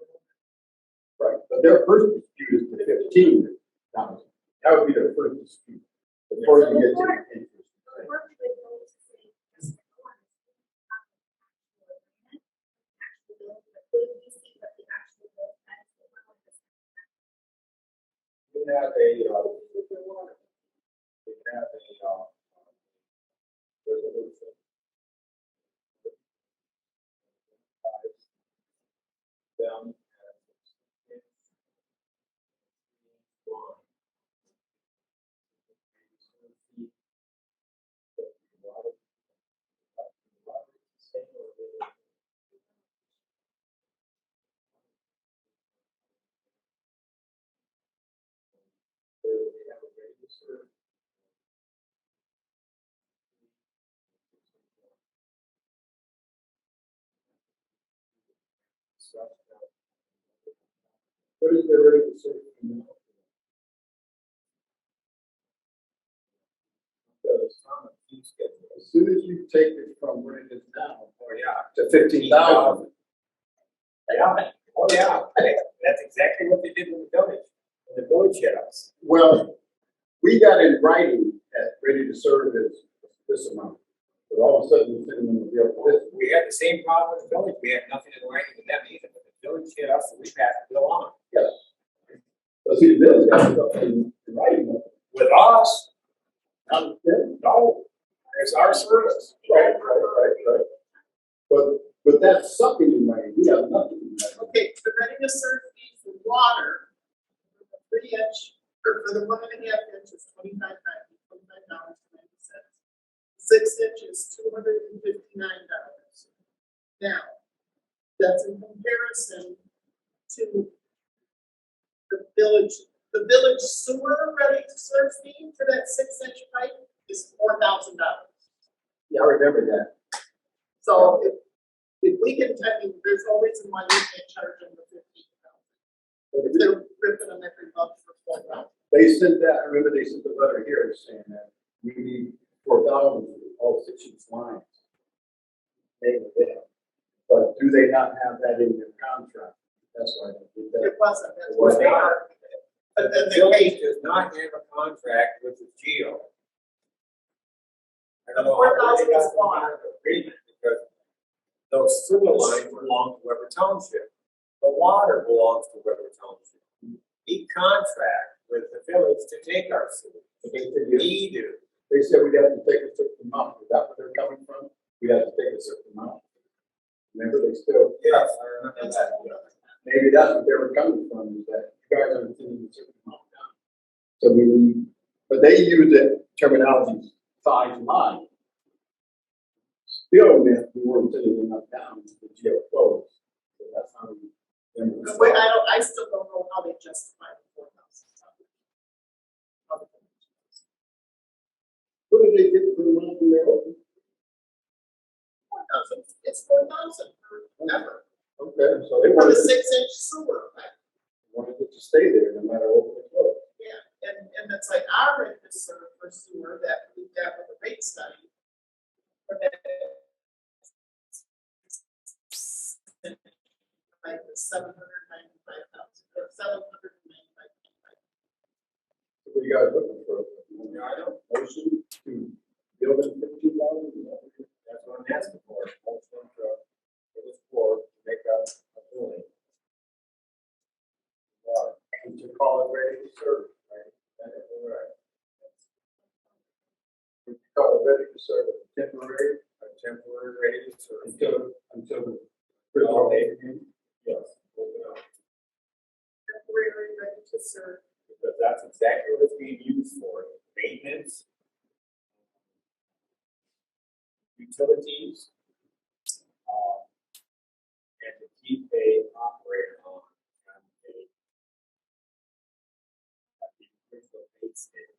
S2: Right, but their first dispute is the 15,000. That would be their first dispute, before you get to the interest.
S8: So we're really going to say, just go on. Actual bill, but what do we see what the actual bill says?
S1: We have a, resolution. Them.
S2: What is their rate of service now? Because as soon as you take it from where it is now
S1: Oh, yeah.
S2: to 15,000,
S1: Yeah, oh, yeah, that's exactly what they did with the village, when the village hit us.
S2: well, we got in writing that ready to serve is this amount. But all of a sudden, we're sitting in the bill for this.
S1: We had the same problem with the village, we had nothing in writing with them either, but the village hit us, and we passed the bill on.
S2: Yes. But see, the bill's got stuff in writing.
S1: With us,
S2: Not them.
S1: no, it's our service.
S2: Right. But that's something in writing. We have nothing in writing.
S3: Okay, the readiness serve fee for water, for the 3-inch, or for the 1.5 inch is $25.90. 6 inches, $259. Now, that's in comparison to the village sewer ready to serve fee for that 6-inch pipe is $4,000.
S2: Yeah, I remember that.
S3: So if we can, I mean, there's no reason why we can't charge them the $15,000. If they're ripping them every month for $4,000.
S2: They sent that, I remember they sent the letter here saying that we need 4,000 for all 6 inch lines. They were there. But do they not have that in their contract? That's why they did that.
S3: It wasn't, that's
S1: Was
S3: what they
S1: not.
S3: are. But then
S1: The
S3: they
S1: village
S3: paid
S1: does not have a contract with the geo. I don't know.
S3: $4,000
S1: how they got
S3: is water.
S1: the agreement because those sewer lines belong to Weber Township. The water belongs to Weber Township. We contract with the village to take our sewer. We do.
S2: They said we have to take a certain amount. Is that where they're coming from? We have to take a certain amount. Remember, they still.
S1: Yes, I remember
S3: That's
S1: that.
S3: a whole other thing.
S2: Maybe that's what they were coming from, is that you guys are taking a certain amount down. So we, but they use the terminology size line. Still meant we weren't taking enough down to the jail closed. So that's how we.
S3: But wait, I still don't know how they justify the 4,000.
S2: What did they get for the money in there?
S3: 4,000, it's 4,000 forever,
S2: Okay, so they
S3: for
S2: wanted,
S3: the 6-inch sewer, right?
S2: wanted it to stay there no matter what it was.
S3: Yeah, and it's like our rate is for sewer that we got with the rate study. For that. Like the 795,000, or 795.
S2: What are you guys looking for?
S1: Yeah, I know.
S2: Motion to build in 15,000?
S1: That's what I'm asking for. Motion for this board to make up a ruling.
S2: And to call it ready to serve, right? That is right. We call it ready to serve as a temporary
S1: Ready to serve.
S2: until the critical day begins.
S1: Yes. Open up.
S3: Temporary ready to serve.
S1: Because that's exactly what it's being used for, maintenance, utilities, and to keep a operator on at the critical base state.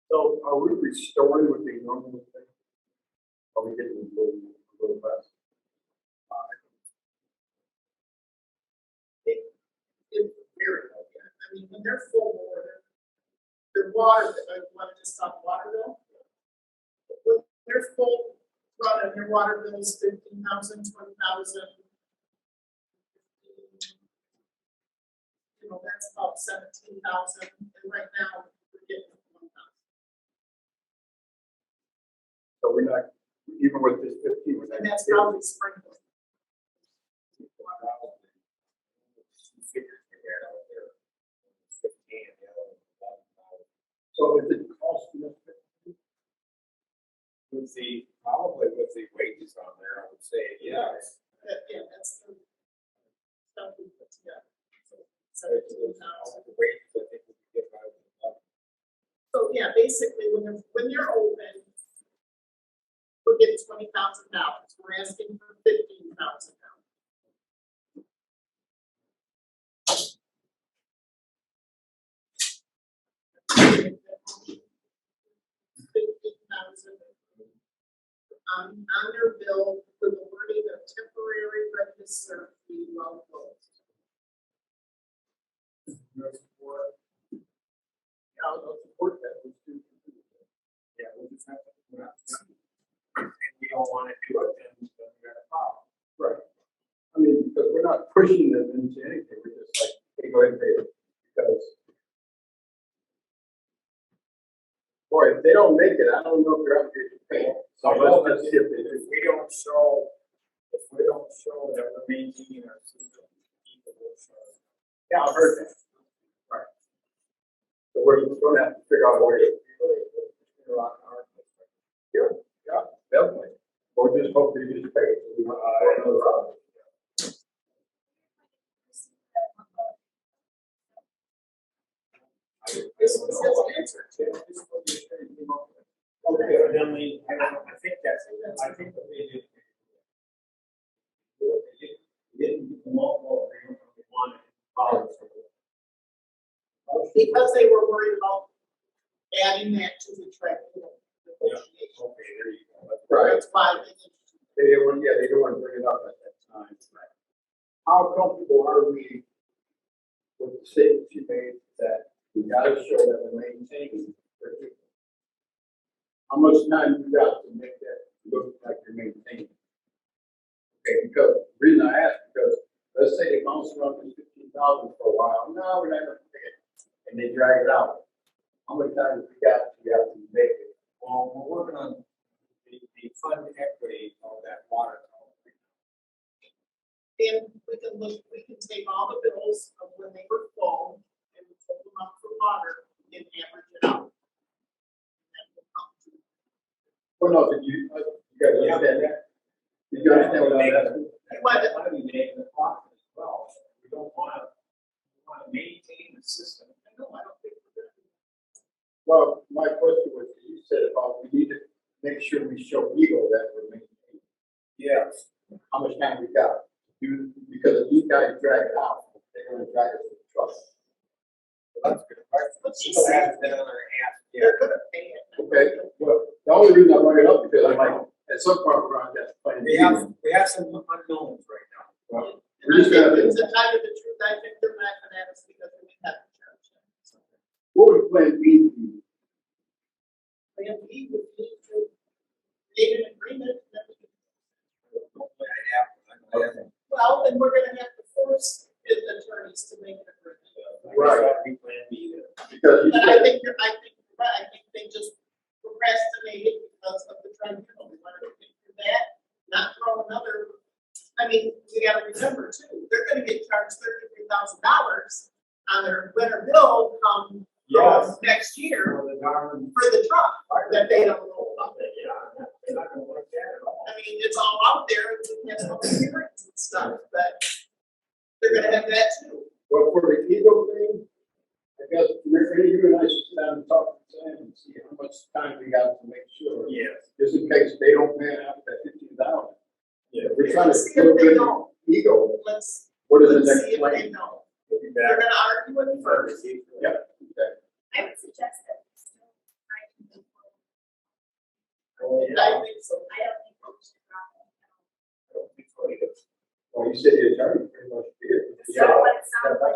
S2: So are we restoring what they normally do? Are we getting a little less?
S3: It's very low, yeah. I mean, when they're full water, the water, I wanted to stop water bill. When they're full, running, their water bill is 15,000, 20,000. You know, that's about 17,000, and right now, we're getting 1,000.
S2: So we're not, even with this 15, we're not.
S3: And that's probably sprinkling.
S2: So is it costing us?
S1: Probably with the wages on there, I would say, yes.
S3: Yeah, that's the stuff we put together. So,
S1: The
S3: 17,000.
S1: wages, I think, we could get by with the
S3: So yeah, basically, when you're open, we're getting $20,000. We're asking for $15,000. $15,000 on your bill with the wording of temporary register fee while closed.
S2: No support. Yeah, I'll support that. Let's do.
S1: Yeah, we'll just have to, if we don't want to do it, then we got a problem.
S2: Right. I mean, because we're not pushing them into anything, we're just like, hey, go ahead and pay it. Because, boy, if they don't make it, I don't know if they're up here to pay. So let's just see if they do.
S1: If we don't show that we're maintaining our system, people will show.
S2: Yeah, I've heard that. Right. So we're just gonna have to figure out a way. Yeah, yeah, definitely. Or just hope they just pay it. So we don't have another problem.
S3: This was his answer.
S1: Okay, evidently, I think what they did. They didn't get the multiple agreement they wanted.
S3: Because they were worried about adding that to the tribunal negotiation.
S1: Okay, there you go.
S2: Right.
S3: That's why they
S2: They didn't want, yeah, they didn't want to bring it up at that time. Right. How comfortable are we with the statement you made that we gotta show that we're maintaining for people? How much time you got to make that look like you're maintaining? Okay, because, the reason I ask, because let's say they bounce around this 15,000 for a while, no, we're not gonna pay it, and they drag it out. How much time have you got to make it?
S1: Well, we're working on the the fund equity of that water tower?
S3: And we can take all the bills of when they were full and pull them up for water and average it out. And then we'll come to
S2: Well, no, did you guys understand that? Did you understand what I'm asking?
S1: That's why the money making the profit as well. We don't wanna, we wanna maintain the system.
S3: No, I don't think we're gonna.
S2: Well, my question was, you said about we need to make sure we show Eagle that we're maintaining.
S1: Yes.
S2: How much time we got? Because if these guys drag it out, they're gonna drag us to the trust.
S1: That's a good question.
S3: But she
S1: Still
S3: said
S1: hasn't been on our ass yet.
S3: they're gonna pay it.
S2: Okay, well, the only reason I bring it up because I'm like, at some point we're on that plan.
S1: We have some unknowns right now.
S2: Well,
S3: And I think, to tell you the truth, I think they're laughing at us because we have insurance. So,
S2: what would plan B be?
S3: Plan B would be to create an agreement that we can. Well, then we're gonna have to force the attorneys to make an agreement.
S2: Right.
S1: We plan B then.
S2: Because you
S3: But I
S2: said,
S3: think you're right, I think they just procrastinated because of the tribunal, we wanted to get through that, not throw another. I mean, you gotta remember too, they're gonna get charged $33,000 on their winter bill come
S1: Yes.
S3: next year
S1: For the darn.
S3: for the truck that they don't know about.
S1: Yeah, they're not gonna work that at all.
S3: I mean, it's all out there, we have some hearings and stuff, but they're gonna have that too.
S2: well, for the Eagle thing, I guess, Mary, you and I should sit down and talk to Sam and see how much time we got to make sure.
S1: Yes.
S2: Just in case they don't pay out that 15,000.
S1: Yeah.
S2: We're trying to
S3: See if
S2: feel
S3: they
S2: good
S3: don't.
S2: Eagle.
S3: Let's,
S2: What is the
S3: let's
S2: next
S3: see if
S2: plan?
S3: they know.
S1: We'll be
S3: They're
S1: back.
S3: gonna argue it first.
S2: Yep, okay.
S5: I would suggest that we still try to move forward.
S3: I think so.
S5: I don't think we should drop it.
S1: I don't think so either.
S2: Well, you said the attorney pretty much did.
S5: So what it sounds like,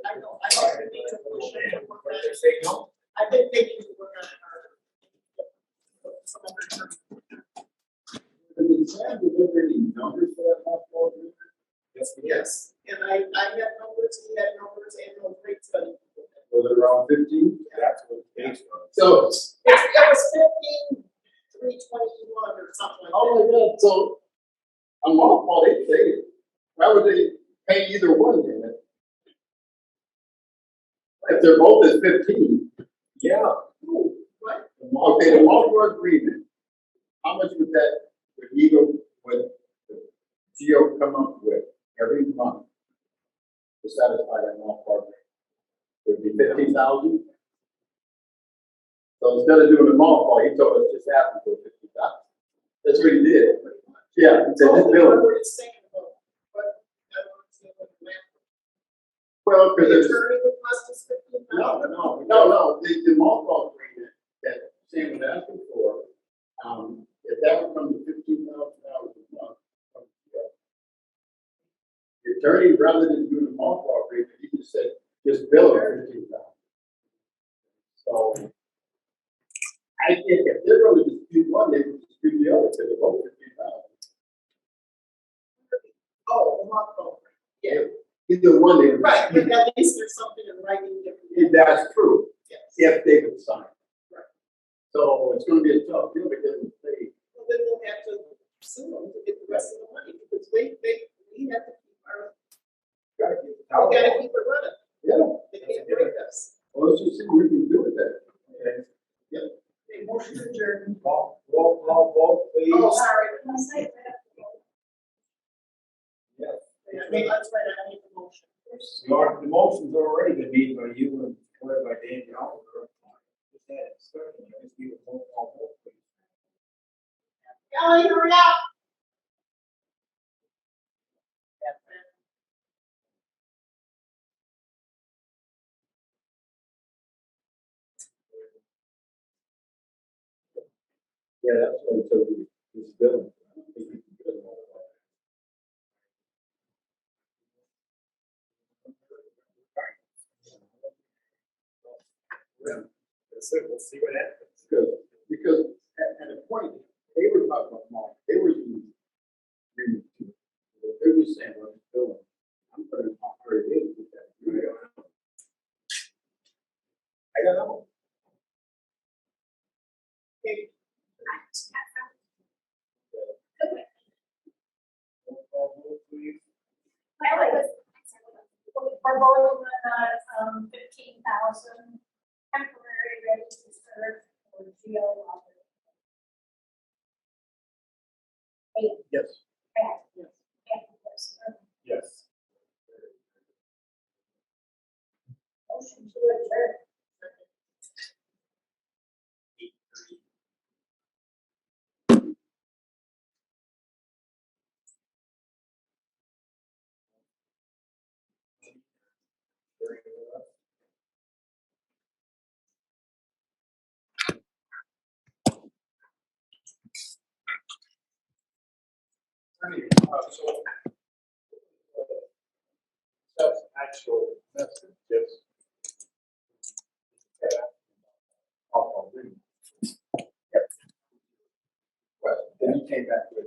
S3: I know, I think they need to push it and work on
S1: What they
S3: it.
S1: say no?
S3: I think they need to work on it harder. Some other term.
S2: Did Sam deliver any numbers for that hospital?
S1: Yes, we
S3: Yes, and I had numbers, he had numbers, and no rate study.
S2: Was it around 15?
S1: That's what it's based on.
S2: So,
S3: It was 15,321 or something like that.
S2: oh my God, so, I'm all, they, why would they pay either one then? If they're both at 15.
S1: Yeah.
S3: What?
S2: Okay, the multiple agreement, how much would that, would Eagle, would Geo come up with every month to satisfy that multiple agreement? Would it be 15,000? So instead of doing the multiple, he told us just ask him for 50,000. That's what he did. Yeah, he said, just bill
S3: What
S2: it.
S3: were you saying about, what, I don't understand what you meant.
S2: Well, because
S3: The
S2: there's,
S3: attorney would cost us 15,000?
S2: no, the multiple agreement that Sam was asking for, if that would come to $15,000 a month, from the attorney, rather than doing the multiple agreement, he just said, just bill it 15,000. So, I think if they're going to dispute one, they would dispute the other, because they're both 15,000.
S3: Oh, the multiple, yeah,
S2: Either one, they would
S3: right,
S2: dispute.
S3: but at least there's something in writing that.
S2: That's true,
S3: Yes.
S2: if they would sign.
S3: Right.
S2: So it's gonna be a tough deal because they,
S3: Well, then we'll have to sue them to get the rest of the money, because we have to keep our, we gotta keep it running.
S2: yeah,
S3: They can't break us.
S2: well, let's just see what we can do with that.
S3: Okay, motion to adjourn.
S1: Roll call vote, please.
S3: Oh, sorry.
S1: Yes.
S3: I mean, that's right, I need the motion.
S1: The motion's already been made by you and supported by Dan Gallagher. Just had it started, I just need a roll call vote, please.
S3: Kelly, hurry up.
S2: Yeah, that's what I told you, this bill. I think we can get it all.
S1: That's it, we'll see what happens.
S2: Because at a point, they were talking about money, they were using agreement to it. They were saying, well, it's billing. I'm gonna talk where it is with that.
S1: I don't know.
S3: Okay.
S5: Well, it was, we're voting on, 15,000 temporary ready to serve for geo.
S2: Yes.
S4: Yes.
S5: Motion to adjourn.
S4: That's actual message, yes.
S2: Then he came back with